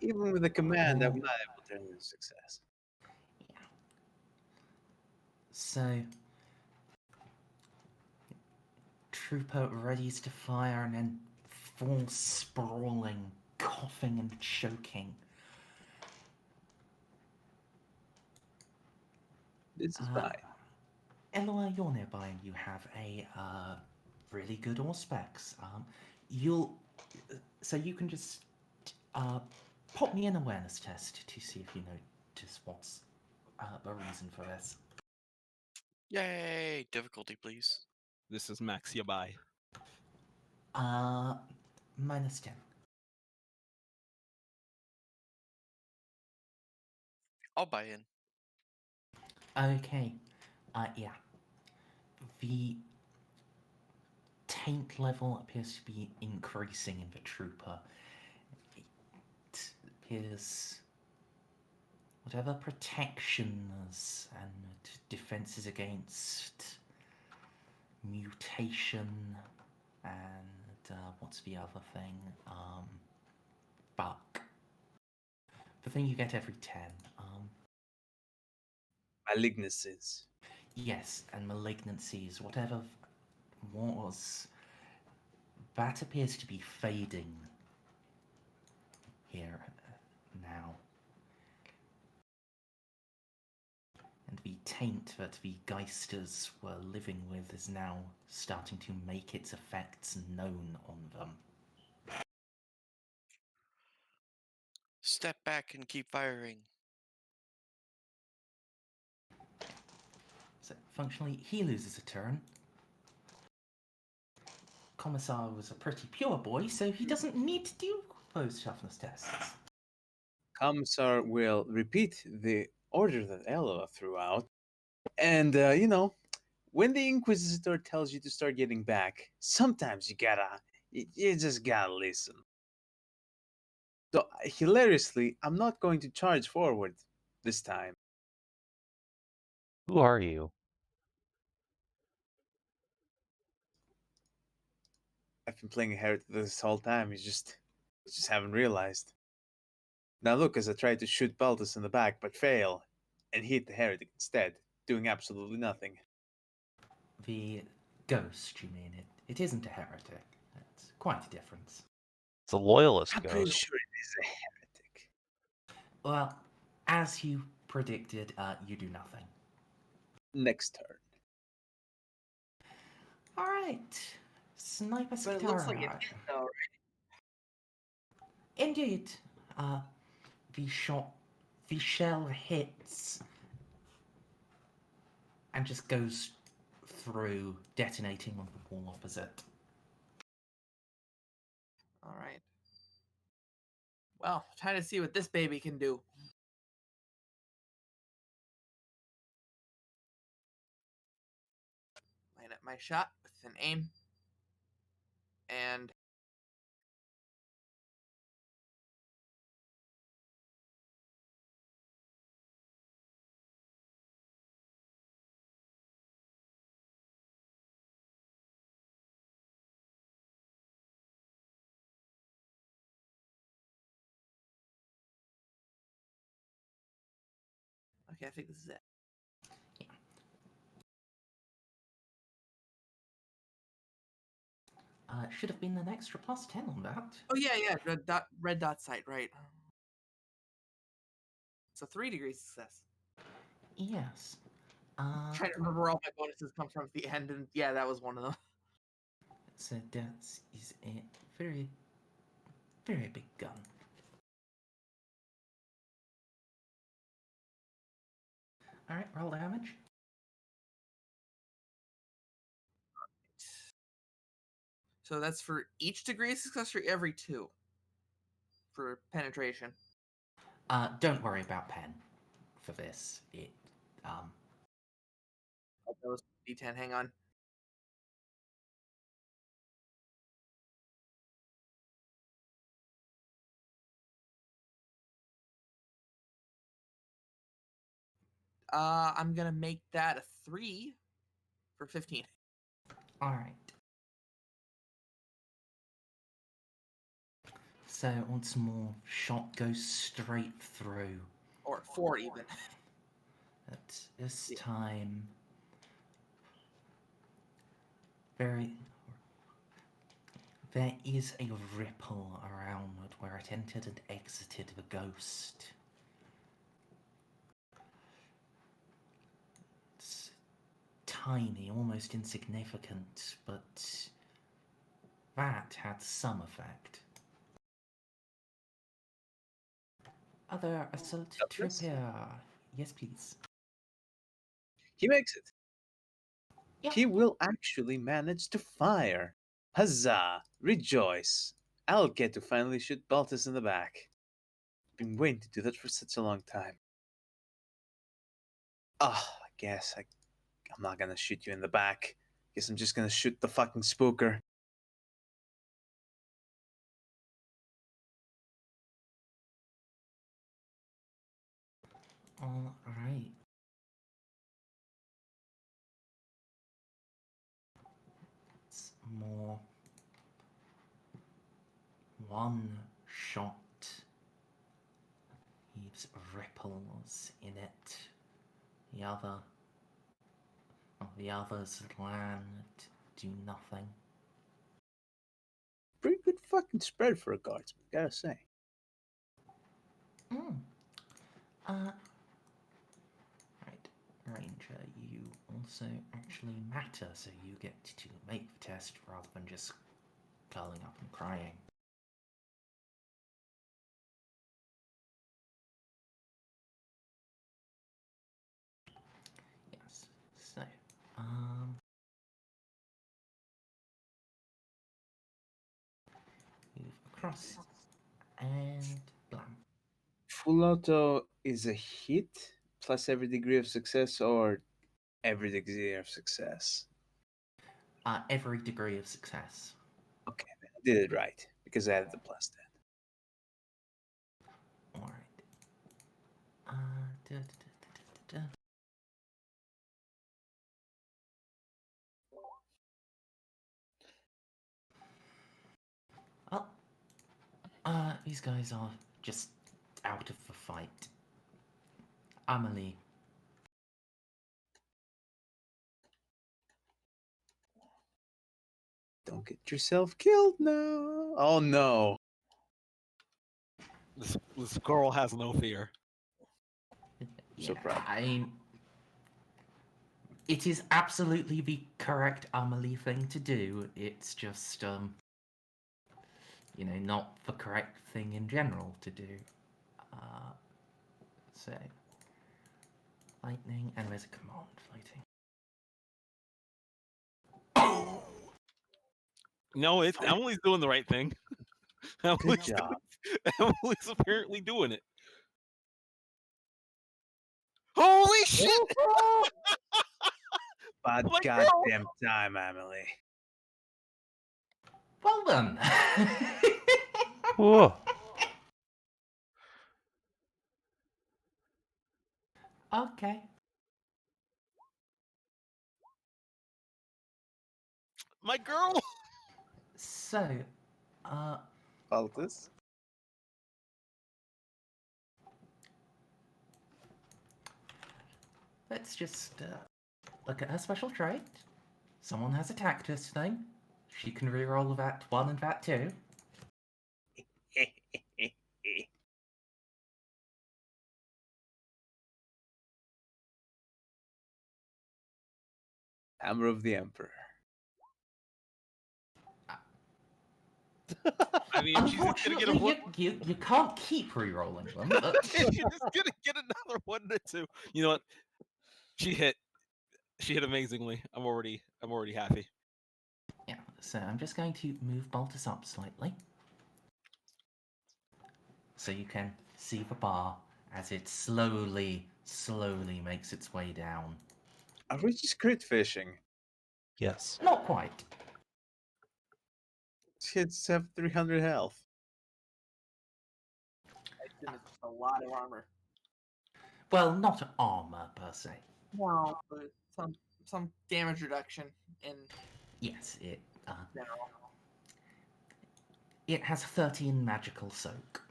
Even with a command, I'm not able to turn into success. Yeah. So, trooper readies to fire and then falls sprawling, coughing and choking. This is fine. Eloa, you're nearby and you have a really good Auspex. So you can just pop me an awareness test to see if you notice what's the reason for this. Yay! Difficulty, please. This is Maxia by. -10. I'll buy in. Okay. Yeah. The taint level appears to be increasing in the trooper. It appears whatever protections and defenses against mutation and what's the other thing? Buck. The thing you get every 10. Malignancies. Yes, and malignancies, whatever was, that appears to be fading here now. And the taint that the Geisters were living with is now starting to make its effects known on them. Step back and keep firing. So functionally, he loses a turn. Commissar was a pretty pure boy, so he doesn't need to do those toughness tests. Commissar will repeat the order that Eloa threw out. And, when the Inquisitor tells you to start getting back, sometimes you just gotta listen. So, hilariously, I'm not going to charge forward this time. Who are you? I've been playing a heretic this whole time. You just haven't realized. Now look, as I try to shoot Baltus in the back, but fail, and hit the heretic instead, doing absolutely nothing. The ghost, you mean? It isn't a heretic. It's quite a difference. It's a loyalist I'm pretty ghost. sure it is a heretic. Well, as you predicted, you do nothing. Next turn. All right, Sniper But it looks like it Scythia. hit, though, right? Indeed, the shell hits and just goes through, detonating on the wall opposite. All right. Well, trying to see what this baby can do. Line up my shot with an aim. And okay, I think this is it. Should have been an extra +10 on that. Oh yeah, red dot sight, right? So 3 degrees success. Yes. Trying to remember where all my bonuses come from at the end, and yeah, that was one of them. So that is a very, very big gun. All right, roll damage. So that's for each degree of success or every 2 for penetration. Don't worry about pen for this. It Oh, that was D10. Hang on. I'm gonna make that a 3 for 15. all right. So once more, shot goes straight through. Or 4 even. At this Yeah. time, there is a ripple around where it entered and exited the ghost. It's tiny, almost insignificant, but that had some effect. Other assault Douglas? trooper. Yes, please. He makes it. Yeah. He will actually manage to fire. Huzzah! Rejoice! I'll get to finally shoot Baltus in the back. Been waiting to do that for such a long time. Ah, I guess I'm not gonna shoot you in the back. Guess I'm just gonna shoot the fucking spooker. All right. It's more. One shot leaves ripples in it. The others land, do nothing. Pretty good fucking spread for a guardsman, gotta say. Right, Ranger, you also actually matter, so you get to make the test rather than just curling up and crying. Yes, so, move across, and blam. Full auto is a hit plus every degree of success or every degree of success. Every degree of success. Okay, then I did it right because I added the plus then. Alright. Da, da, da, da, da, da. Oh, these guys are just out of the fight. Amelie. Don't get yourself killed now. Oh no. This girl has no fear. So proud. It is absolutely the correct Amelie thing to do. It's just, not the correct thing in general to do. So, lightning, and there's a command fighting. No, Emily's doing the right thing. Good job. Emily's apparently doing it. Holy shit! Bad My goddamn time, Emily. Well done. Whoa. Okay. My girl! So, Baltus. let's just look at her special trait. Someone has attacked her today. She can reroll that 1 and that 2. Hammer of the Emperor. I mean, she's just gonna get a Unfortunately, you can't keep rerolling them. But... She's just gonna get another 1 or 2. You know what? She hit amazingly. I'm already happy. Yeah, so I'm just going to move Baltus up slightly. So you can see the bar as it slowly makes its way down. Are we just crit fishing? Yes. Not quite. Kids have 300 health. It's a lot of armor. Well, not armor per se. Well, but some damage reduction in Yes, general. it has 13 magical soak.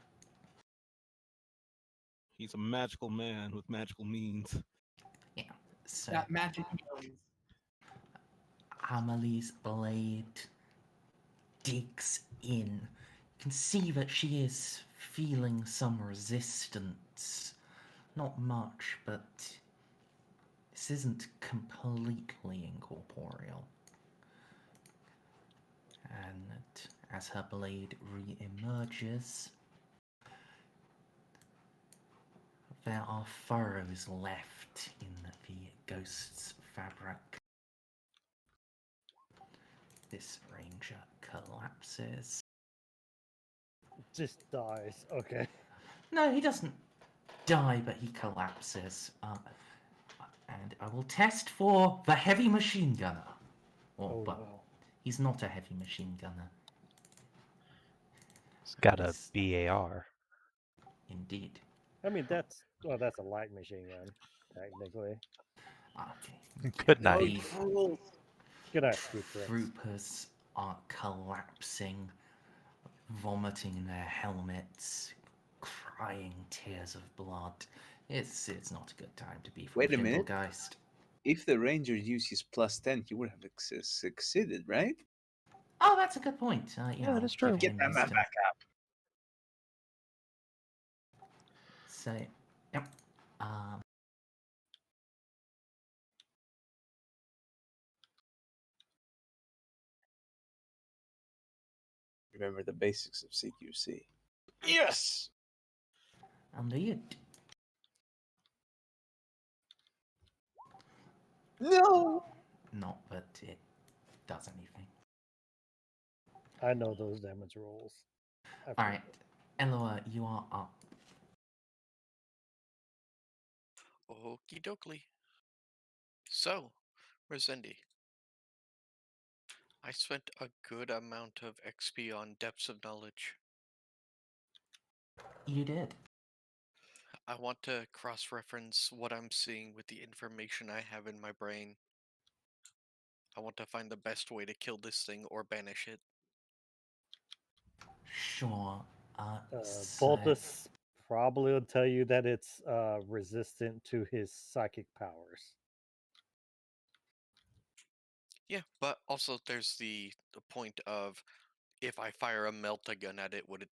He's a magical man with magical means. Yeah, so Got magic healings. Amelie's blade digs in. You can see that she is feeling some resistance. Not much, but this isn't completely incorporeal. And as her blade re-emerges, there are furrows left in the ghost's fabric. This ranger collapses. Just dies. Okay. No, he doesn't die, but he collapses. And I will test for the heavy machine gunner. But no. he's not a heavy machine gunner. It's got a BAR. Indeed. I mean, that's a light machine gun, technically. Okay. Good night. The Good night, Steve. troopers are collapsing, vomiting their helmets, crying tears of blood. It's not a good time to be from Wait a minute. Findelgeist. If the ranger uses +10, he would have succeeded, right? Oh, that's a good point. Yeah, that is true. Get that man back up. So, yep. Remember the basics of CQC. Yes! Indeed. No! Not that it does anything. I know those damage rolls. Alright, Eloa, you are up. Okie dokie. So, Merzendi, I spent a good amount of XP on Depths of Knowledge. You did. I want to cross-reference what I'm seeing with the information I have in my brain. I want to find the best way to kill this thing or banish it. Sure. Baltus probably will tell you that it's resistant to his psychic powers. Yeah, but also there's the point of if I fire a melta-gun at it, would it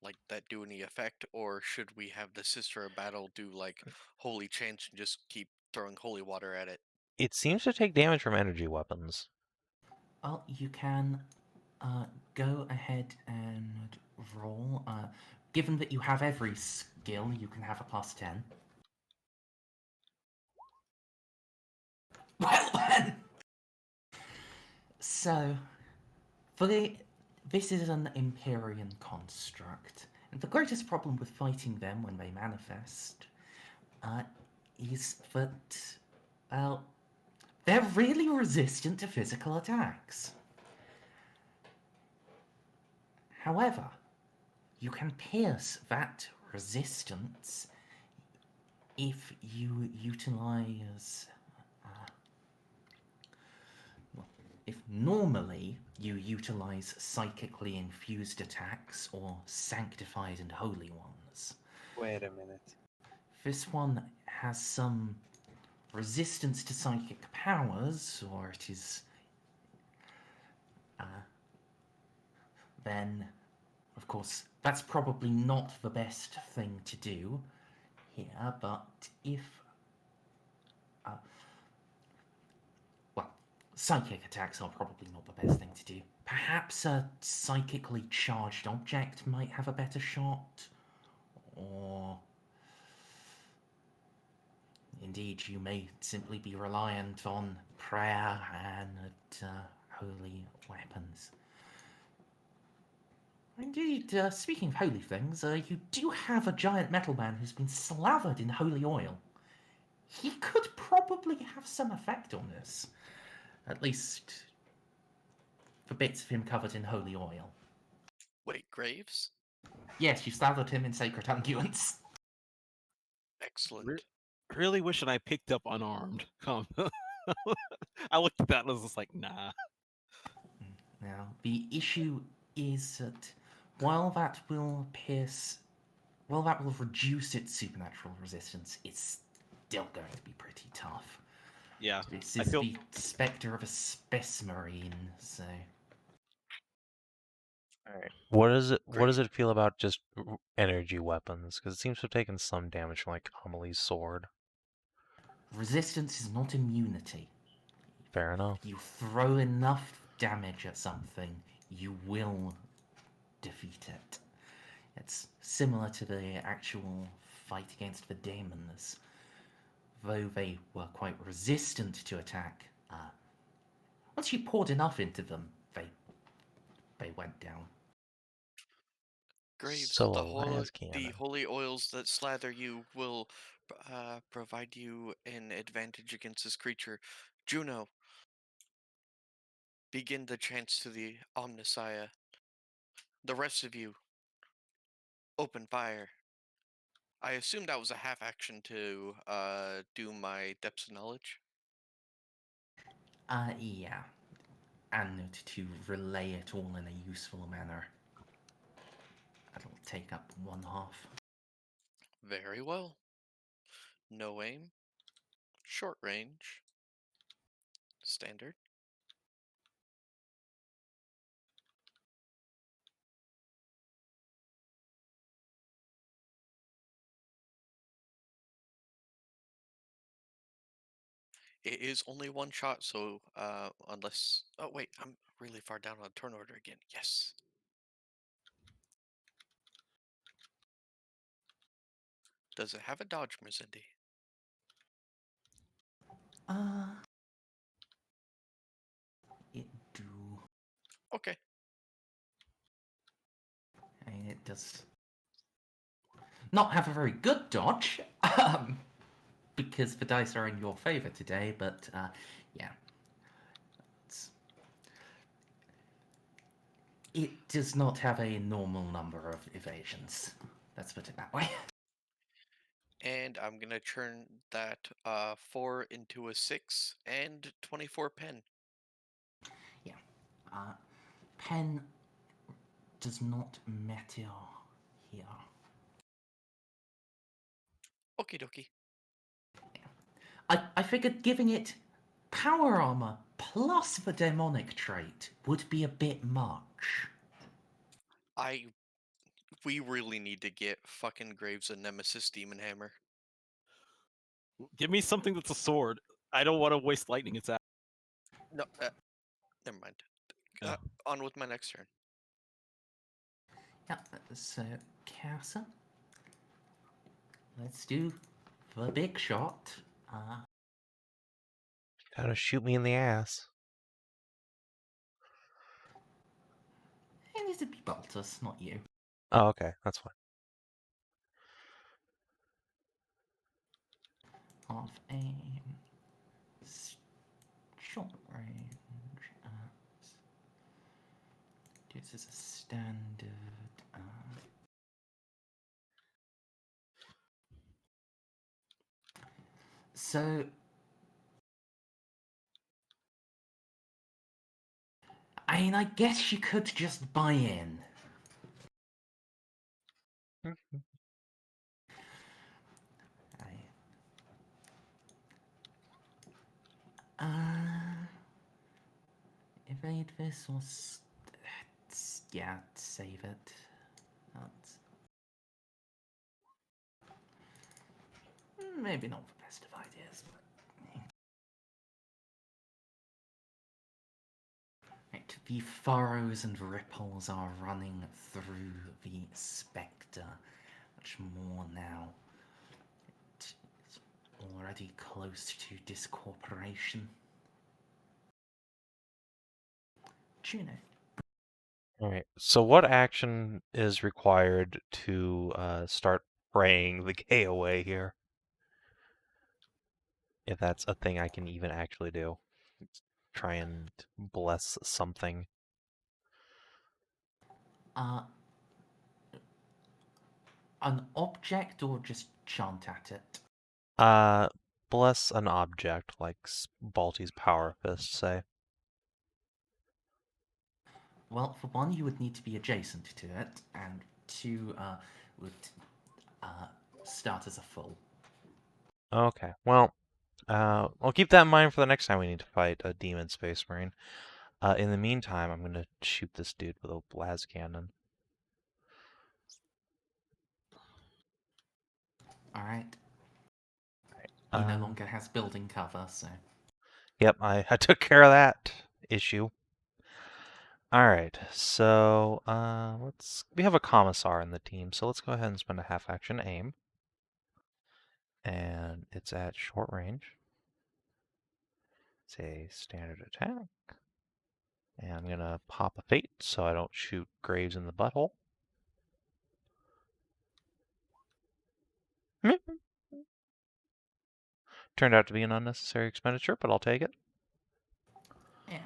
like that do any effect, or should we have the Sister of Battle do like holy chants and just keep throwing holy water at it? It seems to take damage from energy weapons. Well, you can go ahead and roll. Given that you have every skill, you can have a +10. Well then! So, this is an Empyrean construct, and the greatest problem with fighting them when they manifest is that, well, they're really resistant to physical attacks. However, you can pierce that resistance if you utilize... if normally you utilize psychically infused attacks or sanctified and holy ones. Wait a minute. This one has some resistance to psychic powers, or it is... then, of course, that's probably not the best thing to do here, but if... well, psychic attacks are probably not the best thing to do. Perhaps a psychically charged object might have a better shot, or... indeed, you may simply be reliant on prayer and holy weapons. Indeed, speaking of holy things, you do have a giant metal man who's been slathered in holy oil. He could probably have some effect on this. At least, for bits of him covered in holy oil. Wait, Graves? Yes, you slathered him in sacred unguents. Excellent. Really wishing I picked up unarmed. I looked at that and was just like, nah. Now, the issue is that while that will reduce its supernatural resistance, it's still going to be pretty tough. Yeah. This is the spectre of a Spesmarine, so... Alright. What does it feel about just energy weapons? Because it seems to have taken some damage from, like, Amelie's sword. Resistance is not immunity. Fair enough. If you throw enough damage at something, you will defeat it. It's similar to the actual fight against the demons. Though they were quite resistant to attack, once you poured enough into them, they went down. Graves, So the holy oils that slather you will provide you an advantage against this creature. Juno, begin the chants to the Omnissiah. The rest of you, open fire. I assume that was a half action to do my depths of knowledge. Yeah. And to relay it all in a useful manner. That'll take up 1/2. Very well. No aim. Short range. Standard. It is only one shot, so unless... oh wait, I'm really far down on turn order again. Yes. Does it have a dodge, Merzendi? It do. Okay. And it does not have a very good dodge, because the dice are in your favor today, but yeah. It does not have a normal number of evasions. Let's put it that way. And I'm gonna turn that 4 into a 6 and 24 pen. Yeah. Pen does not matter here. Okie dokie. I figured giving it power armor plus the demonic trait would be a bit much. We really need to get fucking Graves a Nemesis Demon Hammer. Give me something that's a sword. I don't want to waste lightning attack. No, never mind. On with my next turn. Yeah, so Casa, let's do the big shot. Gotta shoot me in the ass. It needs to be Baltus, not you. Oh, okay, that's fine. Half aim, short range. This is a standard. So, I mean, I guess you could just buy in. Evade this or yeah, save it. That's maybe not the best of ideas, but right, the furrows and ripples are running through the spectre, much more now. It is already close to discorporation. Juno. Alright, so what action is required to start praying the gay away here? If that's a thing I can even actually do. Try and bless something. An object or just chant at it? Bless an object, like Balti's Power Fist, say. Well, for one, you would need to be adjacent to it, and two, would start as a full. Okay, well, I'll keep that in mind for the next time we need to fight a demon space marine. In the meantime, I'm gonna shoot this dude with a las cannon. Alright. He no longer has building cover, so... Yep, I took care of that issue. Alright, so we have a commissar in the team, so let's go ahead and spend a half action aim. And it's at short range. It's a standard attack. And I'm gonna pop a fate so I don't shoot Graves in the butthole. Turned out to be an unnecessary expenditure, but I'll take it. Yeah,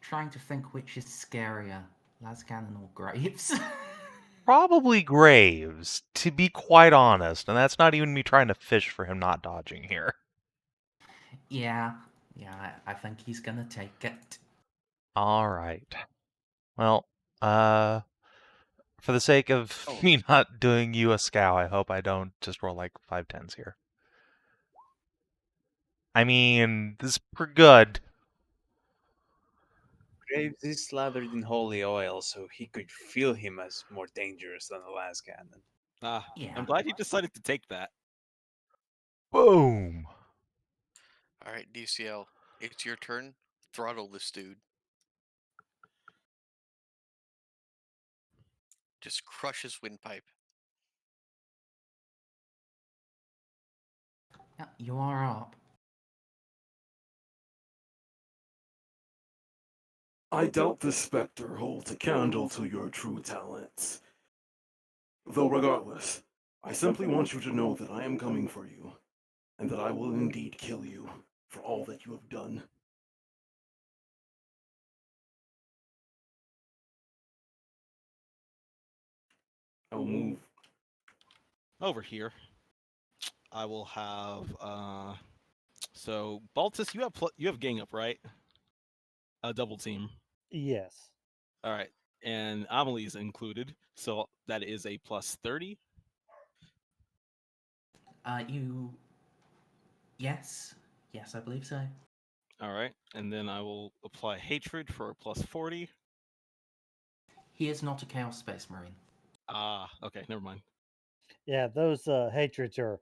Trying to think which is scarier, Lascannon or Graves. Probably Graves, to be quite honest, and that's not even me trying to fish for him not dodging here. Yeah, I think he's gonna take it. Alright. Well, for the sake of me not doing you a scow, I hope I don't just roll like 5 10s here. I mean, this is pretty good. Graves is slathered in holy oil, so he could feel him as more dangerous than the last cannon. Yeah. I'm glad you decided to take that. Boom! Alright, DCL, it's your turn. Throttle this dude. Just crush his windpipe. Yeah, you are up. I doubt this spectre holds a candle to your true talents. Though regardless, I simply want you to know that I am coming for you, and that I will indeed kill you for all that you have done. I'll move over here. I will have so Baltus, you have gang up, right? a double team. Yes. All right, and Amelie's included, so that is a plus 30. Yes, I believe so. All right, and then I will apply hatred for a plus 40. He is not a Chaos Space Marine. Ah, okay, never mind. Yeah, those hatreds are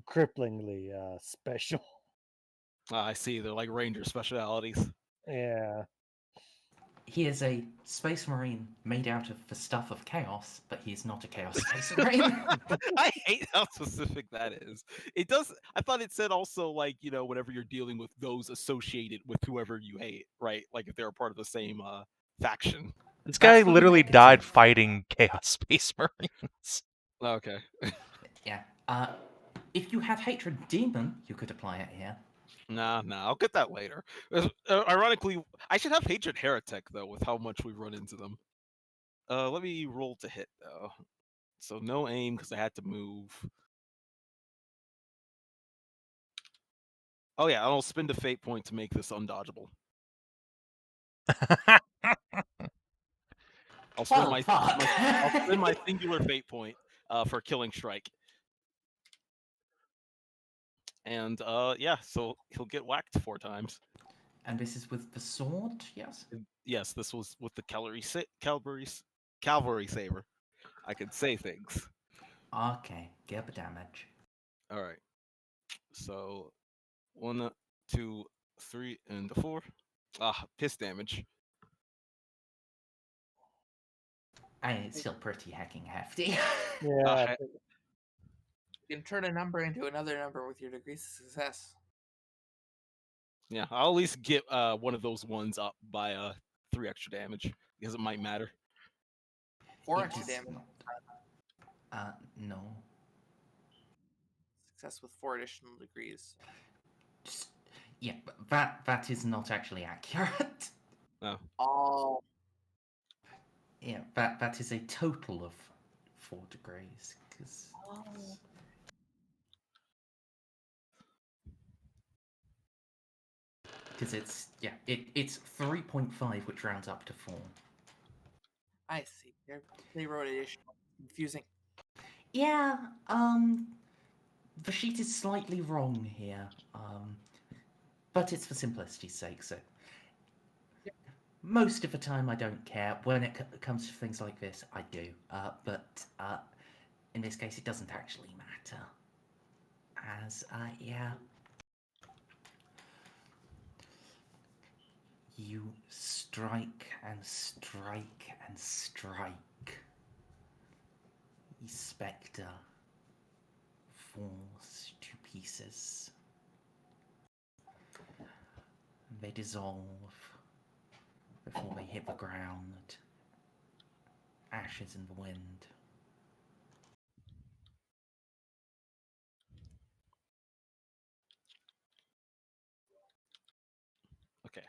cripplingly special. I see. They're like ranger specialities. Yeah. He is a Space Marine made out of the stuff of chaos, but he is not a Chaos Space Marine. I hate how specific that is. It does. I thought it said also like whenever you're dealing with those associated with whoever you hate, right? Like if they're a part of the same faction. This guy for the literally negative. died fighting Chaos Space Marines. Okay. Yeah. If you had Hatred Demon, you could apply it here. Nah, I'll get that later. Ironically, I should have Hatred Heretic though, with how much we run into them. Let me roll to hit though. So no aim because I had to move. Oh yeah, I'll spend a fate point to make this undodgeable. I'll spend I'll spend my singular fate point for killing strike. And yeah, so he'll get whacked 4 times. And this is with the sword, yes? Yes, this was with the cavalry saber. I could say things. Okay, get the damage. All right. So 1, 2, 3, and 4. Piss damage. It's still pretty hecking hefty. Yeah. You can turn a number into another number with your degrees of success. Yeah, I'll at least get one of those ones up by 3 extra damage because it might matter. 4 It extra is damage. No. Success with 4 additional degrees. Yeah, but that is not actually accurate. Oh. Oh. Yeah, that is a total of 4 degrees. Because it's 3.5, which rounds up to 4. I see. They wrote additional. Confusing. Yeah, the sheet is slightly wrong here. But it's for simplicity's sake, so most of the time I don't care. When it comes to things like this, I do. But in this case, it doesn't actually matter. Yeah. You strike and strike and strike. The spectre falls to pieces. They dissolve before they hit the ground. Ashes in the wind. Okay.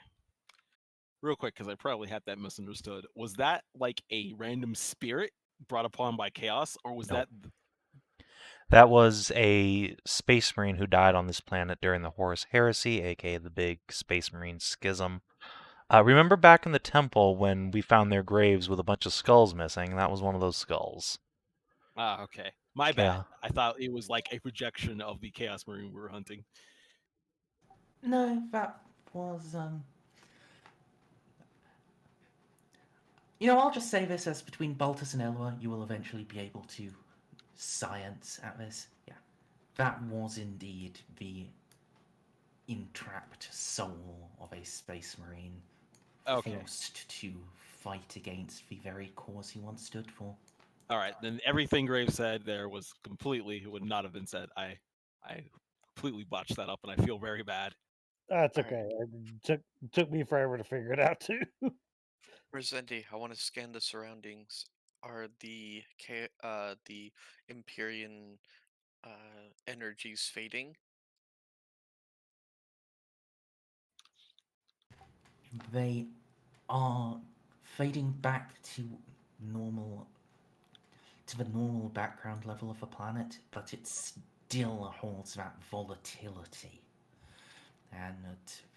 Real quick, because I probably had that misunderstood. Was that like a random spirit brought upon by chaos, or was that? That was a Space Marine who died on this planet during the Horus Heresy, aka the big Space Marine schism. Remember back in the temple when we found their graves with a bunch of skulls missing? That was one of those skulls. Okay. My bad. Yeah. I thought it was like a projection of the Chaos Marine we were hunting. No, that was I'll just say this as between Baltus and Eloa, you will eventually be able to science at this. Yeah. That was indeed the entrapped soul of a Space Marine. Okay. Forced to fight against the very cause he once stood for. All right, then everything Graves said there was completely would not have been said. I completely botched that up, and I feel very bad. That's okay. It took me forever to figure it out too. Merzendi, I want to scan the surroundings. Are the Empyrean energies fading? They are fading back to the normal background level of the planet, but it still holds that volatility. and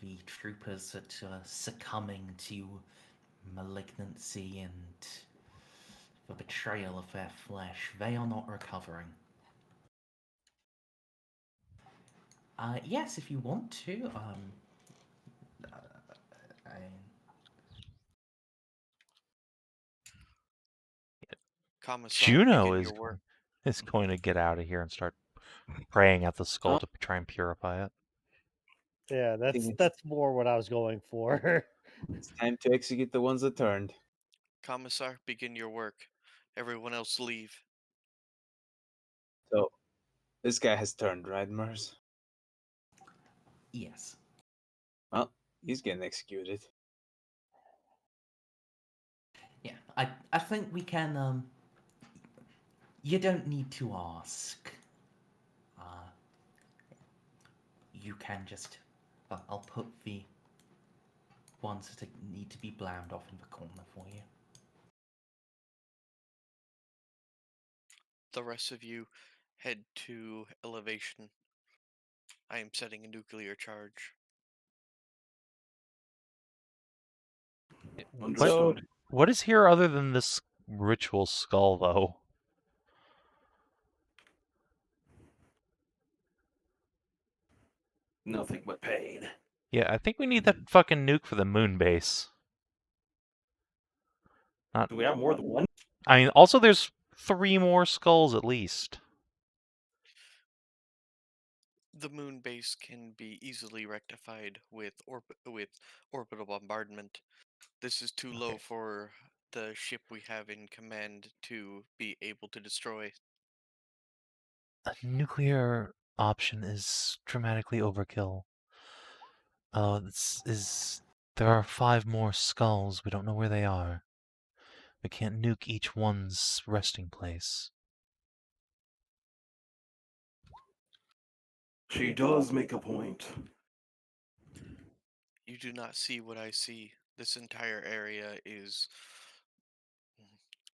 the troopers that are succumbing to malignancy and the betrayal of their flesh, they are not recovering. Yes, if you want to. Commissar, Juno begin is your work. going to get out of here and start praying at the skull to try and purify it. Yeah, it's- that's more what I was going for. It's time to execute the ones that turned. Commissar, begin your work. Everyone else leave. So, this guy has turned, right, Merz? Yes. Well, he's getting executed. Yeah, I think we can, you don't need to ask. You can just, I'll put the ones that need to be blammed off in the corner for you. The rest of you head to elevation. I am setting a nuclear charge. Understood. What is here other than this ritual skull, though? Nothing but pain. Yeah, I think we need that fucking nuke for the moon base. Do we have more than one? I mean, also there's 3 more skulls at least. The moon base can be easily rectified with orbital bombardment. This is too low for the ship we have in command to be able to destroy. A nuclear option is dramatically overkill. There are 5 more skulls. We don't know where they are. We can't nuke each one's resting place. She does make a point. You do not see what I see. This entire area is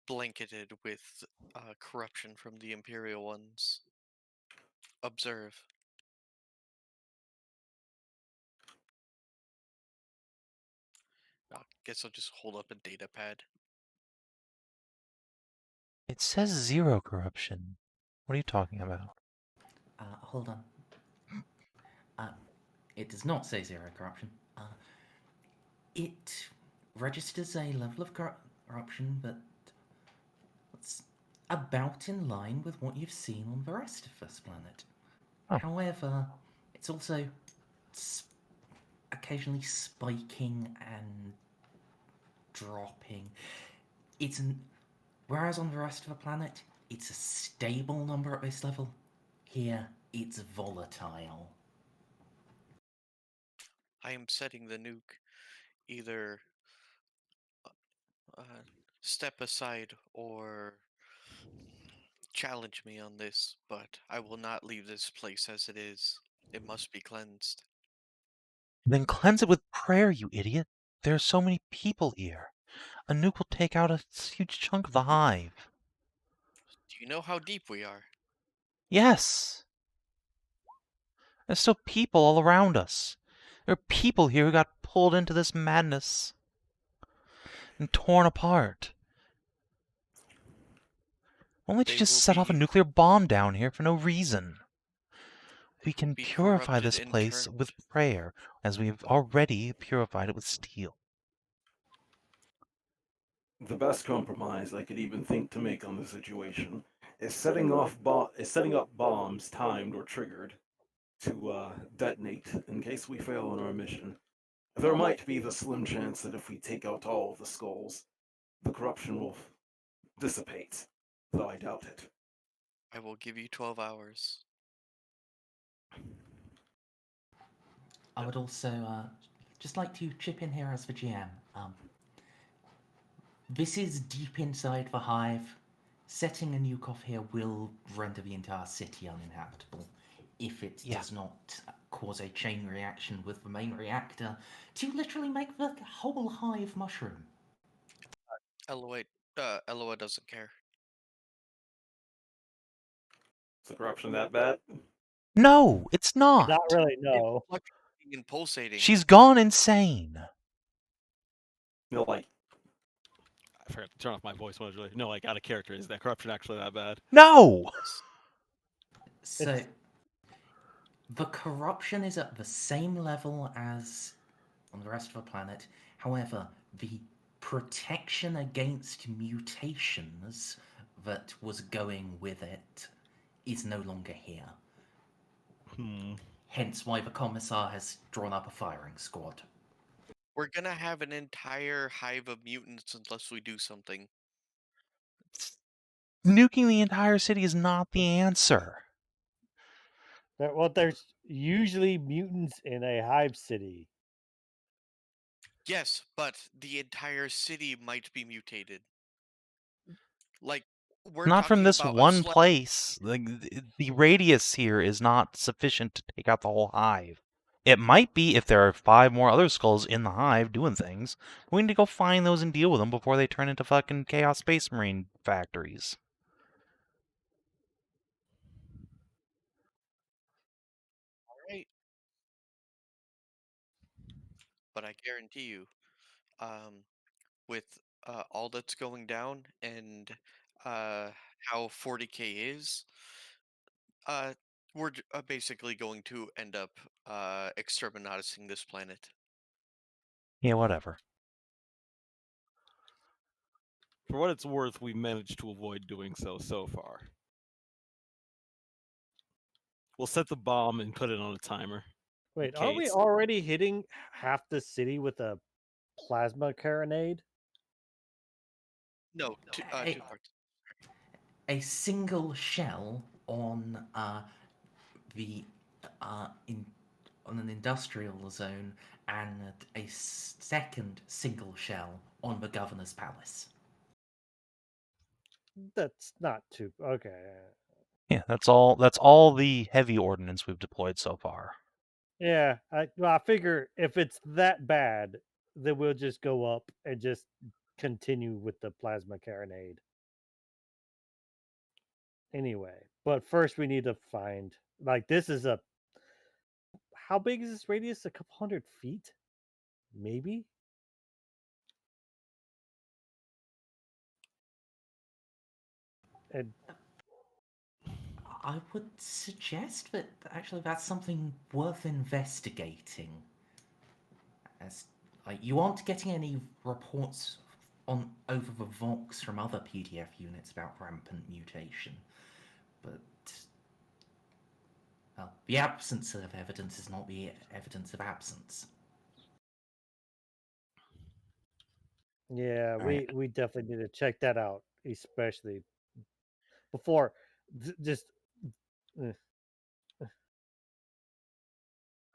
blanketed with corruption from the Imperial ones. Observe. I guess I'll just hold up a data pad. It says 0 corruption. What are you talking about? Hold on. It does not say 0 corruption. It registers a level of corruption that's about in line with what you've seen on the rest of this planet. Oh. However, it's also occasionally spiking and dropping. Whereas on the rest of the planet, it's a stable number at this level. Here, it's volatile. I am setting the nuke. Either step aside or challenge me on this, but I will not leave this place as it is. It must be cleansed. Then cleanse it with prayer, you idiot. There are so many people here. A nuke will take out a huge chunk of the hive. Do you know how deep we are? Yes. There's still people all around us. There are people here who got pulled into this madness and torn apart. Only to They just will set off a be- nuclear bomb down here for no reason. We can be purify corrupted this in place turn. with prayer, as we've already purified it with steel. The best compromise I could even think to make on the situation is setting up bombs timed or triggered to detonate in case we fail on our mission. There might be the slim chance that if we take out all of the skulls, the corruption will dissipate, though I doubt it. I will give you 12 hours. I would also just like to chip in here as the GM. This is deep inside the hive. Setting a nuke off here will render the entire city uninhabitable if it does not cause a chain reaction with the main reactor to literally make the whole hive mushroom. Eloa doesn't care. Is the corruption that bad? No, it's not. Not really, no. It and pulsating. She's gone insane. Like, I forgot to turn off my voice when I was really out of character. Is that corruption actually that bad? No. So the corruption is at the same level as on the rest of the planet. However, the protection against mutations that was going with it is no longer here. Hence why the commissar has drawn up a firing squad. We're gonna have an entire hive of mutants unless we do something. Nuking the entire city is not the answer. Well, there's usually mutants in a hive city. Yes, but the entire city might be mutated. Like, we're Not from talking this about a one select- place. Like the radius here is not sufficient to take out the whole hive. It might be if there are 5 more other skulls in the hive doing things. We need to go find those and deal with them before they turn into fucking Chaos Space Marine factories. Alright. But I guarantee you, with all that's going down and how 40k is, we're basically going to end up exterminating this planet. Yeah, whatever. For what it's worth, we managed to avoid doing so far. We'll set the bomb and put it on a timer. Wait, are we already hitting half the city with a plasma carronade? No, two parts. A single shell on on an industrial zone and a second single shell on the governor's palace. That's not too okay. Yeah, that's all the heavy ordnance we've deployed so far. Yeah, I figure if it's that bad, then we'll just go up and just continue with the plasma carronade. Anyway, but first we need to find this is a how big is this radius? A couple 100 feet, maybe. And I would suggest that actually that's something worth investigating. As you aren't getting any reports on over the Vox from other PDF units about rampant mutation, but well, the absence of evidence is not the evidence of absence. yeah, Right. we definitely need to check that out, especially before just. All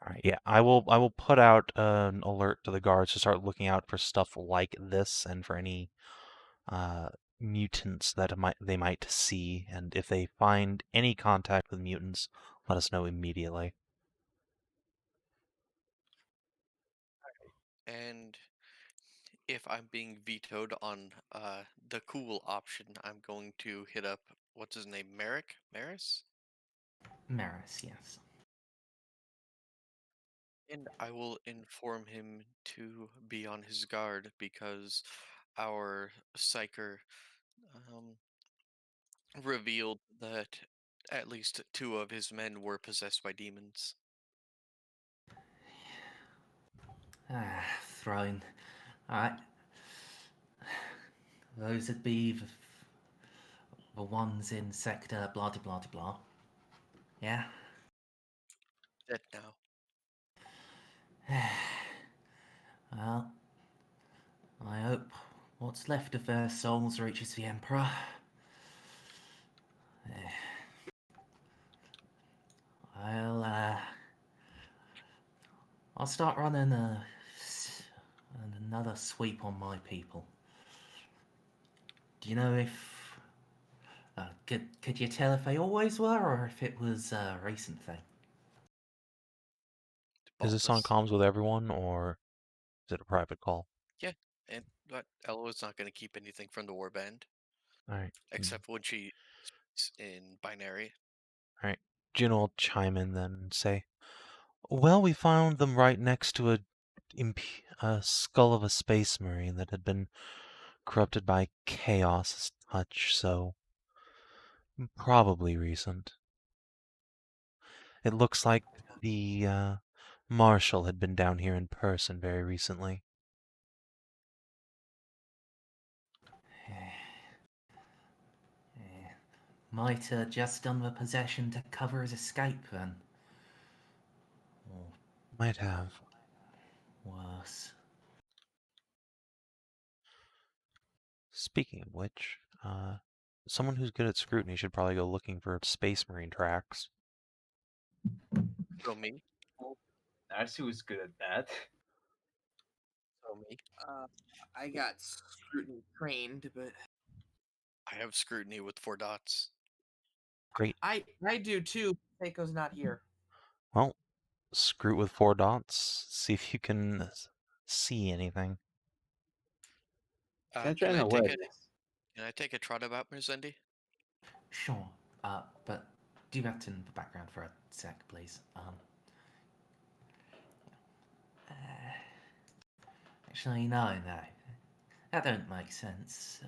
right, yeah, I will put out an alert to the guards to start looking out for stuff like this and for any mutants that they might see, and if they find any contact with mutants, let us know immediately. And if I'm being vetoed on the cool option, I'm going to hit up what's his name, Merz? Merz, yes. And I will inform him to be on his guard because our psyker revealed that at least 2 of his men were possessed by demons. Throne. Alright. Those would be the ones in sector blah blah blah blah. Yeah? Dead now. Well, I hope what's left of their souls reaches the Emperor. I'll start running another sweep on my people. Do you know if could you tell if they always were or if it was a recent thing? Is this on Baltus. comms with everyone, or is it a private call? Yeah, and Eloa's not going to keep anything from the warband. All right. Except when she speaks in binary. All right. Juno will chime in then and say, Well, we found them right next to a skull of a space marine that had been corrupted by chaos touch, so probably recent. It looks like the Marshal had been down here in person very recently. Might have just done the possession to cover his escape then. Or Might have. worse. Speaking of which, someone who's good at scrutiny should probably go looking for space marine tracks. So me. Narcia was good at that. So me. I got scrutiny trained, but I have scrutiny with 4 dots. Great. I do too. Ceiko's not here. Well, screw it with 4 dots. See if you can see anything. Can I try Can an I take awareness? Can I take a trot about Merzendi? Sure, but do that in the background for a sec, please. Actually, no, that don't make sense.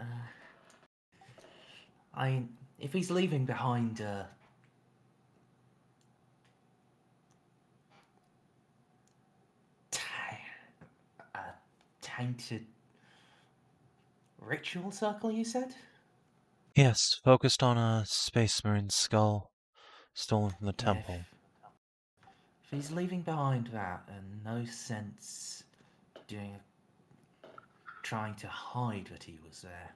If he's leaving behind a tainted ritual circle, you said? Yes, focused on a space marine skull stolen from the Yeah, temple. if he's leaving behind that, and no sense trying to hide that he was there.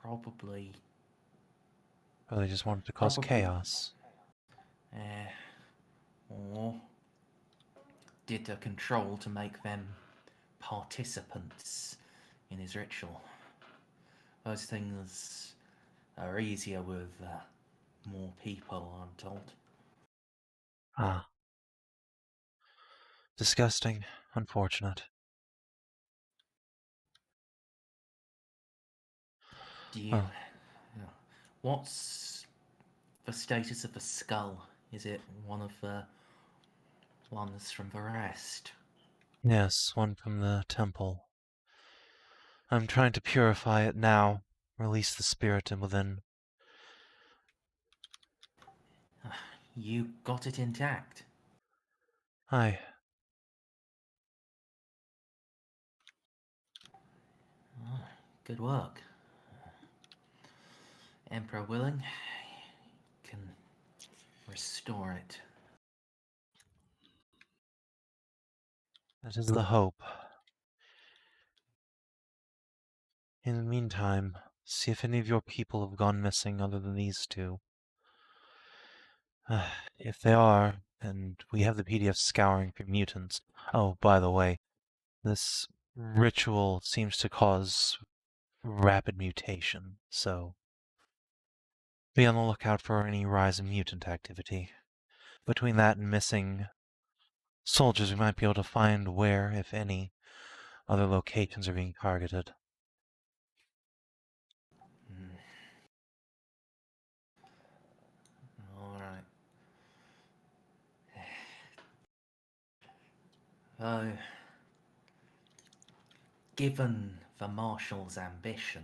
Probably. Or they just wanted to cause chaos. Or did the control to make them participants in his ritual. Those things are easier with more people, I'm told. Ah. Disgusting. Unfortunate. Do you... What's the status of the skull? Is it one of the ones from the rest? Yes, one from the temple. I'm trying to purify it now. Release the spirit within. You got it intact? Aye. Oh, good work. Emperor willing, can restore it. That is the hope. In the meantime, see if any of your people have gone missing other than these two. If they are, and we have the PDF scouring for mutants. Oh, by the way, this ritual seems to cause rapid mutation, so be on the lookout for any rise in mutant activity. Between that and missing soldiers, we might be able to find where, if any, other locations are being targeted. Alright. Given the Marshal's ambition,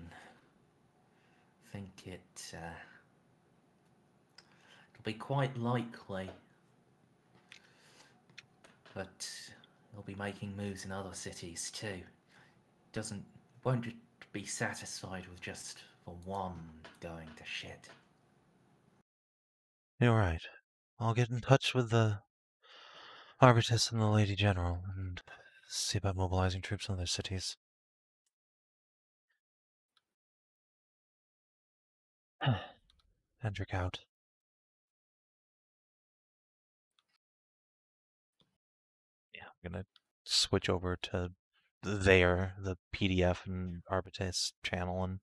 I think it'll be quite likely that he'll be making moves in other cities too. Won't be satisfied with just the one going to shit. You're right. I'll get in touch with the Arbites and the Lady General and see about mobilizing troops in other cities. Hendrik out. Yeah, I'm gonna switch over to the PDF and Arbites channel, and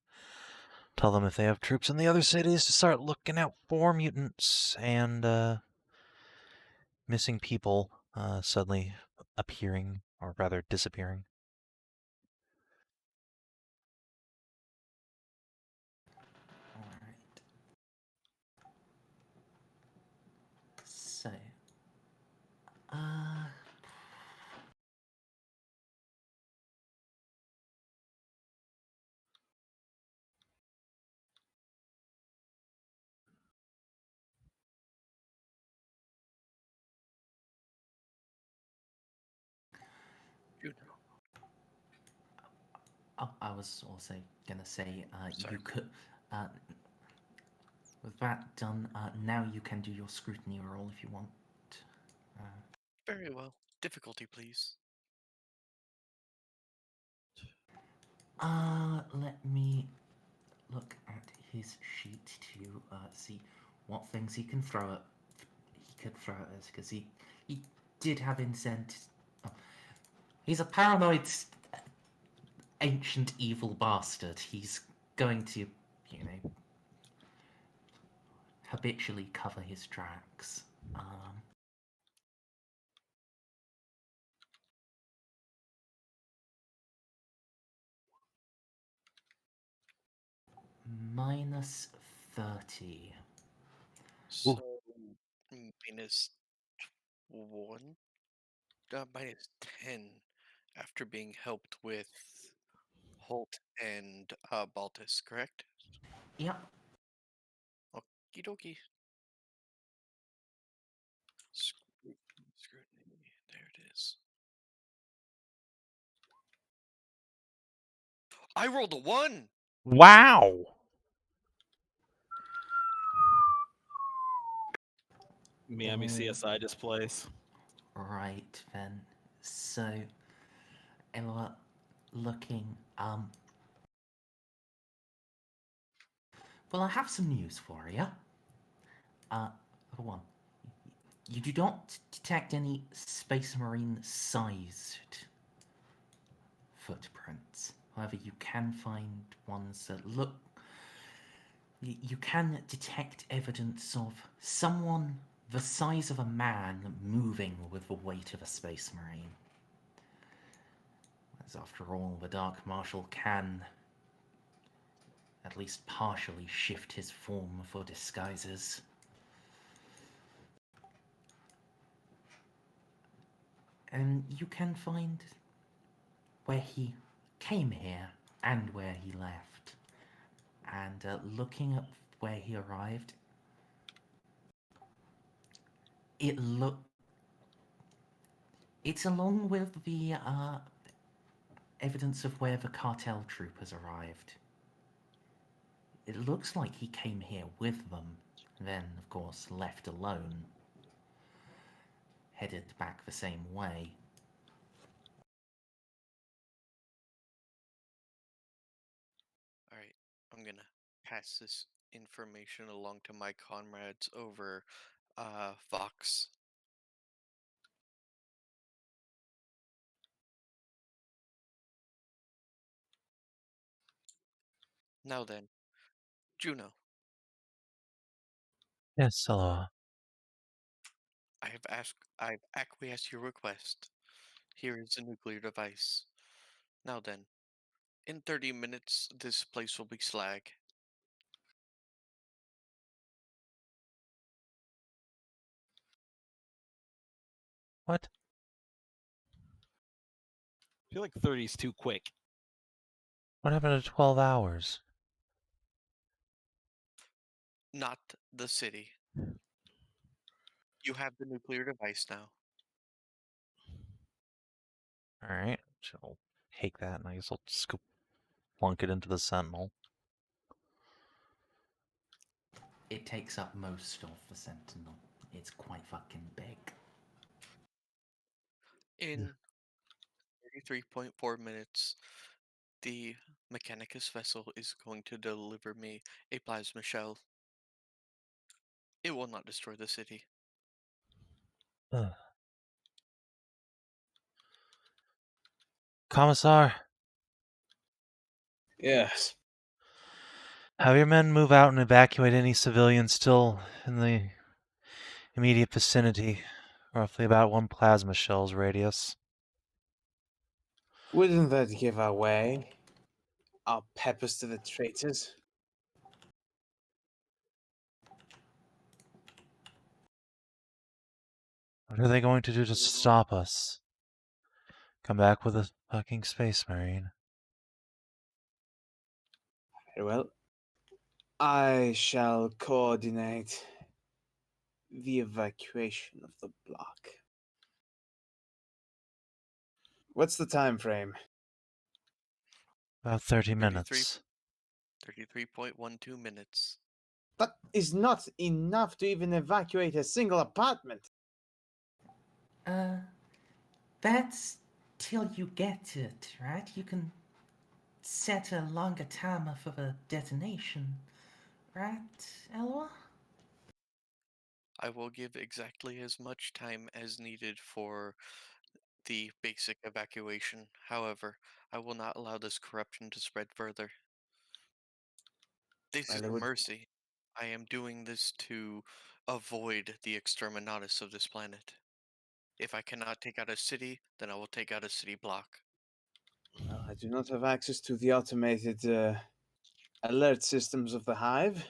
tell them if they have troops in the other cities to start looking out for mutants and missing people suddenly appearing, or rather disappearing. Alright. Oh, I was also gonna say, Sorry. you could. With that done, now you can do your scrutiny roll if you want. Very well. Difficulty, please. Let me look at his sheet to see what things he can throw at. He could throw at us because he did have incentives. Oh, he's a paranoid, ancient evil bastard. He's going to, habitually cover his tracks. Minus 30. So, minus 1? Minus 10 after being helped with Holt and Baltus, correct? Yep. Okie dokie. Scrutiny. There it is. I rolled a 1! Wow! Miami CSI displays. Right then. So, Eloa, looking, well, I have some news for you. For one, you do not detect any Space Marine sized footprints. However, you can find ones that look. You can detect evidence of someone the size of a man moving with the weight of a Space Marine. As after all, the Dark Marshal can at least partially shift his form for disguises. And you can find where he came here and where he left. And looking at where he arrived, it's along with the evidence of where the cartel troopers arrived. It looks like he came here with them, then, of course, left alone, headed back the same way. Alright, I'm gonna pass this information along to my comrades over Vox. Now then, Juno, Yes, hello. I've acquiesced your request. Here is a nuclear device. Now then, in 30 minutes, this place will be slag. What? I feel like 30 is too quick. What happened to 12 hours? Not the city. You have the nuclear device now. Alright, so I'll take that and I guess I'll scoop plunk it into the Sentinel. It takes up most of the Sentinel. It's quite fucking big. In 33.4 minutes, the Mechanicus vessel is going to deliver me a plasma shell. It will not destroy the city. Ugh. Commissar, Yes. have your men move out and evacuate any civilians still in the immediate vicinity, roughly about 1 plasma shell's radius. Wouldn't that give away our peppers to the traitors? What are they going to do to stop us? Come back with a fucking Space Marine. Very well. I shall coordinate the evacuation of the block. What's the time frame? About 30 33. minutes. 33.12 minutes. That is not enough to even evacuate a single apartment. That's till you get it, right? You can set a longer timer for the detonation, right, Eloa? I will give exactly as much time as needed for the basic evacuation. However, I will not allow this corruption to spread further. This is mercy. I am doing this to avoid the exterminatus of this planet. If I cannot take out a city, then I will take out a city block. I do not have access to the automated alert systems of the hive.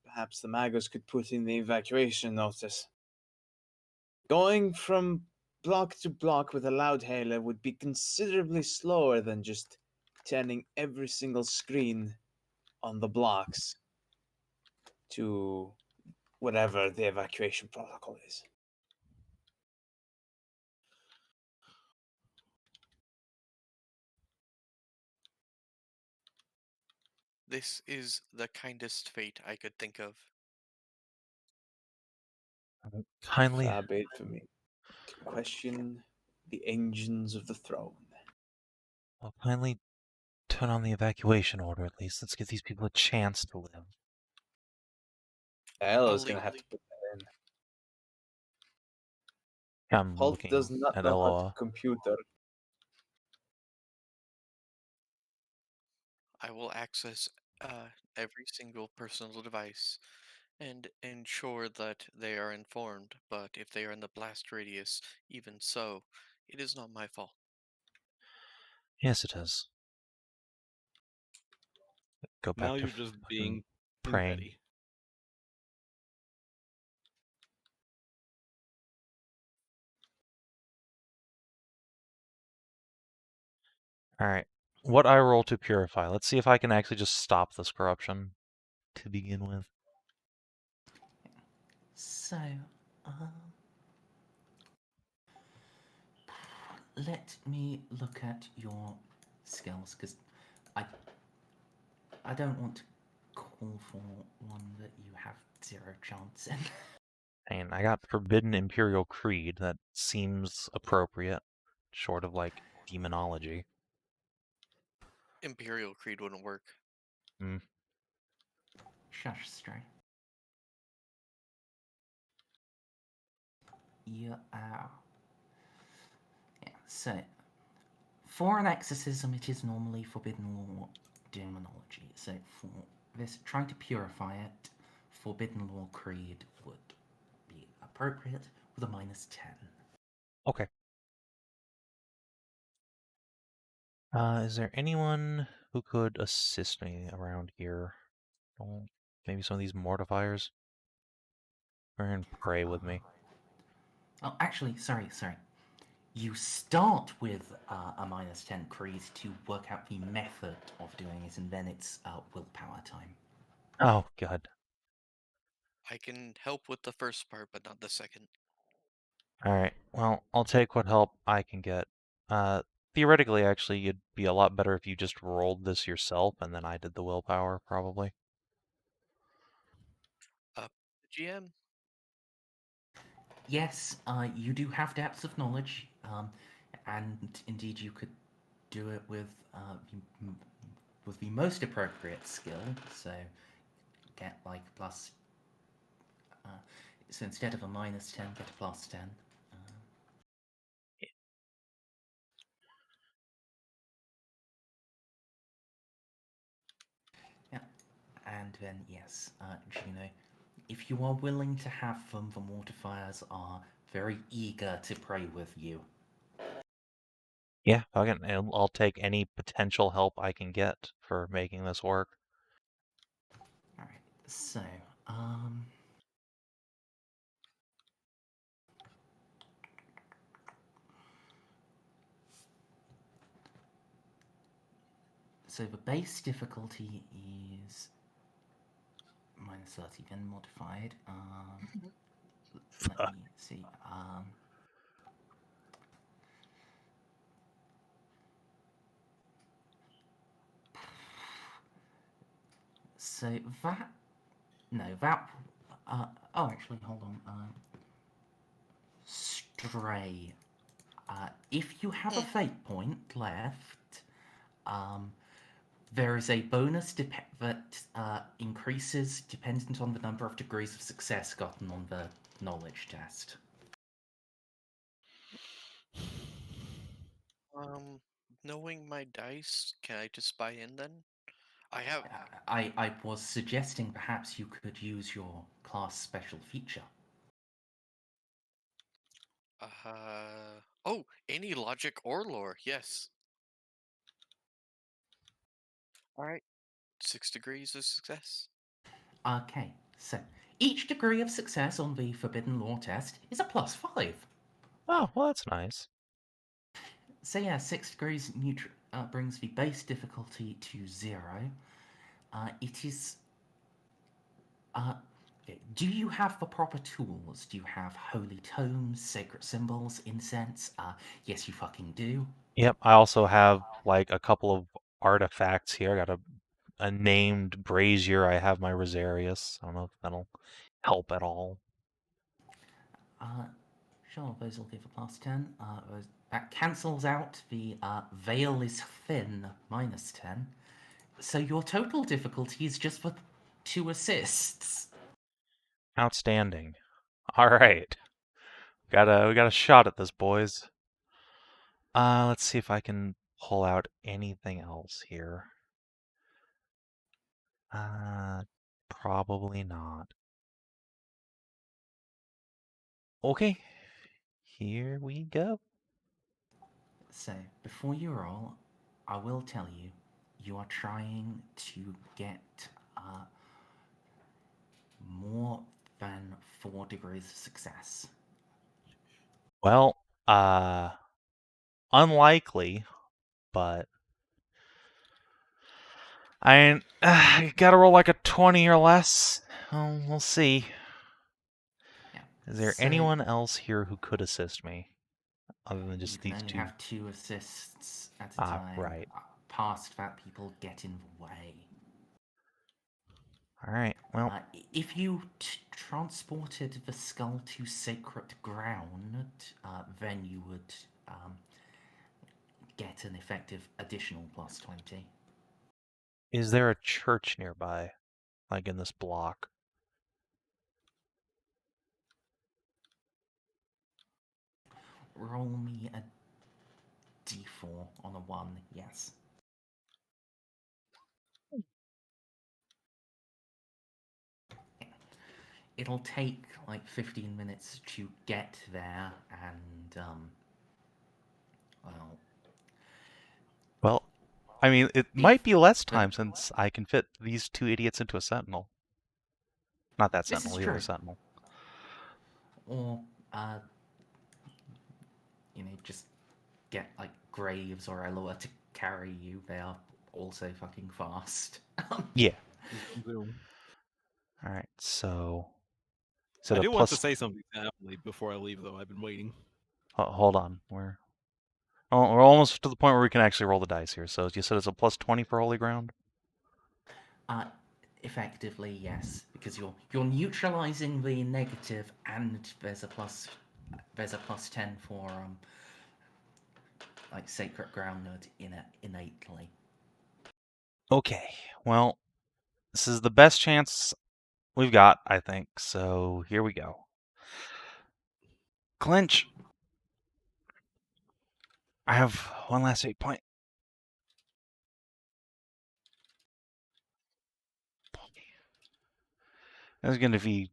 Perhaps the Magos could put in the evacuation notice. Going from block to block with a loudhailer would be considerably slower than just turning every single screen on the blocks to whatever the evacuation protocol is. This is the kindest fate I could think of. Kindly, Far be it for me to question the engines of the throne. well, kindly turn on the evacuation order at least. Let's give these people a chance to live. Ella's going to have to put that in. I'm Holt looking does not at know how to Eloa. computer. I will access every single personal device and ensure that they are informed, but if they are in the blast radius, even so, it is not my fault. Yes, it is. Go back Now to you're just being praying. petty. Alright. What I roll to purify. Let's see if I can actually just stop this corruption to begin with. So, let me look at your skills, because I don't want to call for one that you have 0 chance in. And I got Forbidden Imperial Creed. That seems appropriate, short of like demonology. Imperial Creed wouldn't work. Shush, Stray. Yeah, so, for an exorcism, it is normally Forbidden Law Demonology. So, for this, trying to purify it, Forbidden Law Creed would be appropriate with a -10. Okay. Is there anyone who could assist me around here? Oh, maybe some of these mortifiers? And pray with me. Oh, actually, sorry. You start with a -10 creed to work out the method of doing it, and then it's willpower time. Oh, God. I can help with the first part, but not the second. Alright, well, I'll take what help I can get. Theoretically, actually, it'd be a lot better if you just rolled this yourself, and then I did the willpower, probably. GM? Yes, you do have depths of knowledge, and indeed you could do it with the most appropriate skill. So get like plus. So instead of a -10, get a +10. Yeah, and then yes, Juno, if you are willing to have them, the mortifiers are very eager to pray with you. Yeah, I'll take any potential help I can get for making this work. Alright, so, so the base difficulty is -30, then modified. Let me see. So that... No, that... oh, actually, hold on. Stray. If you have a fate point left, there is a bonus that increases dependent on the number of degrees of success gotten on the knowledge test. Knowing my dice, can I just buy in then? I was suggesting perhaps you could use your class special feature. Oh, any logic or lore, yes. Alright. 6 degrees of success. Okay, so each degree of success on the Forbidden Lore test is a +5. Oh, well, that's nice. So yeah, 6 degrees brings the base difficulty to 0. It is... do you have the proper tools? Do you have holy tomes, sacred symbols, incense? Yes, you fucking do. Yep, I also have, like, a couple of artifacts here. I got a named brazier. I have my Rosarius. I don't know if that'll help at all. Sure, those will give a +10. That cancels out the veil is thin -10. So your total difficulty is just for 2 assists. Outstanding. All right, we got a shot at this, boys. Let's see if I can pull out anything else here. Probably not. Okay, here we go. So, before you roll, I will tell you, you are trying to get more than 4 degrees of success. Well, unlikely, but I gotta roll like a 20 or less. We'll see. Yeah. Is there So anyone else here who could assist me, other than just you can these only two? have 2 assists at a time. Right. Past that, people get in the way. All right. Well, if you transported the skull to sacred ground, then you would get an effective additional +20. is there a church nearby, like in this block? Roll me a d4 on a 1, yes. It'll take like 15 minutes to get there, and Well, I mean, it might be less time since I can fit these 2 idiots into a sentinel. Not that sentinel, the other sentinel. Or just get like Graves or Eloa to carry you. They are also fucking fast. Yeah. All right, so I do want to say something to Emily before I leave, though. I've been waiting. Hold on, we're almost to the point where we can actually roll the dice here. So you said it's a +20 for Holy Ground? Effectively, yes, because you're neutralizing the negative, and there's a +10 for like sacred ground innately. Okay, well, this is the best chance we've got, I think. So here we go. Clinch. I have one last 8 point. It's gonna be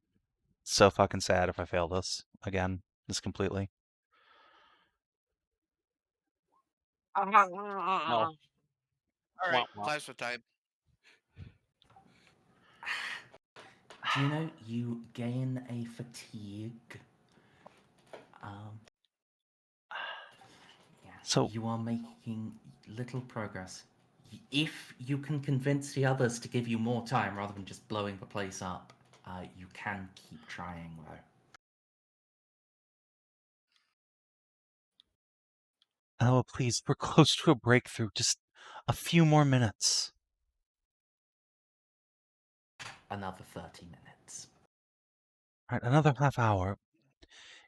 so fucking sad if I fail this again, this completely. No. Alright, plasma time. Juno, you gain a fatigue. So you are making little progress. If you can convince the others to give you more time rather than just blowing the place up, you can keep trying, though. Oh, please, we're close to a breakthrough. Just a few more minutes. another 30 minutes. All right, another half hour.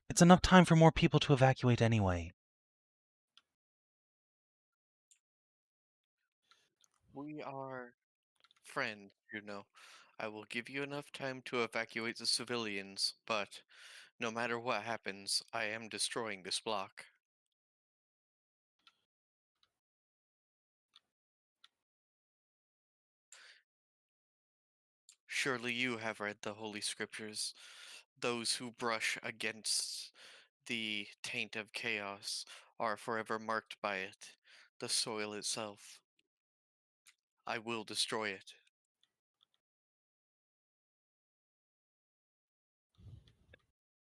It's enough time for more people to evacuate anyway. We are friends, I will give you enough time to evacuate the civilians, but no matter what happens, I am destroying this block. Surely you have read the Holy Scriptures. Those who brush against the taint of chaos are forever marked by it, the soil itself. I will destroy it.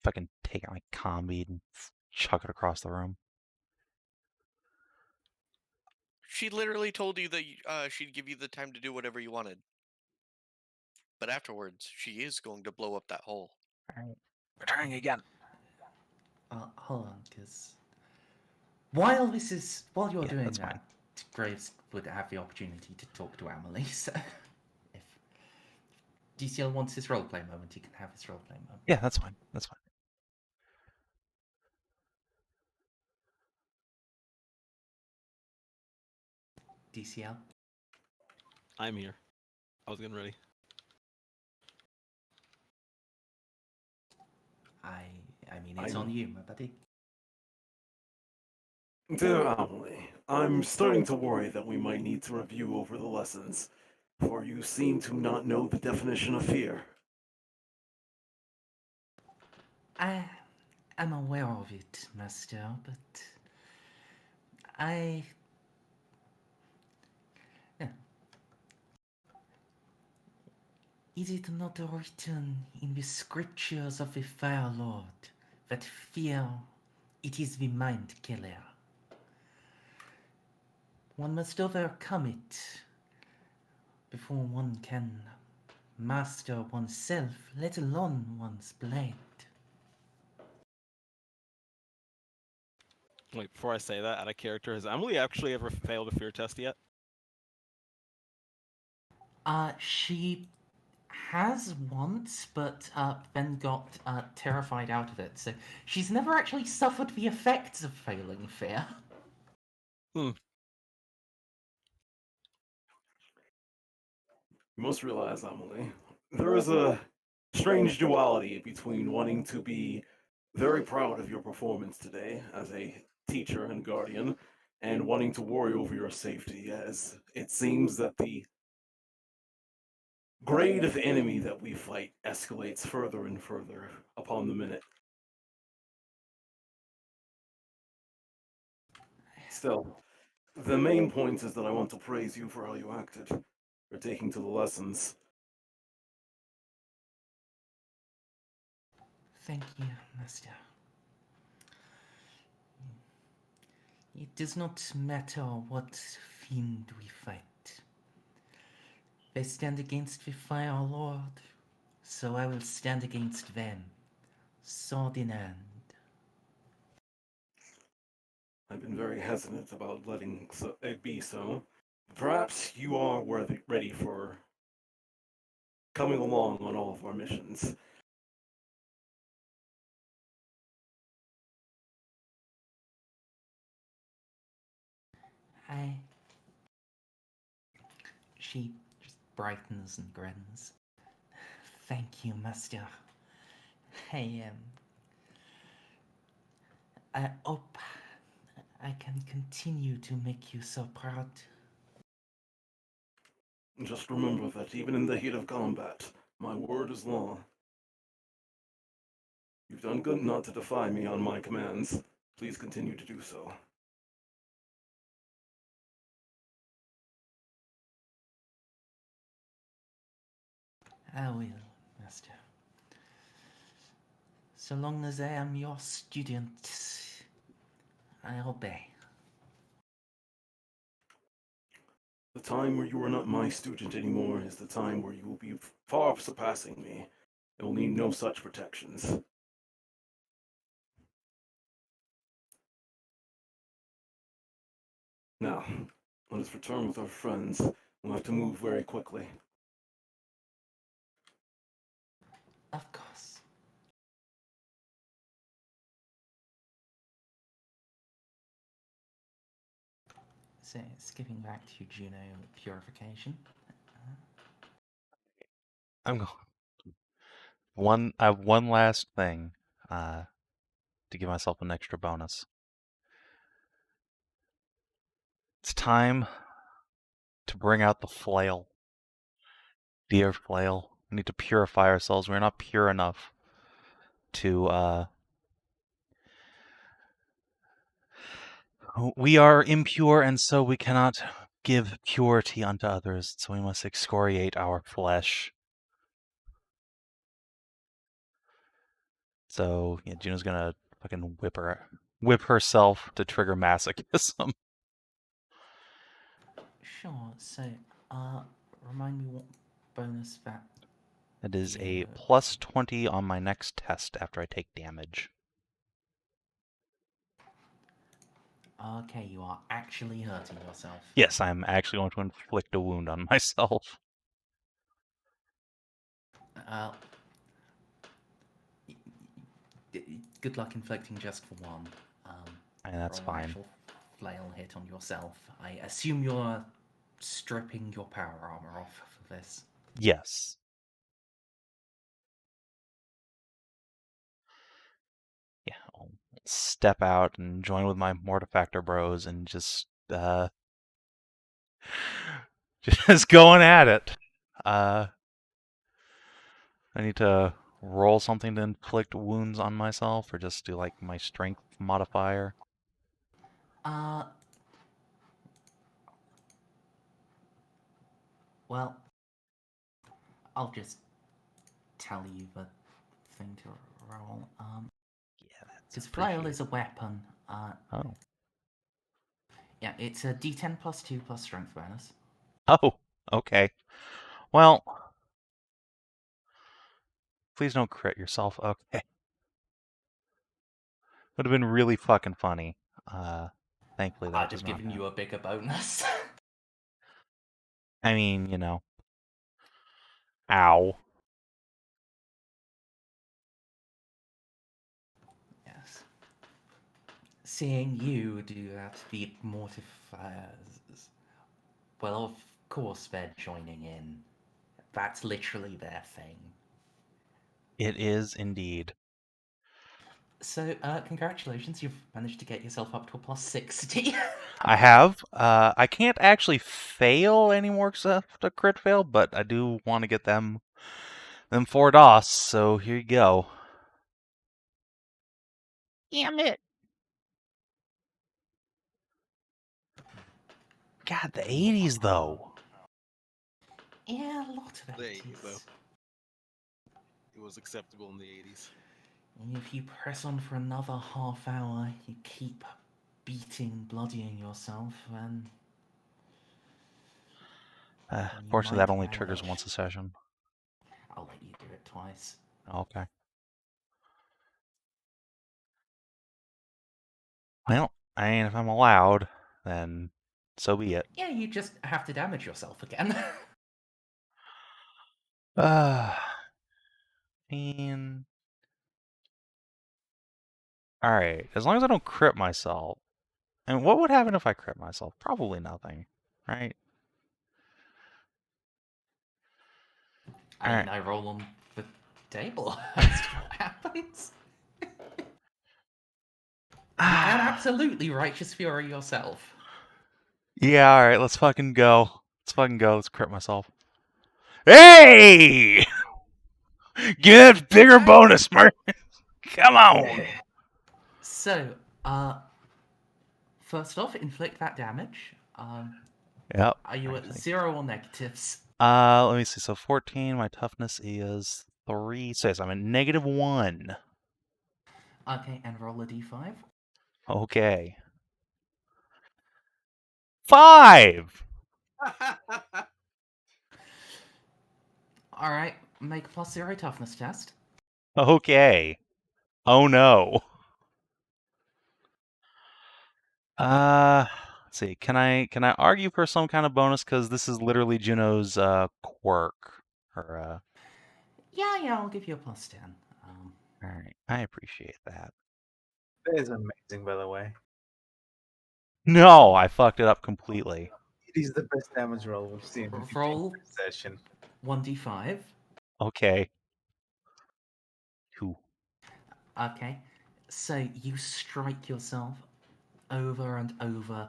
If I can take out my combi and chuck it across the room. She literally told you that she'd give you the time to do whatever you wanted. But afterwards, she is going to blow up that hole. Alright, we're trying again. Hold on, because while you're doing that's that, fine. Graves would have the opportunity to talk to Amelie. So, if DCL wants his roleplay moment, he can have his roleplay moment. Yeah, that's fine. That's fine. DCL? I'm here. I was getting ready. I mean, it's on you, my buddy. Dear Amelie, I'm starting to worry that we might need to review over the lessons, for you seem to not know the definition of fear. I am aware of it, Master, but is it not written in the scriptures of the Fire Lord that fear, it is the mind killer? One must overcome it before one can master oneself, let alone one's blade. Wait, before I say that, out of character, has Emily actually ever failed a fear test yet? She has once, but then got terrified out of it. So she's never actually suffered the effects of failing fear. Hmm. You must realize, Amelie, there is a strange duality between wanting to be very proud of your performance today as a teacher and guardian, and wanting to worry over your safety, as it seems that the grade of enemy that we fight escalates further and further upon the minute. Still, the main point is that I want to praise you for how you acted, for taking to the lessons. Thank you, Master. It does not matter what fiend we fight. They stand against the Fire Lord, so I will stand against them, sword in hand. I've been very hesitant about letting it be so. Perhaps you are ready for coming along on all of our missions. She just brightens and grins. Thank you, Master. I hope I can continue to make you so proud. Just remember that even in the heat of combat, my word is law. You've done good not to defy me on my commands. Please continue to do so. I will, Master. So long as I am your student, I obey. The time where you are not my student anymore is the time where you will be far surpassing me. I will need no such protections. Now, let us return with our friends. We'll have to move very quickly. So, skipping back to Juno purification. I'm going. I have one last thing to give myself an extra bonus. It's time to bring out the flail. Dear flail, we need to purify ourselves. We're not pure enough to. We are impure, and so we cannot give purity unto others. So we must excoriate our flesh. So yeah, Juno's gonna fucking whip herself to trigger masochism. Sure. So, remind me what bonus that. It is a Yeah. plus 20 on my next test after I take damage. Okay, you are actually hurting yourself. Yes, I'm actually going to inflict a wound on myself. Good luck inflicting just for one. And that's roll an fine. actual flail hit on yourself. I assume you're stripping your power armor off for this. Yes. Yeah, I'll step out and join with my Mortifactor bros and just going at it. I need to roll something to inflict wounds on myself, or just do like my strength modifier. Well, I'll just tell you the thing to roll. Yeah, that's Because flail is a weapon. Oh. Yeah, it's a D10 plus 2 plus strength bonus. Oh, okay. Well, please don't crit yourself. Okay. Would have been really fucking funny. Thankfully that I've does just not given you a bigger bonus. I mean, you know. Ow. Yes. Seeing you do that, the mortifiers. Well, of course they're joining in. That's literally their thing. It is indeed. So, congratulations, you've managed to get yourself up to a plus 60. I have. I can't actually fail anymore except a crit fail, but I do want to get them 4 DOS, so here you go. Damn it. God, the 80s though. Yeah, a lot of The 80s. 80s, though. It was acceptable in the 80s. And if you press on for another half hour, you keep beating, bloodying yourself, then... Fortunately, that only might triggers manage. once a session. I'll let you do it twice. Okay. Well, I mean, if I'm allowed, then so be it. Yeah, you just have to damage yourself again. I mean... Alright, as long as I don't crit myself. And what would happen if I crit myself? Probably nothing, right? I mean, I roll on the table. That's what happens. You can absolutely Righteous Fury yourself. Yeah, alright, let's fucking go. Let's crit myself. Hey! Get that bigger bonus, Merz! Come on! So, first off, inflict that damage. Yep. Are you at 0 or negatives? Let me see. So 14, my toughness is 3. So yes, I'm at -1. Okay, and roll a d5. Okay. 5! Alright, make a plus 0 toughness test. Okay. Oh no. Let's see. Can I argue for some kind of bonus? Because this is literally Juno's quirk. Her Yeah, I'll give you a plus 10. Alright, I appreciate that. That is amazing, by the way. No, I fucked it up completely. It is the best damage roll we've seen in Roll this session. 1d5. Okay. 2. Okay, so you strike yourself over and over.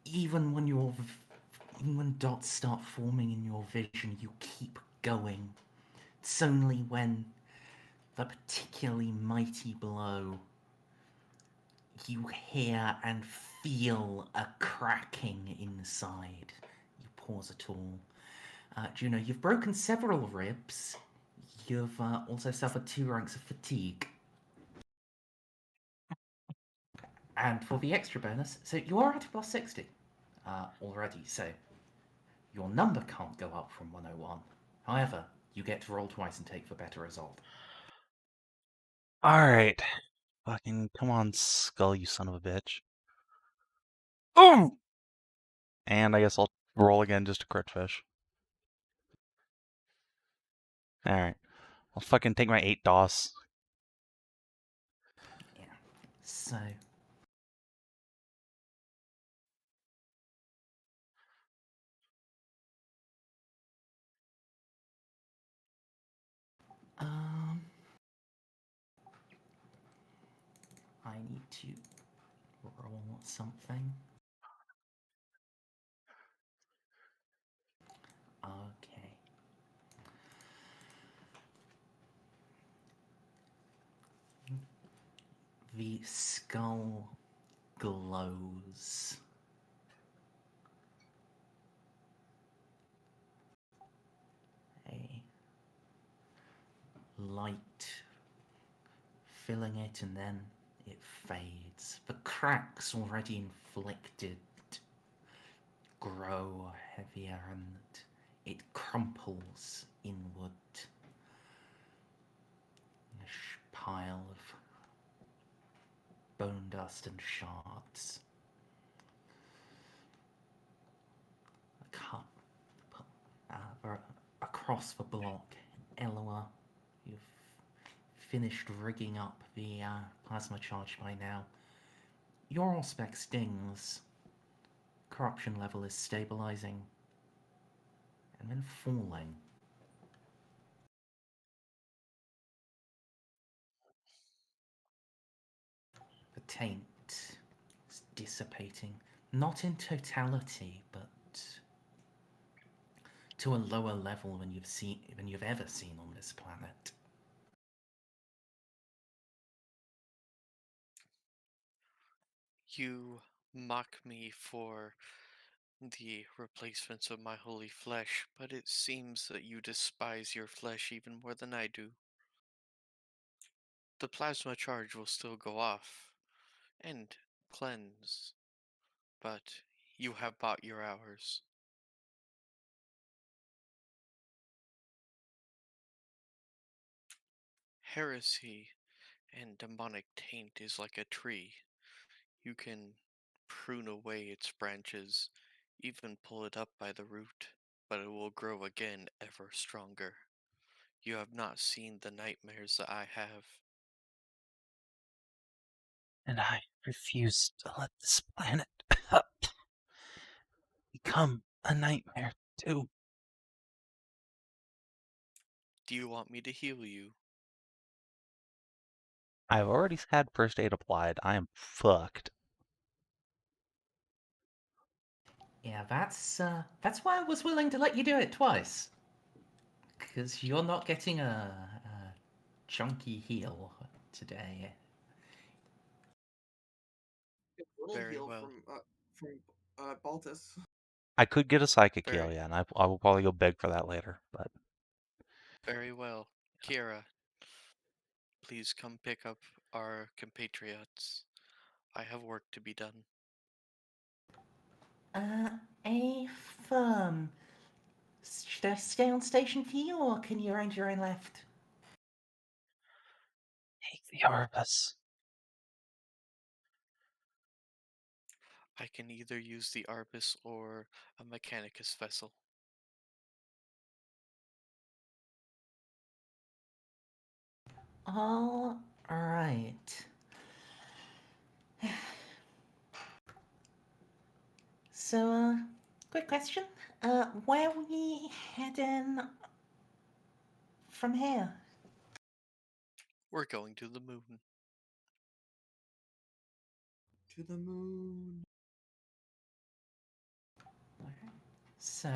Even when dots start forming in your vision, you keep going. It's only when the particularly mighty blow you hear and feel a cracking inside. You pause at all. Juno, you've broken several ribs. You've also suffered 2 ranks of fatigue. And for the extra bonus, so you are at plus 60 already, so your number can't go up from 101. However, you get to roll twice and take the better result. Alright. Fucking come on, Skull, you son of a bitch. Oh! And I guess I'll roll again just to crit fish. Alright. I'll fucking take my 8 DOS. Yeah. So. I need to roll something. Okay. The skull glows. A light filling it, and then it fades. The cracks already inflicted grow heavier, and it crumples inward. A pile of bone dust and shards. Across the block, Eloa, you've finished rigging up the plasma charge by now. Your Auspex stings. Corruption level is stabilizing and then falling. The taint is dissipating, not in totality, but to a lower level than you've ever seen on this planet. You mock me for the replacements of my holy flesh, but it seems that you despise your flesh even more than I do. The plasma charge will still go off and cleanse, but you have bought your hours. Heresy and demonic taint is like a tree. You can prune away its branches, even pull it up by the root, but it will grow again ever stronger. You have not seen the nightmares that I have. And I refuse to let this planet become a nightmare, too. Do you want me to heal you? I've already had first aid applied. I am fucked. Yeah, that's why I was willing to let you do it twice. Because you're not getting a chunky heal today. A little Very heal well. from Baltus. I could get a psychic heal, Very- yeah, and I will probably go beg for that later, but... Very well. Kira, please come pick up our compatriots. I have work to be done. A firm. Should I stay on station for you, or can you arrange your own left? Take the Arbus. I can either use the Arbis or a Mechanicus vessel. All right. So, quick question. Where are we heading from here? We're going to the moon. To the moon. So,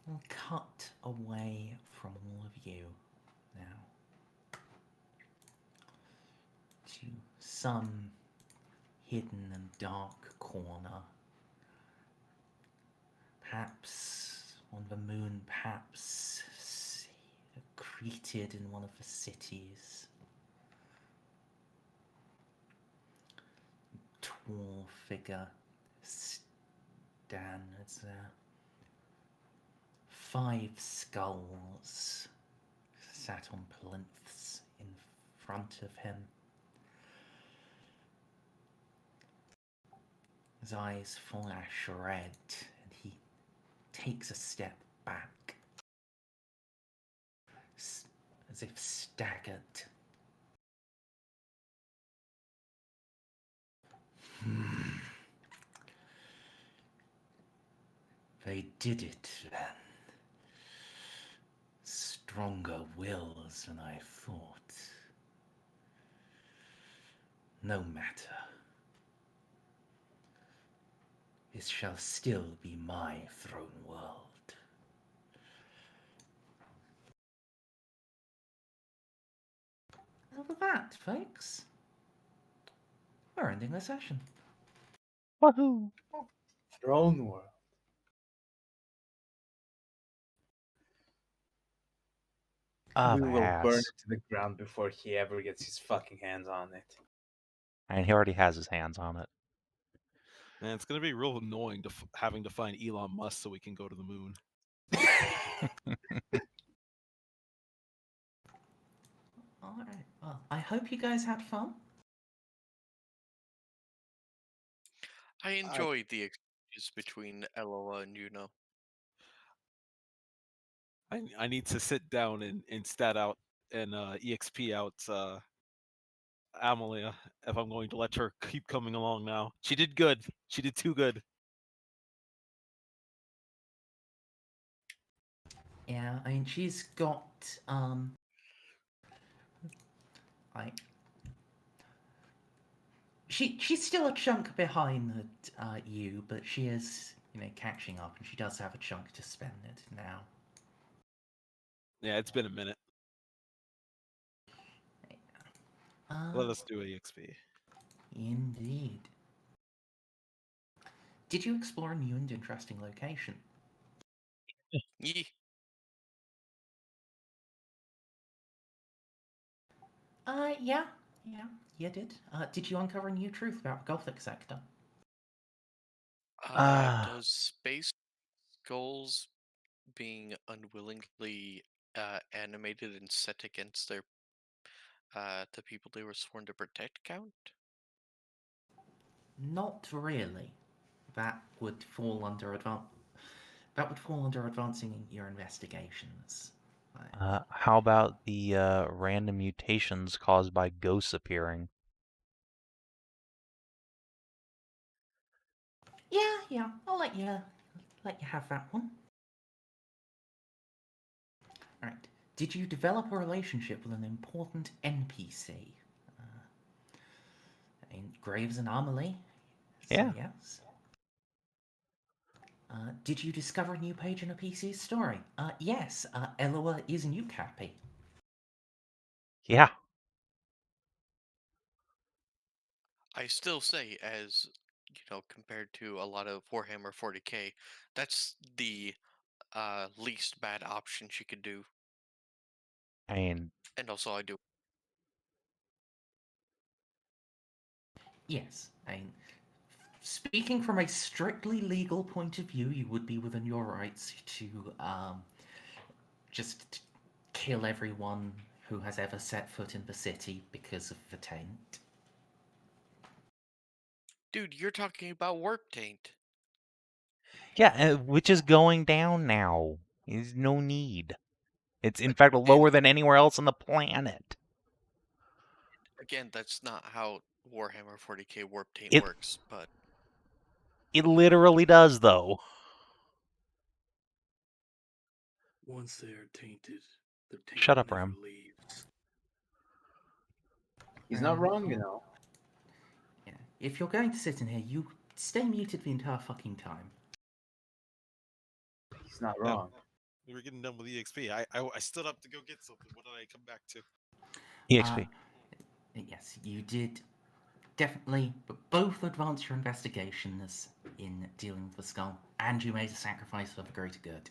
we'll cut away from all of you now to some hidden and dark corner. Perhaps on the moon, perhaps secreted in one of the cities. Tall figure stands there. 5 skulls sat on plinths in front of him. His eyes flash red, and he takes a step back, as if staggered. They did it then. Stronger wills than I thought. No matter. This shall still be my throne world. And with that, folks, we're ending the session. Woohoo! Throne world. We will burn it to the ground before he ever gets his fucking hands on it. And he already has his hands on it. Man, it's gonna be real annoying to having to find Elon Musk so we can go to the moon. Alright, well, I hope you guys had fun. I enjoyed the exchanges between Eloa and Juno. I need to sit down and stat out and EXP out Amalia if I'm going to let her keep coming along now. She did good. She did too good. Yeah, I mean, she's got, she's still a chunk behind you, but she is, catching up, and she does have a chunk to spend it now. Yeah, it's been a minute. Let us do EXP. Indeed. Did you explore a new and interesting location? Yee. Yeah, you did. Did you uncover a new truth about the Gothic sector? Does space skulls being unwillingly animated and set against their the people they were sworn to protect count? Not really. That would fall under advancing your investigations. How about the random mutations caused by ghosts appearing? Yeah. I'll let you have that one. All right. Did you develop a relationship with an important NPC? Graves and Amelie? Yeah. Yes. Did you discover a new page in a PC's story? Yes. Eloa is new Cappy. Yeah. I still say, as compared to a lot of Warhammer 40k, that's the least bad option she could do. And also, I do. Yes. Speaking from a strictly legal point of view, you would be within your rights to just kill everyone who has ever set foot in the city because of the taint. Dude, you're talking about warp taint. yeah, which is going down now. There's no need. It's in fact lower than anywhere else on the planet. Again, that's not how Warhammer 40k warp taint works, but It literally does, though. Once they are tainted, the taint Shut up, never Ram. leaves. He's not wrong, you know. Yeah. If you're going to sit in here, you stay muted the entire fucking time. He's not wrong. We were getting done with EXP. I stood up to go get something. What did I come back to? EXP. Yes, you did definitely both advance your investigations in dealing with the skull, and you made a sacrifice for the greater good.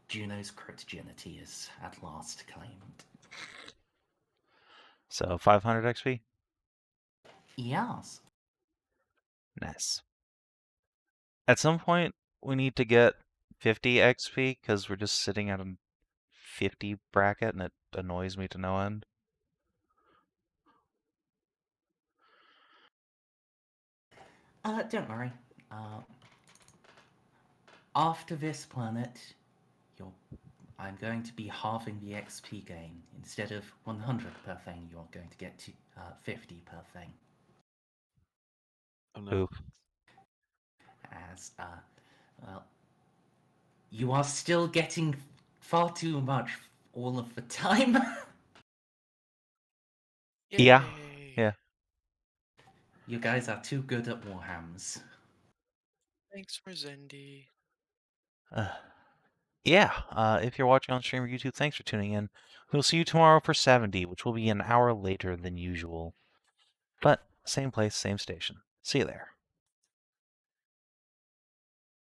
Juno's cryptogenity is at last claimed. So 500 XP? Yes. Nice. At some point, we need to get 50 XP, because we're just sitting at a 50 bracket, and it annoys me to no end. Don't worry. After this planet, I'm going to be halving the XP gain. Instead of 100 per thing, you're going to get to 50 per thing. Oh no. Oof. As, well, you are still getting far too much all of the time. Yeah. Yay. Yeah. You guys are too good at Warhams. Thanks, Merzendi. Yeah, if you're watching on stream or YouTube, thanks for tuning in. We'll see you tomorrow for 70, which will be an hour later than usual. But same place, same station. See you there.